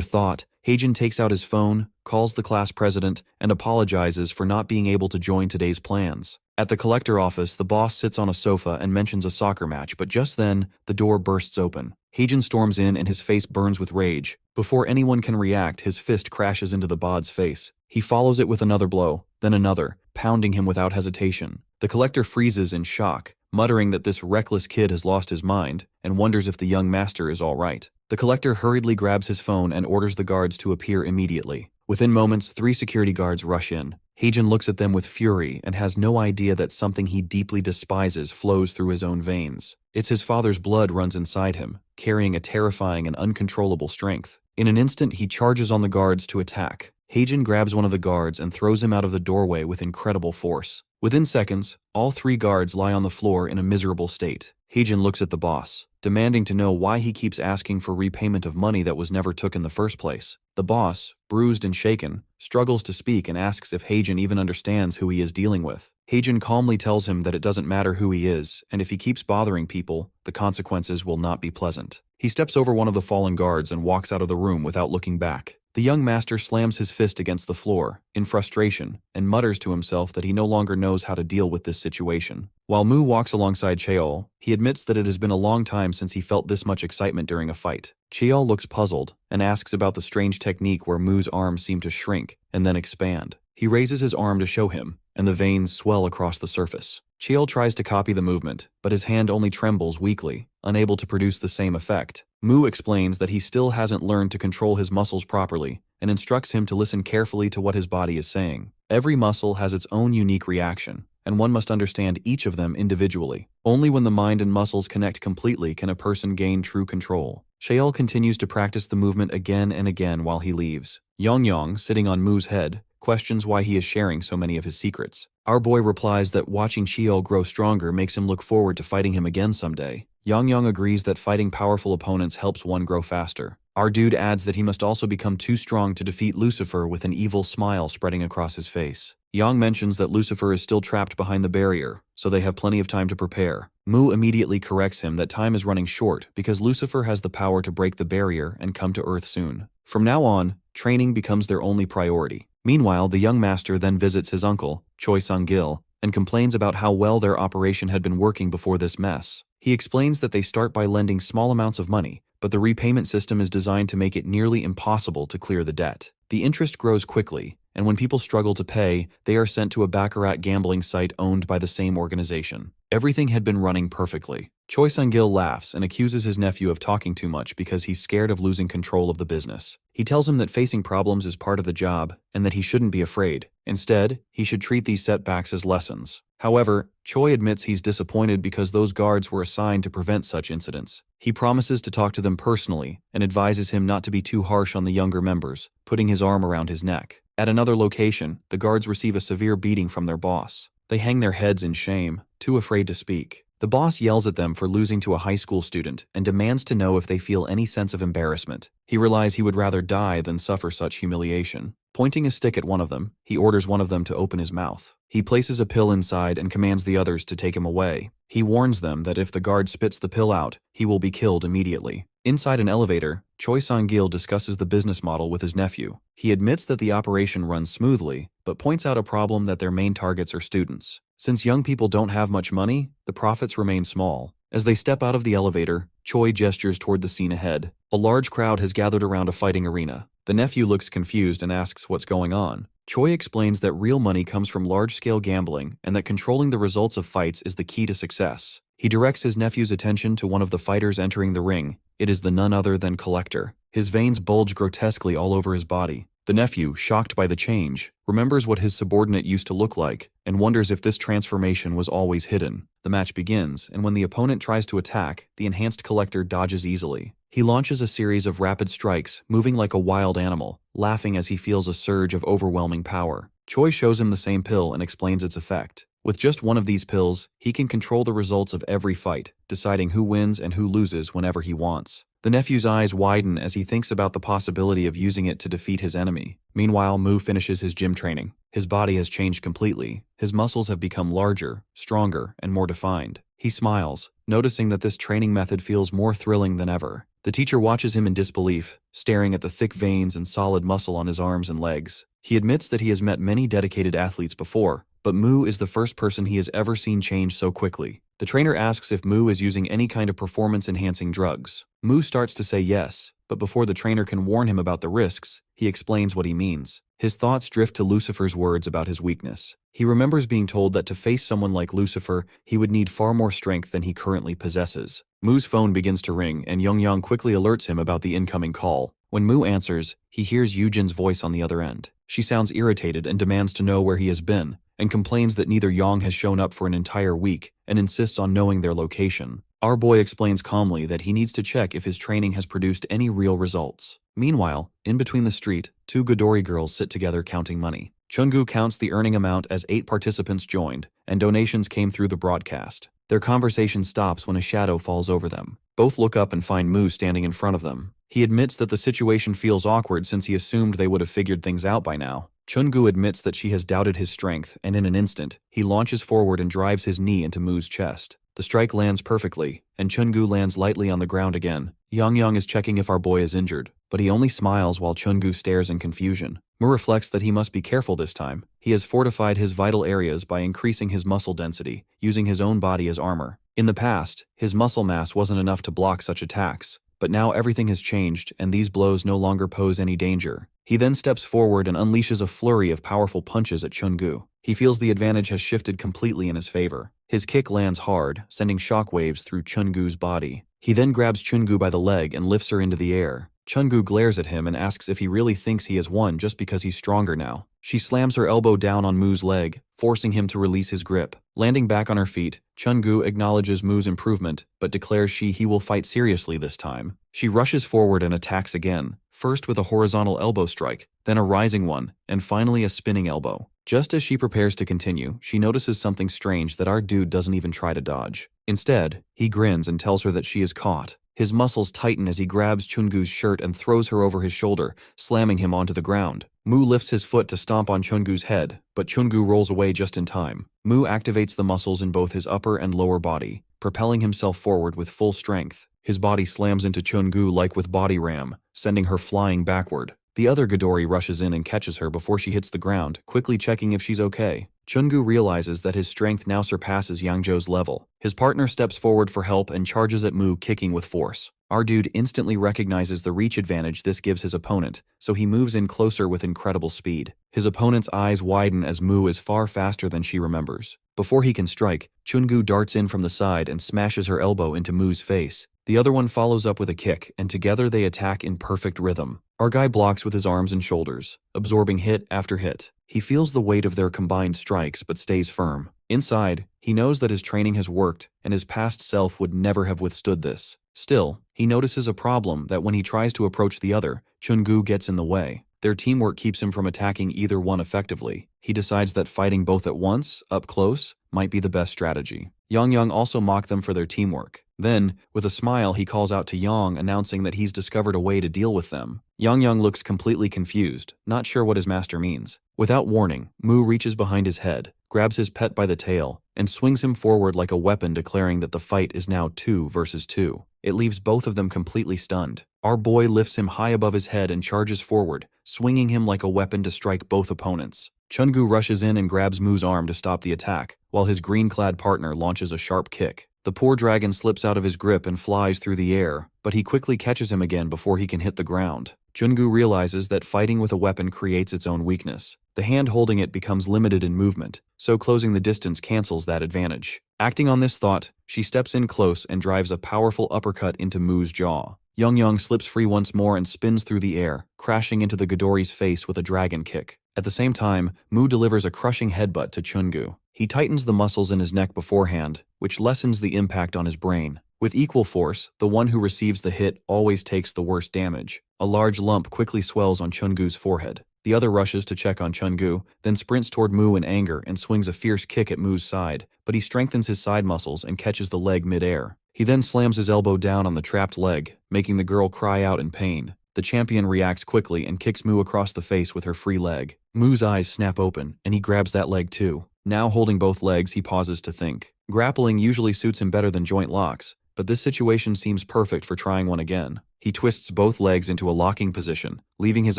thought, Heijin takes out his phone, calls the class president, and apologizes for not being able to join today's plans. At the collector office, the boss sits on a sofa and mentions a soccer match, but just then, the door bursts open. Heijin storms in and his face burns with rage. Before anyone can react, his fist crashes into the bod's face. He follows it with another blow, then another, pounding him without hesitation. The collector freezes in shock, muttering that this reckless kid has lost his mind, and wonders if the young master is all right. The collector hurriedly grabs his phone and orders the guards to appear immediately. Within moments, 3 security guards rush in. Heijin looks at them with fury and has no idea that something he deeply despises flows through his own veins. It's his father's blood runs inside him, carrying a terrifying and uncontrollable strength. In an instant, he charges on the guards to attack. Heijin grabs one of the guards and throws him out of the doorway with incredible force. Within seconds, all 3 guards lie on the floor in a miserable state. Heijin looks at the boss, demanding to know why he keeps asking for repayment of money that was never took in the first place. The boss, bruised and shaken, struggles to speak and asks if Heijin even understands who he is dealing with. Heijin calmly tells him that it doesn't matter who he is, and if he keeps bothering people, the consequences will not be pleasant. He steps over one of the fallen guards and walks out of the room without looking back. The young master slams his fist against the floor, in frustration, and mutters to himself that he no longer knows how to deal with this situation. While Mu walks alongside Cheol, he admits that it has been a long time since he felt this much excitement during a fight. Cheol looks puzzled, and asks about the strange technique where Mu's arms seem to shrink, and then expand. He raises his arm to show him, and the veins swell across the surface. Cheol tries to copy the movement, but his hand only trembles weakly, unable to produce the same effect. Mu explains that he still hasn't learned to control his muscles properly, and instructs him to listen carefully to what his body is saying. Every muscle has its own unique reaction, and one must understand each of them individually. Only when the mind and muscles connect completely can a person gain true control. Cheol continues to practice the movement again and again while he leaves. Yongyong, sitting on Mu's head, questions why he is sharing so many of his secrets. Our boy replies that watching Cheol grow stronger makes him look forward to fighting him again someday. Yongyong agrees that fighting powerful opponents helps one grow faster. Our dude adds that he must also become too strong to defeat Lucifer with an evil smile spreading across his face. Yang mentions that Lucifer is still trapped behind the barrier, so they have plenty of time to prepare. Mu immediately corrects him that time is running short because Lucifer has the power to break the barrier and come to Earth soon. From now on, training becomes their only priority. Meanwhile, the young master then visits his uncle, Choi Sang-gil, and complains about how well their operation had been working before this mess. He explains that they start by lending small amounts of money, but the repayment system is designed to make it nearly impossible to clear the debt. The interest grows quickly, and when people struggle to pay, they are sent to a baccarat gambling site owned by the same organization. Everything had been running perfectly. Choi Sang-gil laughs and accuses his nephew of talking too much because he's scared of losing control of the business. He tells him that facing problems is part of the job and that he shouldn't be afraid. Instead, he should treat these setbacks as lessons. However, Choi admits he's disappointed because those guards were assigned to prevent such incidents. He promises to talk to them personally and advises him not to be too harsh on the younger members, putting his arm around his neck. At another location, the guards receive a severe beating from their boss. They hang their heads in shame, too afraid to speak. The boss yells at them for losing to a high school student and demands to know if they feel any sense of embarrassment. He realizes he would rather die than suffer such humiliation. Pointing a stick at one of them, he orders one of them to open his mouth. He places a pill inside and commands the others to take him away. He warns them that if the guard spits the pill out, he will be killed immediately. Inside an elevator, Choi Sang-gil discusses the business model with his nephew. He admits that the operation runs smoothly, but points out a problem that their main targets are students. Since young people don't have much money, the profits remain small. As they step out of the elevator, Choi gestures toward the scene ahead. A large crowd has gathered around a fighting arena. The nephew looks confused and asks what's going on. Choi explains that real money comes from large-scale gambling and that controlling the results of fights is the key to success. He directs his nephew's attention to one of the fighters entering the ring. It is the none other than Collector. His veins bulge grotesquely all over his body. The nephew, shocked by the change, remembers what his subordinate used to look like and wonders if this transformation was always hidden. The match begins, and when the opponent tries to attack, the enhanced Collector dodges easily. He launches a series of rapid strikes, moving like a wild animal, laughing as he feels a surge of overwhelming power. Choi shows him the same pill and explains its effect. With just one of these pills, he can control the results of every fight, deciding who wins and who loses whenever he wants. The nephew's eyes widen as he thinks about the possibility of using it to defeat his enemy. Meanwhile, Mu finishes his gym training. His body has changed completely. His muscles have become larger, stronger, and more defined. He smiles, noticing that this training method feels more thrilling than ever. The teacher watches him in disbelief, staring at the thick veins and solid muscle on his arms and legs. He admits that he has met many dedicated athletes before, but Mu is the first person he has ever seen change so quickly. The trainer asks if Mu is using any kind of performance-enhancing drugs. Mu starts to say yes, but before the trainer can warn him about the risks, he explains what he means. His thoughts drift to Lucifer's words about his weakness. He remembers being told that to face someone like Lucifer, he would need far more strength than he currently possesses. Mu's phone begins to ring, and Young quickly alerts him about the incoming call. When Mu answers, he hears Yujin's voice on the other end. She sounds irritated and demands to know where he has been, and complains that neither Yang has shown up for an entire week and insists on knowing their location. Our boy explains calmly that he needs to check if his training has produced any real results. Meanwhile, in between the street, two Godori girls sit together counting money. Chungu counts the earning amount as 8 participants joined, and donations came through the broadcast. Their conversation stops when a shadow falls over them. Both look up and find Mu standing in front of them. He admits that the situation feels awkward since he assumed they would have figured things out by now. Chungu admits that she has doubted his strength, and in an instant, he launches forward and drives his knee into Mu's chest. The strike lands perfectly, and Chungu lands lightly on the ground again. Yang is checking if our boy is injured, but he only smiles while Chungu stares in confusion. Mu reflects that he must be careful this time. He has fortified his vital areas by increasing his muscle density, using his own body as armor. In the past, his muscle mass wasn't enough to block such attacks, but now everything has changed and these blows no longer pose any danger. He then steps forward and unleashes a flurry of powerful punches at Chungu. He feels the advantage has shifted completely in his favor. His kick lands hard, sending shockwaves through Chungu's body. He then grabs Chungu by the leg and lifts her into the air. Chungu glares at him and asks if he really thinks he has won just because he's stronger now. She slams her elbow down on Mu's leg, forcing him to release his grip. Landing back on her feet, Chungu acknowledges Mu's improvement, but declares he will fight seriously this time. She rushes forward and attacks again, first with a horizontal elbow strike, then a rising one, and finally a spinning elbow. Just as she prepares to continue, she notices something strange that our dude doesn't even try to dodge. Instead, he grins and tells her that she is caught. His muscles tighten as he grabs Chungu's shirt and throws her over his shoulder, slamming him onto the ground. Mu lifts his foot to stomp on Chungu's head, but Chungu rolls away just in time. Mu activates the muscles in both his upper and lower body, propelling himself forward with full strength. His body slams into Chungu like with body ram, sending her flying backward. The other Godori rushes in and catches her before she hits the ground, quickly checking if she's okay. Chungu realizes that his strength now surpasses Yangzhou's level. His partner steps forward for help and charges at Mu, kicking with force. Our dude instantly recognizes the reach advantage this gives his opponent, so he moves in closer with incredible speed. His opponent's eyes widen as Mu is far faster than she remembers. Before he can strike, Chungu darts in from the side and smashes her elbow into Mu's face. The other one follows up with a kick, and together they attack in perfect rhythm. Our guy blocks with his arms and shoulders, absorbing hit after hit. He feels the weight of their combined strikes but stays firm. Inside, he knows that his training has worked, and his past self would never have withstood this. Still, he notices a problem that when he tries to approach the other, Chungu gets in the way. Their teamwork keeps him from attacking either one effectively. He decides that fighting both at once, up close, might be the best strategy. Yang also mocked them for their teamwork. Then, with a smile, he calls out to Yang, announcing that he's discovered a way to deal with them. Yang looks completely confused, not sure what his master means. Without warning, Mu reaches behind his head, grabs his pet by the tail, and swings him forward like a weapon, declaring that the fight is now 2 versus 2. It leaves both of them completely stunned. Our boy lifts him high above his head and charges forward, swinging him like a weapon to strike both opponents. Chungu rushes in and grabs Mu's arm to stop the attack, while his green-clad partner launches a sharp kick. The poor dragon slips out of his grip and flies through the air, but he quickly catches him again before he can hit the ground. Chungu realizes that fighting with a weapon creates its own weakness. The hand holding it becomes limited in movement, so closing the distance cancels that advantage. Acting on this thought, she steps in close and drives a powerful uppercut into Mu's jaw. Young slips free once more and spins through the air, crashing into the Ghidorri's face with a dragon kick. At the same time, Mu delivers a crushing headbutt to Chungu. He tightens the muscles in his neck beforehand, which lessens the impact on his brain. With equal force, the one who receives the hit always takes the worst damage. A large lump quickly swells on Chungu's forehead. The other rushes to check on Chungu, then sprints toward Mu in anger and swings a fierce kick at Mu's side, but he strengthens his side muscles and catches the leg mid-air. He then slams his elbow down on the trapped leg, making the girl cry out in pain. The champion reacts quickly and kicks Mu across the face with her free leg. Mu's eyes snap open, and he grabs that leg too. Now holding both legs, he pauses to think. Grappling usually suits him better than joint locks, but this situation seems perfect for trying one again. He twists both legs into a locking position, leaving his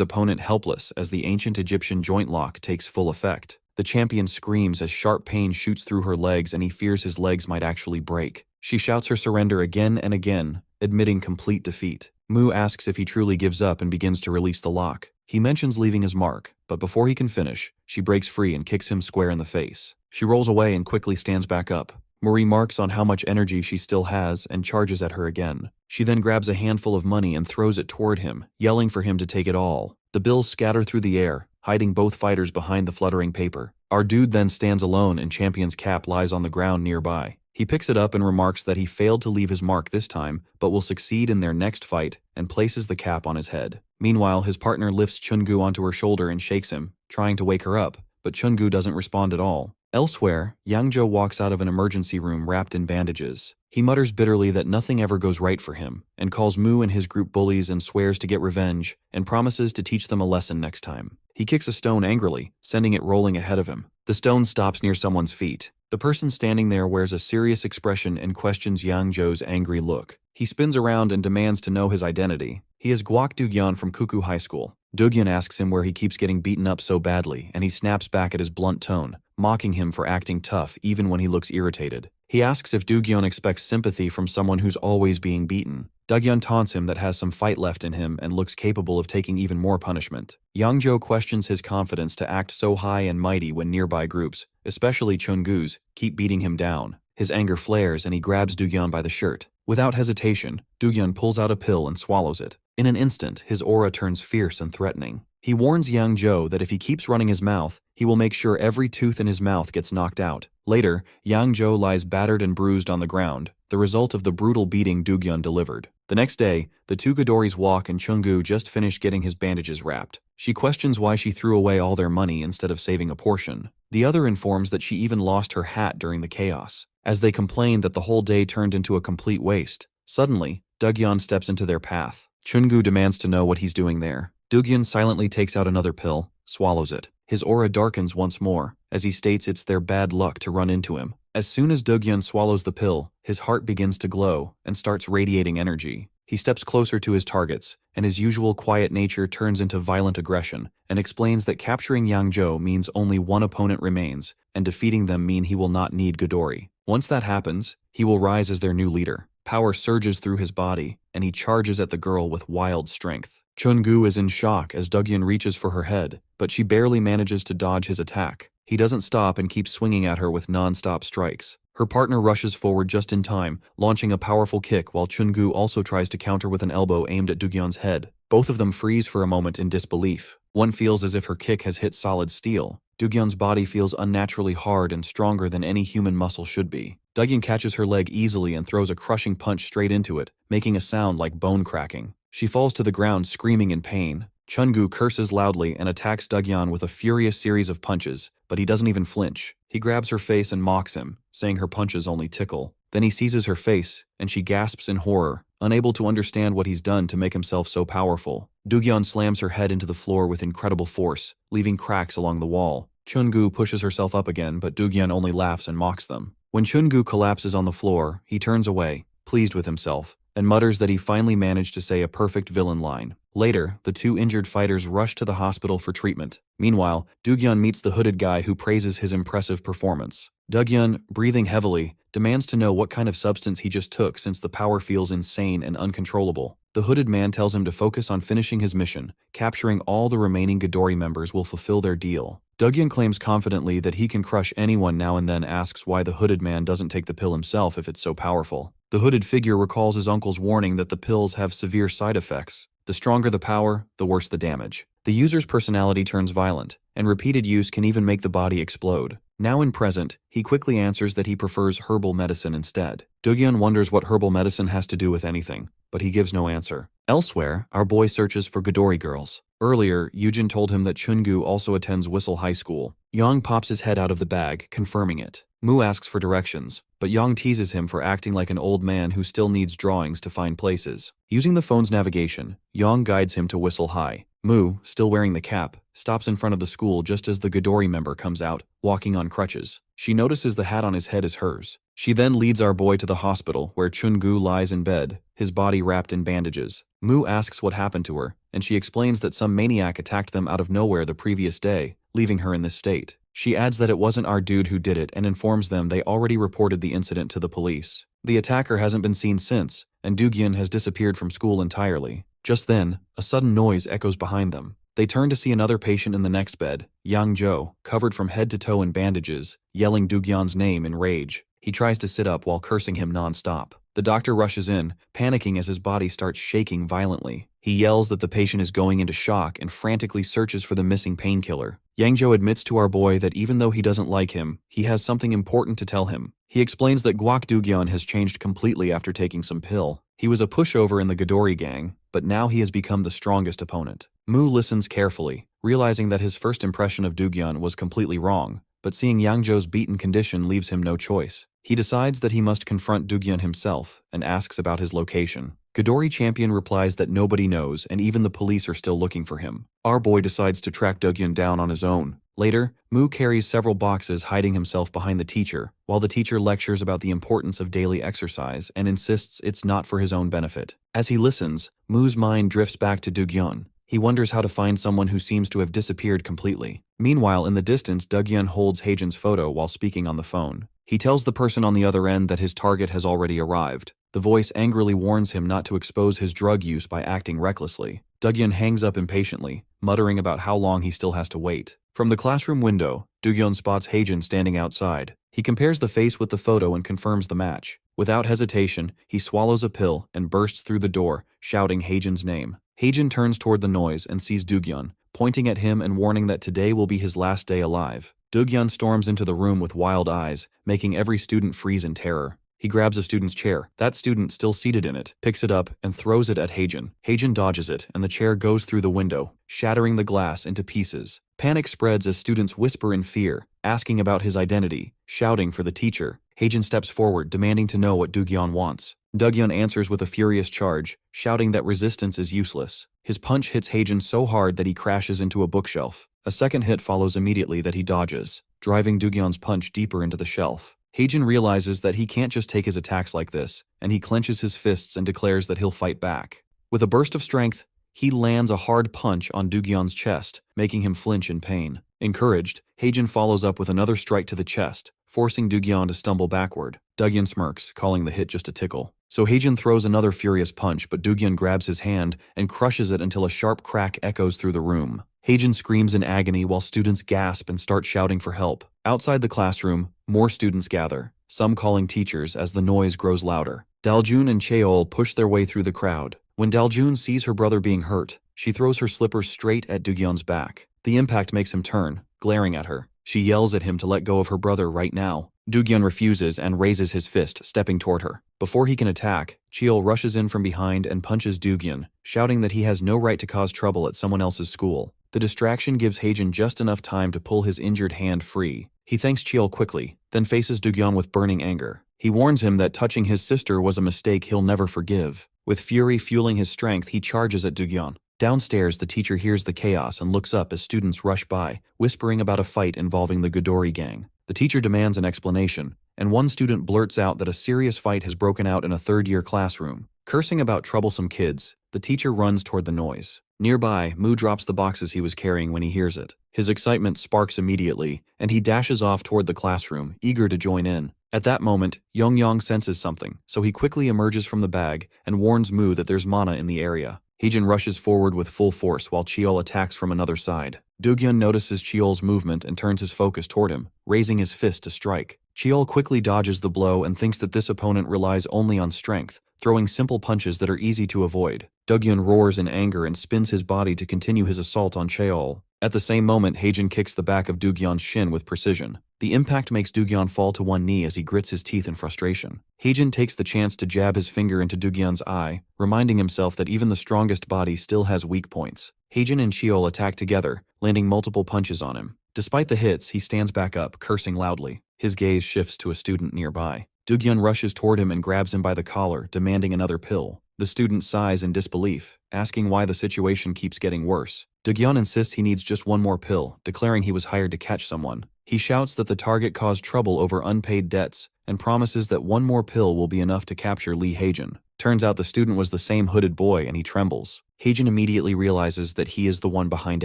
opponent helpless as the ancient Egyptian joint lock takes full effect. The champion screams as sharp pain shoots through her legs and he fears his legs might actually break. She shouts her surrender again and again, admitting complete defeat. Mu asks if he truly gives up and begins to release the lock. He mentions leaving his mark, but before he can finish, she breaks free and kicks him square in the face. She rolls away and quickly stands back up. Mu remarks on how much energy she still has and charges at her again. She then grabs a handful of money and throws it toward him, yelling for him to take it all. The bills scatter through the air, hiding both fighters behind the fluttering paper. Our dude then stands alone and Champion's cap lies on the ground nearby. He picks it up and remarks that he failed to leave his mark this time, but will succeed in their next fight, and places the cap on his head. Meanwhile, his partner lifts Chungu onto her shoulder and shakes him, trying to wake her up, but Chungu doesn't respond at all. Elsewhere, Yangzhou walks out of an emergency room wrapped in bandages. He mutters bitterly that nothing ever goes right for him, and calls Mu and his group bullies and swears to get revenge, and promises to teach them a lesson next time. He kicks a stone angrily, sending it rolling ahead of him. The stone stops near someone's feet. The person standing there wears a serious expression and questions Yangzhou's angry look. He spins around and demands to know his identity. He is Guok Dugyan from Kuku High School. Dugyan asks him where he keeps getting beaten up so badly, and he snaps back at his blunt tone, mocking him for acting tough even when he looks irritated. He asks if Dugyan expects sympathy from someone who's always being beaten. Dugyan taunts him that has some fight left in him and looks capable of taking even more punishment. Yangzhou questions his confidence to act so high and mighty when nearby groups, especially Chungu's, keep beating him down. His anger flares and he grabs Dugyan by the shirt. Without hesitation, Dugyan pulls out a pill and swallows it. In an instant, his aura turns fierce and threatening. He warns Yangzhou that if he keeps running his mouth, he will make sure every tooth in his mouth gets knocked out. Later, Yangzhou lies battered and bruised on the ground, the result of the brutal beating Dugyan delivered. The next day, the two Ghidorris walk and Chungu just finished getting his bandages wrapped. She questions why she threw away all their money instead of saving a portion. The other informs that she even lost her hat during the chaos. As they complain that the whole day turned into a complete waste, suddenly, Dugyan steps into their path. Chungu demands to know what he's doing there. Dugyan silently takes out another pill, swallows it. His aura darkens once more, as he states it's their bad luck to run into him. As soon as Dugyan swallows the pill, his heart begins to glow and starts radiating energy. He steps closer to his targets, and his usual quiet nature turns into violent aggression, and explains that capturing Yangzhou means only one opponent remains, and defeating them mean he will not need Ghidorri. Once that happens, he will rise as their new leader. Power surges through his body, and he charges at the girl with wild strength. Chungu is in shock as Dugyan reaches for her head, but she barely manages to dodge his attack. He doesn't stop and keeps swinging at her with non-stop strikes. Her partner rushes forward just in time, launching a powerful kick while Chungu also tries to counter with an elbow aimed at Dugyan's head. Both of them freeze for a moment in disbelief. One feels as if her kick has hit solid steel. Dugyan's body feels unnaturally hard and stronger than any human muscle should be. Dugyan catches her leg easily and throws a crushing punch straight into it, making a sound like bone cracking. She falls to the ground screaming in pain. Chungu curses loudly and attacks Dugyan with a furious series of punches, but he doesn't even flinch. He grabs her face and mocks him, saying her punches only tickle. Then he seizes her face, and she gasps in horror, unable to understand what he's done to make himself so powerful. Dugyan slams her head into the floor with incredible force, leaving cracks along the wall. Chungu pushes herself up again, but Dugyan only laughs and mocks them. When Chungu collapses on the floor, he turns away, pleased with himself, and mutters that he finally managed to say a perfect villain line. Later, the two injured fighters rush to the hospital for treatment. Meanwhile, Dugyan meets the hooded guy who praises his impressive performance. Dugyan, breathing heavily, demands to know what kind of substance he just took since the power feels insane and uncontrollable. The hooded man tells him to focus on finishing his mission. Capturing all the remaining Ghidorah members will fulfill their deal. Dugyeon claims confidently that he can crush anyone now and then asks why the hooded man doesn't take the pill himself if it's so powerful. The hooded figure recalls his uncle's warning that the pills have severe side effects. The stronger the power, the worse the damage. The user's personality turns violent, and repeated use can even make the body explode. Now in present, he quickly answers that he prefers herbal medicine instead. Dugyeon wonders what herbal medicine has to do with anything, but he gives no answer. Elsewhere, our boy searches for Ghidorah girls. Earlier, Yujin told him that Chungu also attends Whistle High School. Yang pops his head out of the bag, confirming it. Mu asks for directions, but Yang teases him for acting like an old man who still needs drawings to find places. Using the phone's navigation, Yang guides him to Whistle High. Mu, still wearing the cap, stops in front of the school just as the Ghidorah member comes out, walking on crutches. She notices the hat on his head is hers. She then leads our boy to the hospital, where Chungu lies in bed, his body wrapped in bandages. Mu asks what happened to her, and she explains that some maniac attacked them out of nowhere the previous day, leaving her in this state. She adds that it wasn't our dude who did it and informs them they already reported the incident to the police. The attacker hasn't been seen since, and Dugyeon has disappeared from school entirely. Just then, a sudden noise echoes behind them. They turn to see another patient in the next bed, Yang Jo, covered from head to toe in bandages, yelling Dugyeon's name in rage. He tries to sit up while cursing him non-stop. The doctor rushes in, panicking as his body starts shaking violently. He yells that the patient is going into shock and frantically searches for the missing painkiller. Yangjo admits to our boy that even though he doesn't like him, he has something important to tell him. He explains that Guak Dugyeon has changed completely after taking some pill. He was a pushover in the Ghidorah gang, but now he has become the strongest opponent. Mu listens carefully, realizing that his first impression of Dugyeon was completely wrong, but seeing Yangjo's beaten condition leaves him no choice. He decides that he must confront Dugyeon himself and asks about his location. Ghidorah Champion replies that nobody knows and even the police are still looking for him. Our boy decides to track Dugyeon down on his own. Later, Mu carries several boxes hiding himself behind the teacher, while the teacher lectures about the importance of daily exercise and insists it's not for his own benefit. As he listens, Mu's mind drifts back to Dugyeon. He wonders how to find someone who seems to have disappeared completely. Meanwhile, in the distance, Dugyeon holds Haejin's photo while speaking on the phone. He tells the person on the other end that his target has already arrived. The voice angrily warns him not to expose his drug use by acting recklessly. Dugyeon hangs up impatiently, muttering about how long he still has to wait. From the classroom window, Dugyeon spots Haejin standing outside. He compares the face with the photo and confirms the match. Without hesitation, he swallows a pill and bursts through the door, shouting Haejin's name. Haejin turns toward the noise and sees Dugyeon, pointing at him and warning that today will be his last day alive. Dugyeon storms into the room with wild eyes, making every student freeze in terror. He grabs a student's chair. That student, still seated in it, picks it up and throws it at Haejin. Haejin dodges it, and the chair goes through the window, shattering the glass into pieces. Panic spreads as students whisper in fear, asking about his identity, shouting for the teacher. Haejin steps forward, demanding to know what Dugyeon wants. Dugyeon answers with a furious charge, shouting that resistance is useless. His punch hits Haejin so hard that he crashes into a bookshelf. A second hit follows immediately that he dodges, driving Dugyeon's punch deeper into the shelf. Haejin realizes that he can't just take his attacks like this, and he clenches his fists and declares that he'll fight back. With a burst of strength, he lands a hard punch on Dugyeon's chest, making him flinch in pain. Encouraged, Haejin follows up with another strike to the chest, forcing Dugyeon to stumble backward. Dugyeon smirks, calling the hit just a tickle. So Haejin throws another furious punch, but Dugyeon grabs his hand and crushes it until a sharp crack echoes through the room. Haejin screams in agony while students gasp and start shouting for help. Outside the classroom, more students gather, some calling teachers as the noise grows louder. Daljun and Cheol push their way through the crowd. When Daljun sees her brother being hurt, she throws her slippers straight at Dugyeon's back. The impact makes him turn, glaring at her. She yells at him to let go of her brother right now. Dugyeon refuses and raises his fist, stepping toward her. Before he can attack, Cheol rushes in from behind and punches Dugyeon, shouting that he has no right to cause trouble at someone else's school. The distraction gives Haejin just enough time to pull his injured hand free. He thanks Cheol quickly, then faces Dugyeon with burning anger. He warns him that touching his sister was a mistake he'll never forgive. With fury fueling his strength, he charges at Dugyeon. Downstairs, the teacher hears the chaos and looks up as students rush by, whispering about a fight involving the Ghidorah gang. The teacher demands an explanation, and one student blurts out that a serious fight has broken out in a third-year classroom. Cursing about troublesome kids, the teacher runs toward the noise. Nearby, Mu drops the boxes he was carrying when he hears it. His excitement sparks immediately, and he dashes off toward the classroom, eager to join in. At that moment, Yongyang senses something, so he quickly emerges from the bag and warns Mu that there's mana in the area. Heejin rushes forward with full force while Cheol attacks from another side. Doogyun notices Cheol's movement and turns his focus toward him, raising his fist to strike. Cheol quickly dodges the blow and thinks that this opponent relies only on strength, throwing simple punches that are easy to avoid. Doogyun roars in anger and spins his body to continue his assault on Cheol. At the same moment, Heijin kicks the back of Doogyun's shin with precision. The impact makes Doogyun fall to one knee as he grits his teeth in frustration. Heijin takes the chance to jab his finger into Doogyun's eye, reminding himself that even the strongest body still has weak points. Heijin and Cheol attack together, landing multiple punches on him. Despite the hits, he stands back up, cursing loudly. His gaze shifts to a student nearby. Doogyun rushes toward him and grabs him by the collar, demanding another pill. The student sighs in disbelief, asking why the situation keeps getting worse. Doogyun insists he needs just one more pill, declaring he was hired to catch someone. He shouts that the target caused trouble over unpaid debts, and promises that one more pill will be enough to capture Lee Heijin. Turns out the student was the same hooded boy and he trembles. Heijin immediately realizes that he is the one behind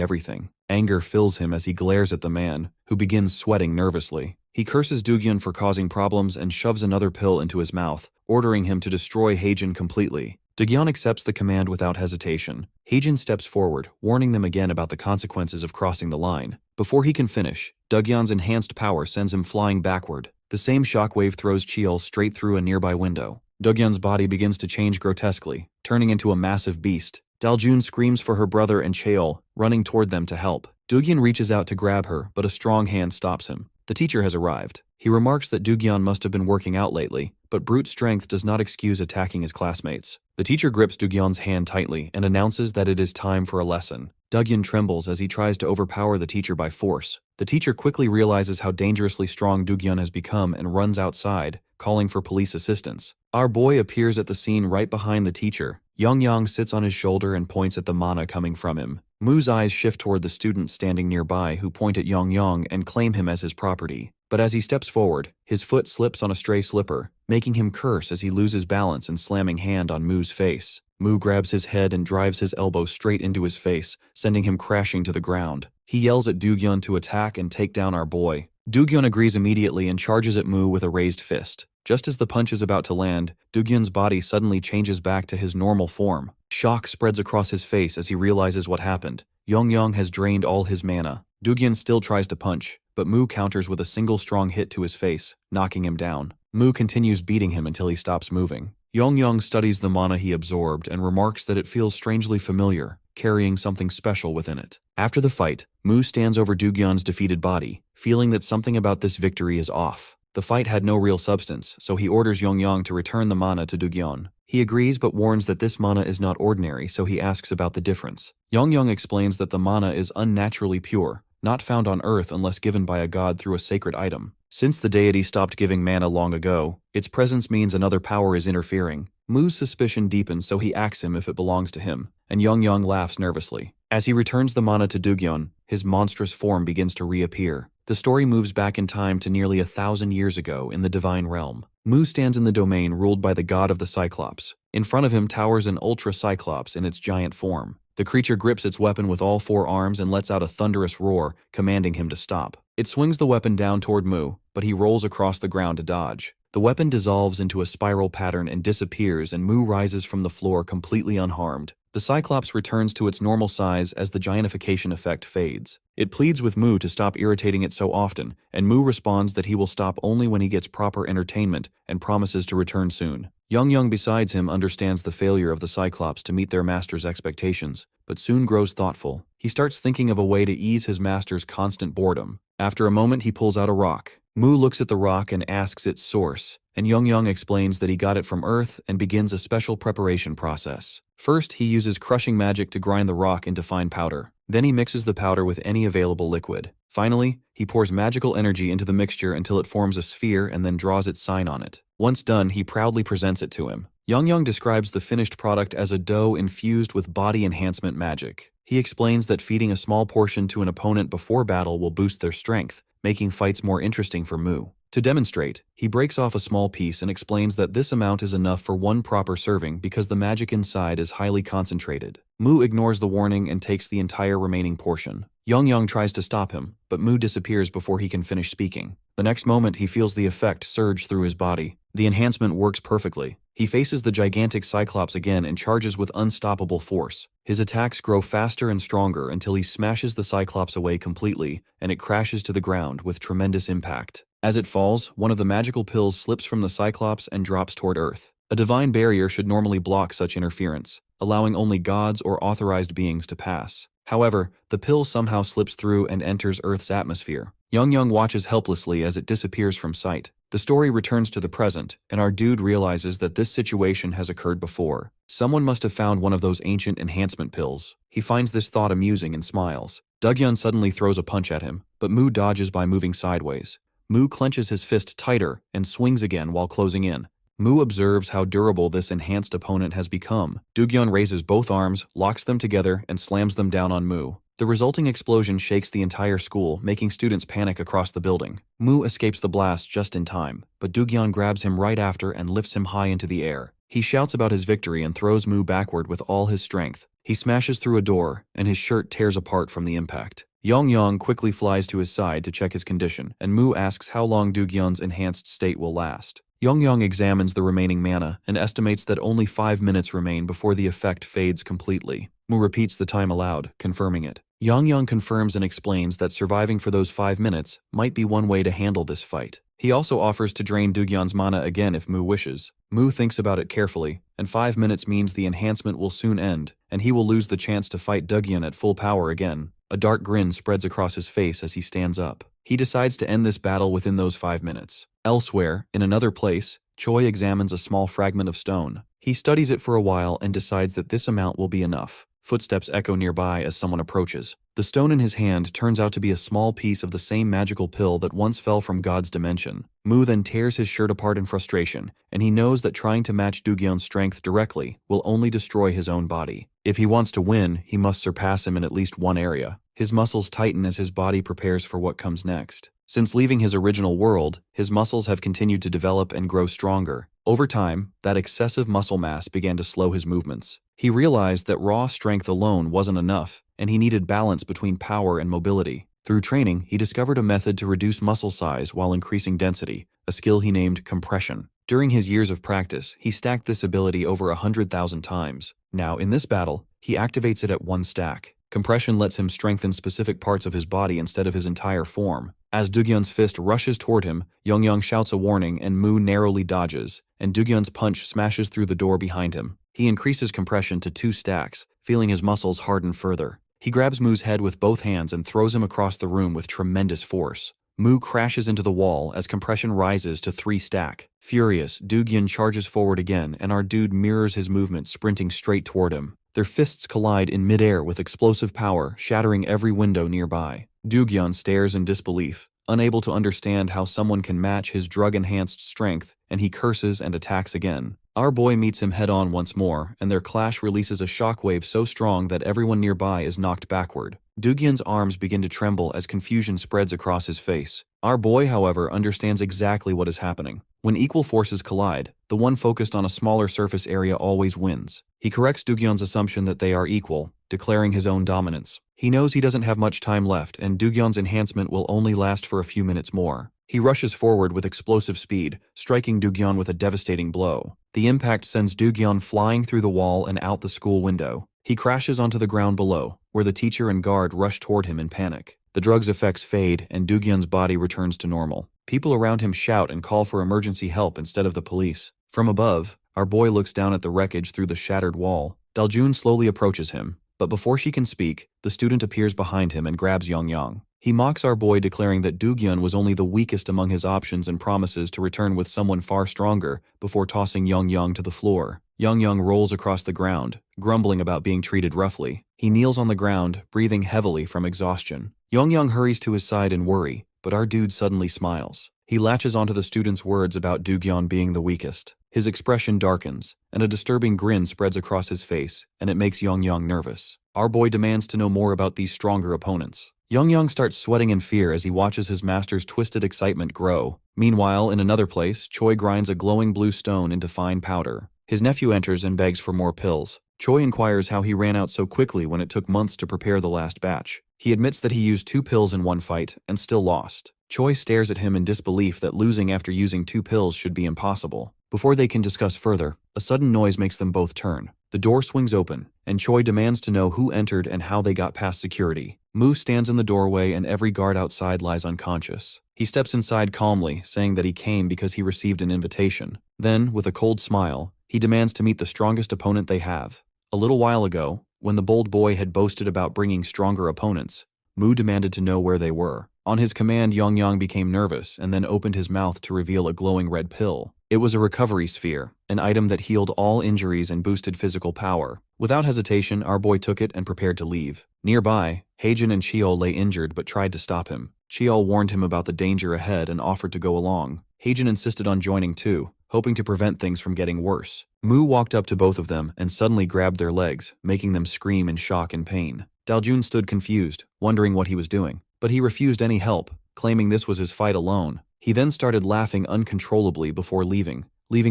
everything. Anger fills him as he glares at the man, who begins sweating nervously. He curses Doogyun for causing problems and shoves another pill into his mouth, ordering him to destroy Heijin completely. Doogyun accepts the command without hesitation. Heijin steps forward, warning them again about the consequences of crossing the line. Before he can finish, Doogyun's enhanced power sends him flying backward. The same shockwave throws Cheol straight through a nearby window. Doogyun's body begins to change grotesquely, turning into a massive beast. Daljun screams for her brother and Cheol, running toward them to help. Doogyun reaches out to grab her, but a strong hand stops him. The teacher has arrived. He remarks that Doogyun must have been working out lately, but brute strength does not excuse attacking his classmates. The teacher grips Doogyun's hand tightly and announces that it is time for a lesson. Doogyun trembles as he tries to overpower the teacher by force. The teacher quickly realizes how dangerously strong Doogyun has become and runs outside, calling for police assistance. Our boy appears at the scene right behind the teacher. Yongyang sits on his shoulder and points at the mana coming from him. Mu's eyes shift toward the students standing nearby who point at Yongyang and claim him as his property. But as he steps forward, his foot slips on a stray slipper, making him curse as he loses balance and slamming hand on Mu's face. Mu grabs his head and drives his elbow straight into his face, sending him crashing to the ground. He yells at Doogyun to attack and take down our boy. Doogyun agrees immediately and charges at Mu with a raised fist. Just as the punch is about to land, Doogyun's body suddenly changes back to his normal form. Shock spreads across his face as he realizes what happened. Yongyang has drained all his mana. Doogyun still tries to punch, but Mu counters with a single strong hit to his face, knocking him down. Mu continues beating him until he stops moving. Yongyang studies the mana he absorbed and remarks that it feels strangely familiar, carrying something special within it. After the fight, Mu stands over Doogyun's defeated body, feeling that something about this victory is off. The fight had no real substance, so he orders Yongyang to return the mana to Doogyun. He agrees but warns that this mana is not ordinary, so he asks about the difference. Yongyang explains that the mana is unnaturally pure, not found on Earth unless given by a god through a sacred item. Since the deity stopped giving mana long ago, its presence means another power is interfering. Mu's suspicion deepens, so he asks him if it belongs to him, and Yongyang laughs nervously. As he returns the mana to Doogyun, his monstrous form begins to reappear. The story moves back in time to nearly 1,000 years ago in the divine realm. Mu stands in the domain ruled by the god of the Cyclops. In front of him towers an Ultra Cyclops in its giant form. The creature grips its weapon with all four arms and lets out a thunderous roar, commanding him to stop. It swings the weapon down toward Mu, but he rolls across the ground to dodge. The weapon dissolves into a spiral pattern and disappears, and Mu rises from the floor completely unharmed. The Cyclops returns to its normal size as the giantification effect fades. It pleads with Mu to stop irritating it so often, and Mu responds that he will stop only when he gets proper entertainment and promises to return soon. Yongyang besides him understands the failure of the Cyclops to meet their master's expectations, but soon grows thoughtful. He starts thinking of a way to ease his master's constant boredom. After a moment, he pulls out a rock. Mu looks at the rock and asks its source, and Yongyang explains that he got it from Earth and begins a special preparation process. First, he uses crushing magic to grind the rock into fine powder. Then he mixes the powder with any available liquid. Finally, he pours magical energy into the mixture until it forms a sphere and then draws its sign on it. Once done, he proudly presents it to him. Yongyang describes the finished product as a dough infused with body enhancement magic. He explains that feeding a small portion to an opponent before battle will boost their strength, making fights more interesting for Mu. To demonstrate, he breaks off a small piece and explains that this amount is enough for one proper serving because the magic inside is highly concentrated. Mu ignores the warning and takes the entire remaining portion. Young tries to stop him, but Mu disappears before he can finish speaking. The next moment, he feels the effect surge through his body. The enhancement works perfectly. He faces the gigantic Cyclops again and charges with unstoppable force. His attacks grow faster and stronger until he smashes the Cyclops away completely, and it crashes to the ground with tremendous impact. As it falls, one of the magical pills slips from the Cyclops and drops toward Earth. A divine barrier should normally block such interference, allowing only gods or authorized beings to pass. However, the pill somehow slips through and enters Earth's atmosphere. Young watches helplessly as it disappears from sight. The story returns to the present, and our dude realizes that this situation has occurred before. Someone must have found one of those ancient enhancement pills. He finds this thought amusing and smiles. Dugyeon suddenly throws a punch at him, but Mu dodges by moving sideways. Mu clenches his fist tighter and swings again while closing in. Mu observes how durable this enhanced opponent has become. Dugyeon raises both arms, locks them together, and slams them down on Mu. The resulting explosion shakes the entire school, making students panic across the building. Mu escapes the blast just in time, but Dugyeon grabs him right after and lifts him high into the air. He shouts about his victory and throws Mu backward with all his strength. He smashes through a door, and his shirt tears apart from the impact. Young quickly flies to his side to check his condition, and Mu asks how long Dugyeon's enhanced state will last. Young examines the remaining mana and estimates that only 5 minutes remain before the effect fades completely. Mu repeats the time aloud, confirming it. Young confirms and explains that surviving for those 5 minutes might be one way to handle this fight. He also offers to drain Dugyeon's mana again if Mu wishes. Mu thinks about it carefully, and 5 minutes means the enhancement will soon end, and he will lose the chance to fight Dugyeon at full power again. A dark grin spreads across his face as he stands up. He decides to end this battle within those 5 minutes. Elsewhere, in another place, Choi examines a small fragment of stone. He studies it for a while and decides that this amount will be enough. Footsteps echo nearby as someone approaches. The stone in his hand turns out to be a small piece of the same magical pill that once fell from God's dimension. Mu then tears his shirt apart in frustration, and he knows that trying to match Dugyeon's strength directly will only destroy his own body. If he wants to win, he must surpass him in at least one area. His muscles tighten as his body prepares for what comes next. Since leaving his original world, his muscles have continued to develop and grow stronger. Over time, that excessive muscle mass began to slow his movements. He realized that raw strength alone wasn't enough, and he needed balance between power and mobility. Through training, he discovered a method to reduce muscle size while increasing density, a skill he named compression. During his years of practice, he stacked this ability over 100,000 times. Now, in this battle, he activates it at 1 stack. Compression lets him strengthen specific parts of his body instead of his entire form. As Dugyeon's fist rushes toward him, Young shouts a warning and Mu narrowly dodges, and Dugyeon's punch smashes through the door behind him. He increases compression to 2 stacks, feeling his muscles harden further. He grabs Mu's head with both hands and throws him across the room with tremendous force. Mu crashes into the wall as compression rises to 3 stack. Furious, Dugyeon charges forward again, and our dude mirrors his movement, sprinting straight toward him. Their fists collide in midair with explosive power, shattering every window nearby. Dugyeon stares in disbelief, unable to understand how someone can match his drug-enhanced strength, and he curses and attacks again. Our boy meets him head-on once more, and their clash releases a shockwave so strong that everyone nearby is knocked backward. Dugyeon's arms begin to tremble as confusion spreads across his face. Our boy, however, understands exactly what is happening. When equal forces collide, the one focused on a smaller surface area always wins. He corrects Dugyeon's assumption that they are equal, declaring his own dominance. He knows he doesn't have much time left, and Dugyeon's enhancement will only last for a few minutes more. He rushes forward with explosive speed, striking Dugyeon with a devastating blow. The impact sends Dugyeon flying through the wall and out the school window. He crashes onto the ground below, where the teacher and guard rush toward him in panic. The drug's effects fade, and Dugyeon's body returns to normal. People around him shout and call for emergency help instead of the police. From above, our boy looks down at the wreckage through the shattered wall. Daljun slowly approaches him, but before she can speak, the student appears behind him and grabs Young. He mocks our boy, declaring that Dugyeon was only the weakest among his options and promises to return with someone far stronger before tossing Young to the floor. Young rolls across the ground, grumbling about being treated roughly. He kneels on the ground, breathing heavily from exhaustion. Young hurries to his side in worry, but our dude suddenly smiles. He latches onto the student's words about Dugyeon being the weakest. His expression darkens, and a disturbing grin spreads across his face, and it makes Young nervous. Our boy demands to know more about these stronger opponents. Young starts sweating in fear as he watches his master's twisted excitement grow. Meanwhile, in another place, Choi grinds a glowing blue stone into fine powder. His nephew enters and begs for more pills. Choi inquires how he ran out so quickly when it took months to prepare the last batch. He admits that he used 2 pills in one fight and still lost. Choi stares at him in disbelief that losing after using 2 pills should be impossible. Before they can discuss further, a sudden noise makes them both turn. The door swings open, and Choi demands to know who entered and how they got past security. Moo stands in the doorway and every guard outside lies unconscious. He steps inside calmly, saying that he came because he received an invitation. Then, with a cold smile, he demands to meet the strongest opponent they have. A little while ago, when the bold boy had boasted about bringing stronger opponents, Moo demanded to know where they were. On his command, Yongyang became nervous and then opened his mouth to reveal a glowing red pill. It was a recovery sphere, an item that healed all injuries and boosted physical power. Without hesitation, our boy took it and prepared to leave. Nearby, Heijin and Cheol lay injured but tried to stop him. Cheol warned him about the danger ahead and offered to go along. Heijin insisted on joining too, hoping to prevent things from getting worse. Moo walked up to both of them and suddenly grabbed their legs, making them scream in shock and pain. Daljun stood confused, wondering what he was doing, but he refused any help, claiming this was his fight alone. He then started laughing uncontrollably before leaving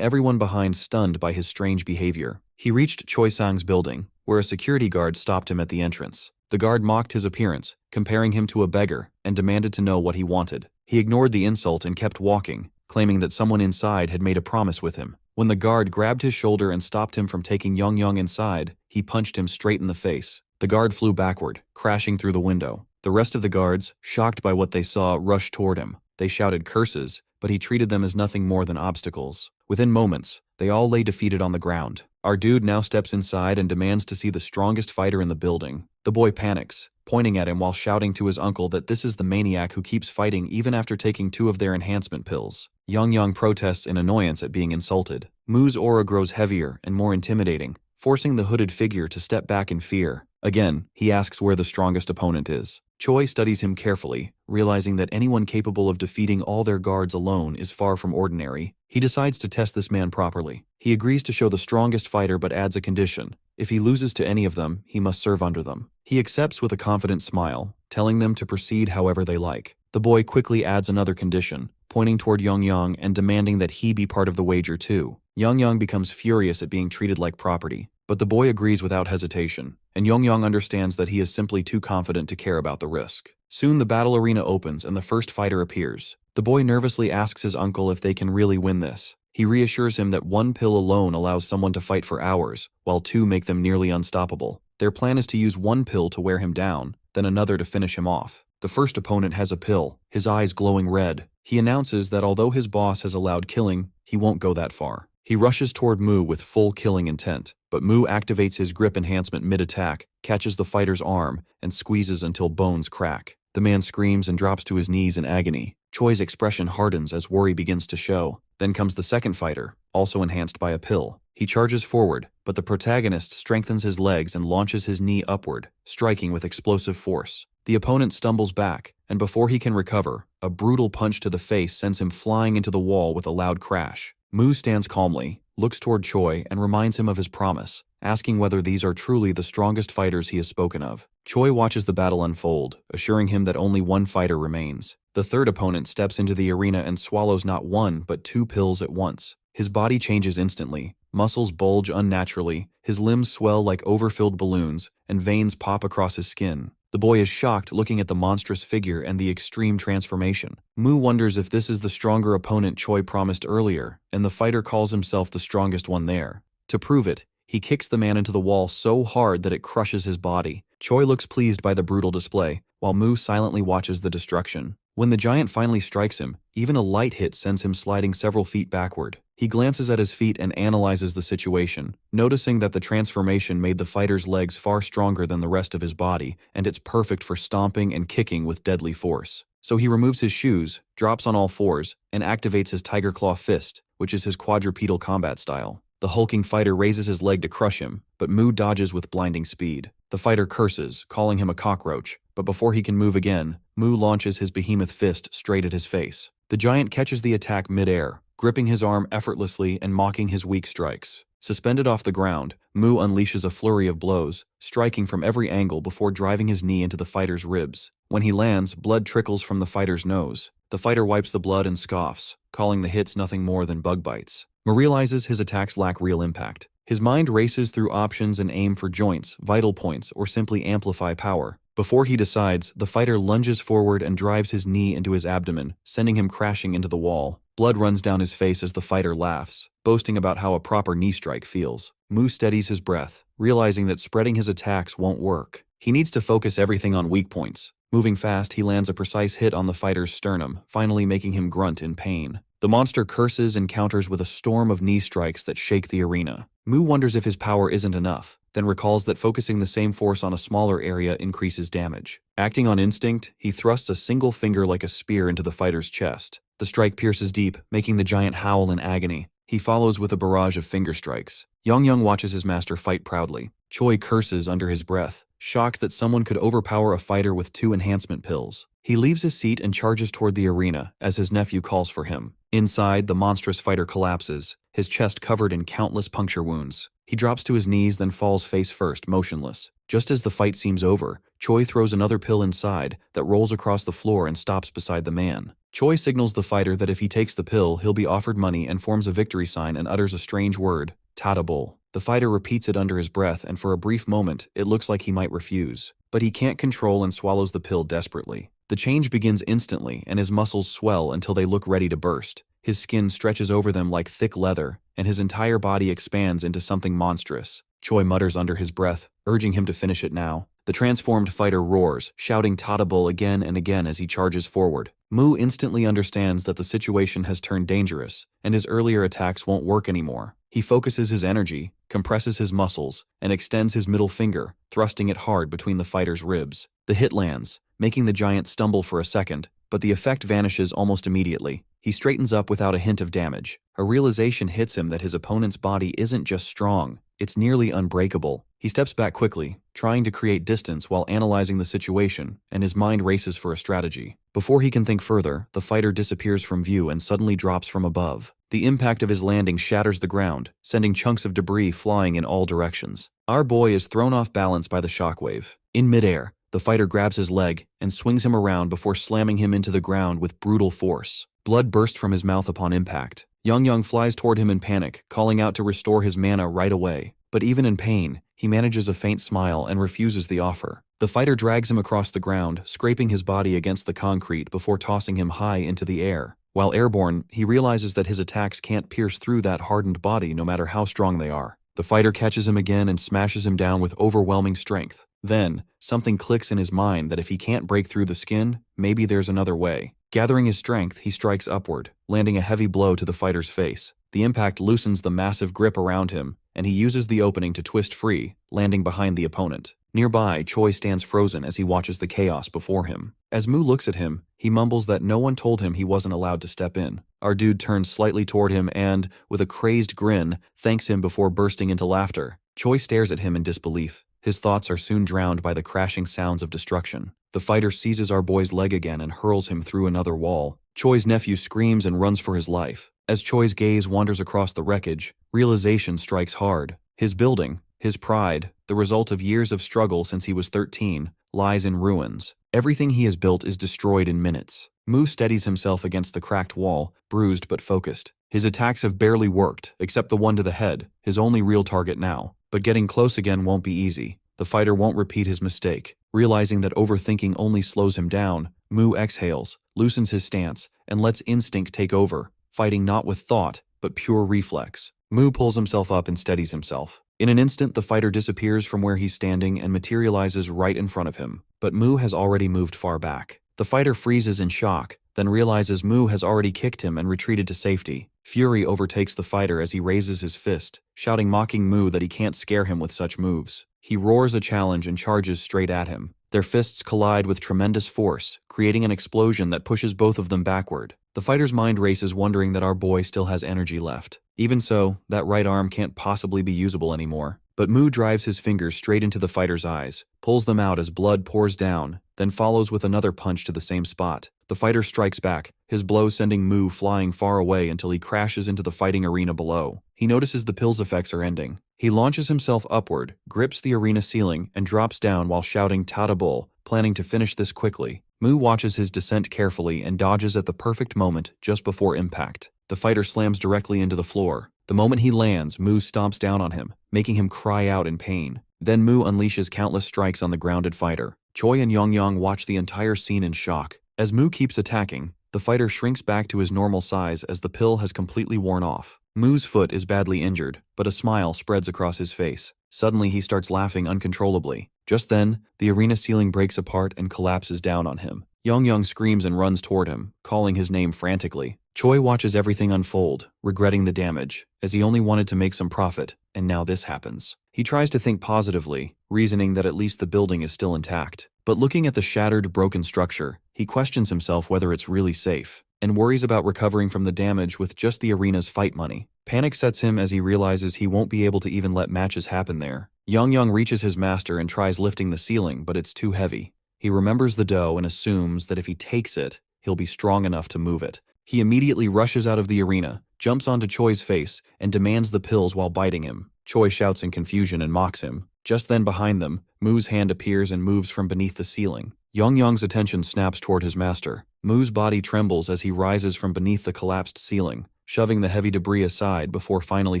everyone behind stunned by his strange behavior. He reached Choi Sang's building, where a security guard stopped him at the entrance. The guard mocked his appearance, comparing him to a beggar, and demanded to know what he wanted. He ignored the insult and kept walking, claiming that someone inside had made a promise with him. When the guard grabbed his shoulder and stopped him from taking Yongyang inside, he punched him straight in the face. The guard flew backward, crashing through the window. The rest of the guards, shocked by what they saw, rushed toward him. They shouted curses, but he treated them as nothing more than obstacles. Within moments, they all lay defeated on the ground. Our dude now steps inside and demands to see the strongest fighter in the building. The boy panics, pointing at him while shouting to his uncle that this is the maniac who keeps fighting even after taking 2 of their enhancement pills. Yongyang protests in annoyance at being insulted. Moo's aura grows heavier and more intimidating, forcing the hooded figure to step back in fear. Again, he asks where the strongest opponent is. Choi studies him carefully, realizing that anyone capable of defeating all their guards alone is far from ordinary. He decides to test this man properly. He agrees to show the strongest fighter but adds a condition. If he loses to any of them, he must serve under them. He accepts with a confident smile, telling them to proceed however they like. The boy quickly adds another condition, pointing toward Yongyang and demanding that he be part of the wager too. Yongyang becomes furious at being treated like property, but the boy agrees without hesitation, and Yongyang understands that he is simply too confident to care about the risk. Soon the battle arena opens and the first fighter appears. The boy nervously asks his uncle if they can really win this. He reassures him that 1 pill alone allows someone to fight for hours, while 2 make them nearly unstoppable. Their plan is to use 1 pill to wear him down, then another to finish him off. The first opponent has a pill, his eyes glowing red. He announces that although his boss has allowed killing, he won't go that far. He rushes toward Moo with full killing intent, but Moo activates his grip enhancement mid-attack, catches the fighter's arm, and squeezes until bones crack. The man screams and drops to his knees in agony. Choi's expression hardens as worry begins to show. Then comes the second fighter, also enhanced by a pill. He charges forward, but the protagonist strengthens his legs and launches his knee upward, striking with explosive force. The opponent stumbles back, and before he can recover, a brutal punch to the face sends him flying into the wall with a loud crash. Moo stands calmly, looks toward Choi, and reminds him of his promise, asking whether these are truly the strongest fighters he has spoken of. Choi watches the battle unfold, assuring him that only 1 fighter remains. The third opponent steps into the arena and swallows not 1 but 2 pills at once. His body changes instantly, muscles bulge unnaturally, his limbs swell like overfilled balloons, and veins pop across his skin. The boy is shocked looking at the monstrous figure and the extreme transformation. Moo wonders if this is the stronger opponent Choi promised earlier, and the fighter calls himself the strongest one there. To prove it, he kicks the man into the wall so hard that it crushes his body. Choi looks pleased by the brutal display, while Moo silently watches the destruction. When the giant finally strikes him, even a light hit sends him sliding several feet backward. He glances at his feet and analyzes the situation, noticing that the transformation made the fighter's legs far stronger than the rest of his body, and it's perfect for stomping and kicking with deadly force. So he removes his shoes, drops on all fours, and activates his Tiger Claw Fist, which is his quadrupedal combat style. The hulking fighter raises his leg to crush him, but Moo dodges with blinding speed. The fighter curses, calling him a cockroach, but before he can move again, Moo launches his behemoth fist straight at his face. The giant catches the attack mid-air, gripping his arm effortlessly and mocking his weak strikes. Suspended off the ground, Moo unleashes a flurry of blows, striking from every angle before driving his knee into the fighter's ribs. When he lands, blood trickles from the fighter's nose. The fighter wipes the blood and scoffs, calling the hits nothing more than bug bites. Moo realizes his attacks lack real impact. His mind races through options and aim for joints, vital points, or simply amplify power. Before he decides, the fighter lunges forward and drives his knee into his abdomen, sending him crashing into the wall. Blood runs down his face as the fighter laughs, boasting about how a proper knee strike feels. Mu steadies his breath, realizing that spreading his attacks won't work. He needs to focus everything on weak points. Moving fast, he lands a precise hit on the fighter's sternum, finally making him grunt in pain. The monster curses and counters with a storm of knee strikes that shake the arena. Mu wonders if his power isn't enough, then recalls that focusing the same force on a smaller area increases damage. Acting on instinct, he thrusts a single finger like a spear into the fighter's chest. The strike pierces deep, making the giant howl in agony. He follows with a barrage of finger strikes. Yongyang watches his master fight proudly. Choi curses under his breath, shocked that someone could overpower a fighter with 2 enhancement pills. He leaves his seat and charges toward the arena as his nephew calls for him. Inside, the monstrous fighter collapses, his chest covered in countless puncture wounds. He drops to his knees, then falls face first, motionless. Just as the fight seems over, Choi throws another pill inside that rolls across the floor and stops beside the man. Choi signals the fighter that if he takes the pill, he'll be offered money and forms a victory sign and utters a strange word, Tadabul. The fighter repeats it under his breath, and for a brief moment, it looks like he might refuse. But he can't control and swallows the pill desperately. The change begins instantly, and his muscles swell until they look ready to burst. His skin stretches over them like thick leather, and his entire body expands into something monstrous. Choi mutters under his breath, urging him to finish it now. The transformed fighter roars, shouting Tadabul again and again as he charges forward. Mu instantly understands that the situation has turned dangerous, and his earlier attacks won't work anymore. He focuses his energy, compresses his muscles, and extends his middle finger, thrusting it hard between the fighter's ribs. The hit lands, making the giant stumble for a second, but the effect vanishes almost immediately. He straightens up without a hint of damage. A realization hits him that his opponent's body isn't just strong, it's nearly unbreakable. He steps back quickly, trying to create distance while analyzing the situation, and his mind races for a strategy. Before he can think further, the fighter disappears from view and suddenly drops from above. The impact of his landing shatters the ground, sending chunks of debris flying in all directions. Our boy is thrown off balance by the shockwave. In midair, the fighter grabs his leg and swings him around before slamming him into the ground with brutal force. Blood bursts from his mouth upon impact. Yongyang flies toward him in panic, calling out to restore his mana right away. But even in pain, he manages a faint smile and refuses the offer. The fighter drags him across the ground, scraping his body against the concrete before tossing him high into the air. While airborne, he realizes that his attacks can't pierce through that hardened body no matter how strong they are. The fighter catches him again and smashes him down with overwhelming strength. Then, something clicks in his mind that if he can't break through the skin, maybe there's another way. Gathering his strength, he strikes upward, landing a heavy blow to the fighter's face. The impact loosens the massive grip around him, and he uses the opening to twist free, landing behind the opponent. Nearby, Choi stands frozen as he watches the chaos before him. As Mu looks at him, he mumbles that no one told him he wasn't allowed to step in. Our dude turns slightly toward him and, with a crazed grin, thanks him before bursting into laughter. Choi stares at him in disbelief. His thoughts are soon drowned by the crashing sounds of destruction. The fighter seizes our boy's leg again and hurls him through another wall. Choi's nephew screams and runs for his life. As Choi's gaze wanders across the wreckage, realization strikes hard. His building, his pride, the result of years of struggle since he was 13, lies in ruins. Everything he has built is destroyed in minutes. Mu steadies himself against the cracked wall, bruised but focused. His attacks have barely worked, except the one to the head, his only real target now. But getting close again won't be easy. The fighter won't repeat his mistake. Realizing that overthinking only slows him down, Mu exhales, loosens his stance, and lets instinct take over, fighting not with thought, but pure reflex. Mu pulls himself up and steadies himself. In an instant, the fighter disappears from where he's standing and materializes right in front of him. But Mu has already moved far back. The fighter freezes in shock, then realizes Mu has already kicked him and retreated to safety. Fury overtakes the fighter as he raises his fist, shouting mocking Mu that he can't scare him with such moves. He roars a challenge and charges straight at him. Their fists collide with tremendous force, creating an explosion that pushes both of them backward. The fighter's mind races, wondering that our boy still has energy left. Even so, that right arm can't possibly be usable anymore. But Mu drives his fingers straight into the fighter's eyes, pulls them out as blood pours down, then follows with another punch to the same spot. The fighter strikes back, his blow sending Mu flying far away until he crashes into the fighting arena below. He notices the pill's effects are ending. He launches himself upward, grips the arena ceiling, and drops down while shouting Tadabul, planning to finish this quickly. Mu watches his descent carefully and dodges at the perfect moment just before impact. The fighter slams directly into the floor. The moment he lands, Mu stomps down on him, making him cry out in pain. Then Mu unleashes countless strikes on the grounded fighter. Choi and Yongyang watch the entire scene in shock. As Mu keeps attacking, the fighter shrinks back to his normal size as the pill has completely worn off. Mu's foot is badly injured, but a smile spreads across his face. Suddenly he starts laughing uncontrollably. Just then, the arena ceiling breaks apart and collapses down on him. Yongyang screams and runs toward him, calling his name frantically. Choi watches everything unfold, regretting the damage, as he only wanted to make some profit, and now this happens. He tries to think positively, reasoning that at least the building is still intact. But looking at the shattered, broken structure, he questions himself whether it's really safe, and worries about recovering from the damage with just the arena's fight money. Panic sets him as he realizes he won't be able to even let matches happen there. Yongyang reaches his master and tries lifting the ceiling, but it's too heavy. He remembers the dough and assumes that if he takes it, he'll be strong enough to move it. He immediately rushes out of the arena, jumps onto Choi's face, and demands the pills while biting him. Choi shouts in confusion and mocks him. Just then behind them, Mu's hand appears and moves from beneath the ceiling. Yongyang's attention snaps toward his master. Mu's body trembles as he rises from beneath the collapsed ceiling, shoving the heavy debris aside before finally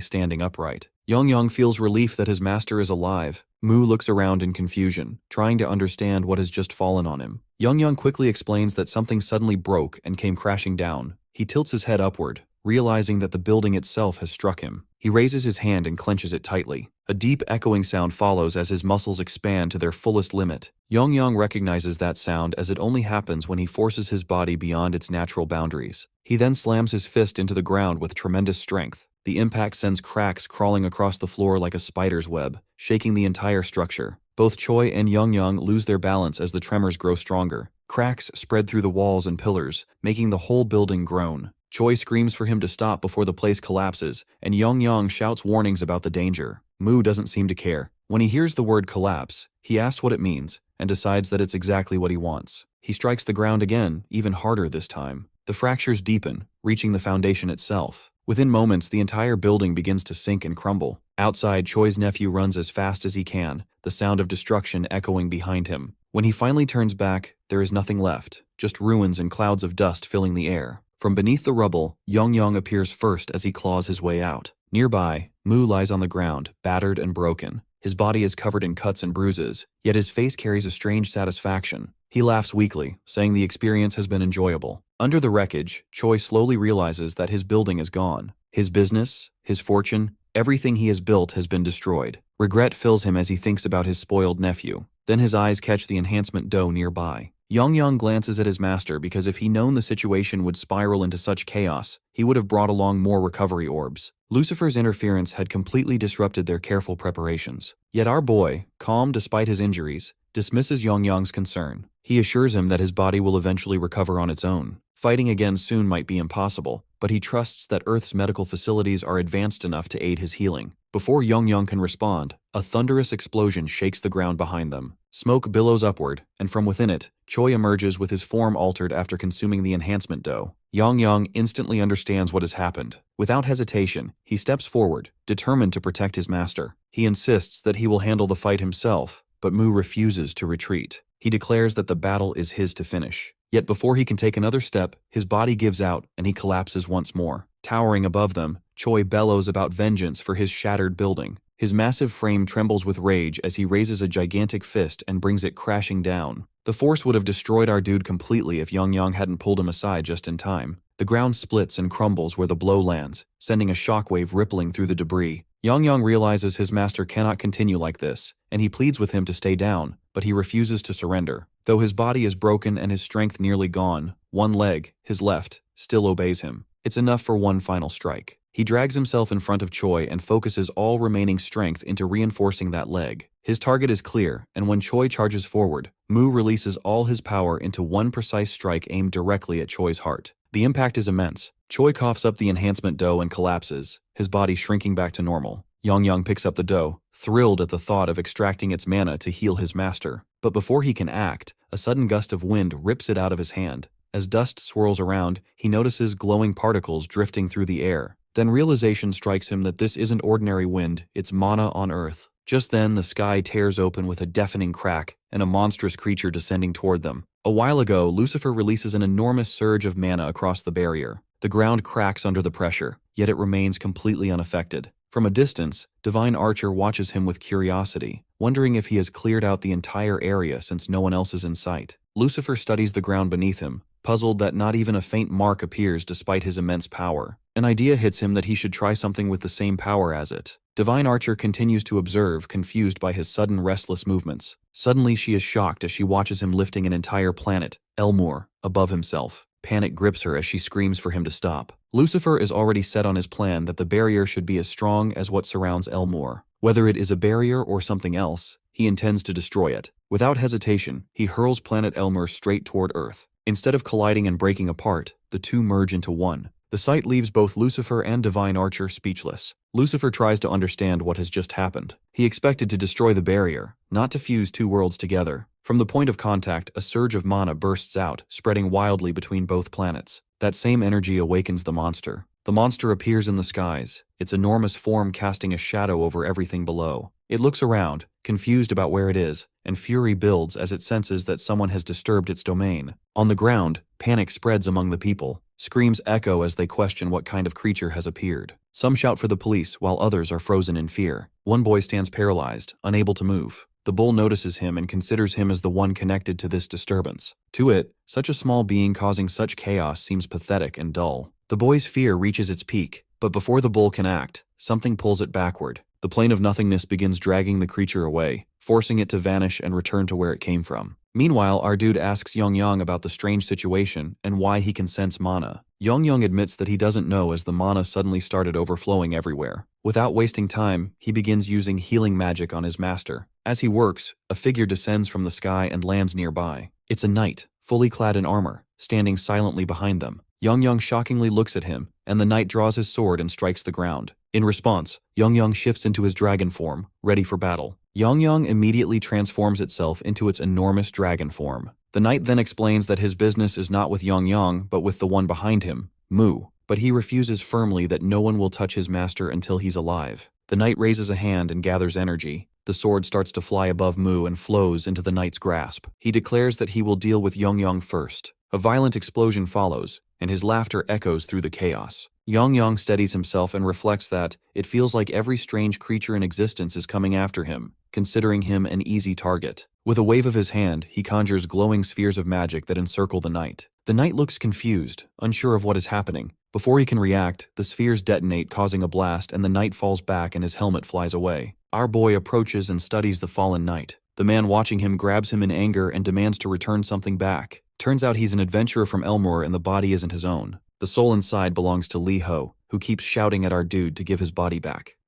standing upright. Yongyang feels relief that his master is alive. Mu looks around in confusion, trying to understand what has just fallen on him. Yongyang quickly explains that something suddenly broke and came crashing down. He tilts his head upward, realizing that the building itself has struck him. He raises his hand and clenches it tightly. A deep echoing sound follows as his muscles expand to their fullest limit. Yongyang recognizes that sound as it only happens when he forces his body beyond its natural boundaries. He then slams his fist into the ground with tremendous strength. The impact sends cracks crawling across the floor like a spider's web, shaking the entire structure. Both Choi and Yongyang lose their balance as the tremors grow stronger. Cracks spread through the walls and pillars, making the whole building groan. Choi screams for him to stop before the place collapses, and Yongyang shouts warnings about the danger. Mu doesn't seem to care. When he hears the word collapse, he asks what it means, and decides that it's exactly what he wants. He strikes the ground again, even harder this time. The fractures deepen, reaching the foundation itself. Within moments, the entire building begins to sink and crumble. Outside, Choi's nephew runs as fast as he can, the sound of destruction echoing behind him. When he finally turns back, there is nothing left, just ruins and clouds of dust filling the air. From beneath the rubble, Yongyang appears first as he claws his way out. Nearby, Mu lies on the ground, battered and broken. His body is covered in cuts and bruises, yet his face carries a strange satisfaction. He laughs weakly, saying the experience has been enjoyable. Under the wreckage, Choi slowly realizes that his building is gone. His business, his fortune, everything he has built has been destroyed. Regret fills him as he thinks about his spoiled nephew. Then his eyes catch the enhancement dough nearby. Yongyang glances at his master because if he known the situation would spiral into such chaos, he would have brought along more recovery orbs. Lucifer's interference had completely disrupted their careful preparations. Yet our boy, calm despite his injuries, dismisses Yongyang's concern. He assures him that his body will eventually recover on its own. Fighting again soon might be impossible, but he trusts that Earth's medical facilities are advanced enough to aid his healing. Before Yongyang can respond, a thunderous explosion shakes the ground behind them. Smoke billows upward, and from within it, Choi emerges with his form altered after consuming the enhancement dough. Yongyang instantly understands what has happened. Without hesitation, he steps forward, determined to protect his master. He insists that he will handle the fight himself, but Mu refuses to retreat. He declares that the battle is his to finish. Yet before he can take another step, his body gives out and he collapses once more. Towering above them, Choi bellows about vengeance for his shattered building. His massive frame trembles with rage as he raises a gigantic fist and brings it crashing down. The force would have destroyed our dude completely if Yongyang hadn't pulled him aside just in time. The ground splits and crumbles where the blow lands, sending a shockwave rippling through the debris. Yongyang realizes his master cannot continue like this, and he pleads with him to stay down, but he refuses to surrender. Though his body is broken and his strength nearly gone, one leg, his left, still obeys him. It's enough for one final strike. He drags himself in front of Choi and focuses all remaining strength into reinforcing that leg. His target is clear, and when Choi charges forward, Mu releases all his power into one precise strike aimed directly at Choi's heart. The impact is immense. Choi coughs up the enhancement dough and collapses, his body shrinking back to normal. Yongyang picks up the dough, thrilled at the thought of extracting its mana to heal his master. But before he can act, a sudden gust of wind rips it out of his hand. As dust swirls around, he notices glowing particles drifting through the air. Then realization strikes him that this isn't ordinary wind, it's mana on Earth. Just then, the sky tears open with a deafening crack, and a monstrous creature descending toward them. A while ago, Lucifer releases an enormous surge of mana across the barrier. The ground cracks under the pressure, yet it remains completely unaffected. From a distance, Divine Archer watches him with curiosity, wondering if he has cleared out the entire area since no one else is in sight. Lucifer studies the ground beneath him, puzzled that not even a faint mark appears despite his immense power. An idea hits him that he should try something with the same power as it. Divine Archer continues to observe, confused by his sudden restless movements. Suddenly she is shocked as she watches him lifting an entire planet, Elmore, above himself. Panic grips her as she screams for him to stop. Lucifer is already set on his plan that the barrier should be as strong as what surrounds Elmore. Whether it is a barrier or something else, he intends to destroy it. Without hesitation, he hurls planet Elmore straight toward Earth. Instead of colliding and breaking apart, the two merge into one. The sight leaves both Lucifer and Divine Archer speechless. Lucifer tries to understand what has just happened. He expected to destroy the barrier, not to fuse two worlds together. From the point of contact, a surge of mana bursts out, spreading wildly between both planets. That same energy awakens the monster. The monster appears in the skies, its enormous form casting a shadow over everything below. It looks around, confused about where it is, and fury builds as it senses that someone has disturbed its domain. On the ground, panic spreads among the people. Screams echo as they question what kind of creature has appeared. Some shout for the police, while others are frozen in fear. One boy stands paralyzed, unable to move. The bull notices him and considers him as the one connected to this disturbance. To it, such a small being causing such chaos seems pathetic and dull. The boy's fear reaches its peak, but before the bull can act, something pulls it backward. The plane of nothingness begins dragging the creature away, forcing it to vanish and return to where it came from. Meanwhile, our dude asks Yong about the strange situation and why he can sense mana. Yong admits that he doesn't know as the mana suddenly started overflowing everywhere. Without wasting time, he begins using healing magic on his master. As he works, a figure descends from the sky and lands nearby. It's a knight, fully clad in armor, standing silently behind them. Yong shockingly looks at him, and the knight draws his sword and strikes the ground. In response, Yong shifts into his dragon form, ready for battle. Yong immediately transforms itself into its enormous dragon form. The knight then explains that his business is not with Yong but with the one behind him, Mu, but he refuses firmly that no one will touch his master until he's alive. The knight raises a hand and gathers energy. The sword starts to fly above Mu and flows into the knight's grasp. He declares that he will deal with Yong first. A violent explosion follows, and his laughter echoes through the chaos. Yong steadies himself and reflects that it feels like every strange creature in existence is coming after him, considering him an easy target. With a wave of his hand, he conjures glowing spheres of magic that encircle the knight. The knight looks confused, unsure of what is happening. Before he can react, the spheres detonate, causing a blast, and the knight falls back and his helmet flies away. Our boy approaches and studies the fallen knight. The man watching him grabs him in anger and demands to return something back. Turns out he's an adventurer from Elmore and the body isn't his own. The soul inside belongs to Lee Ho, who keeps shouting at our dude to give his body back.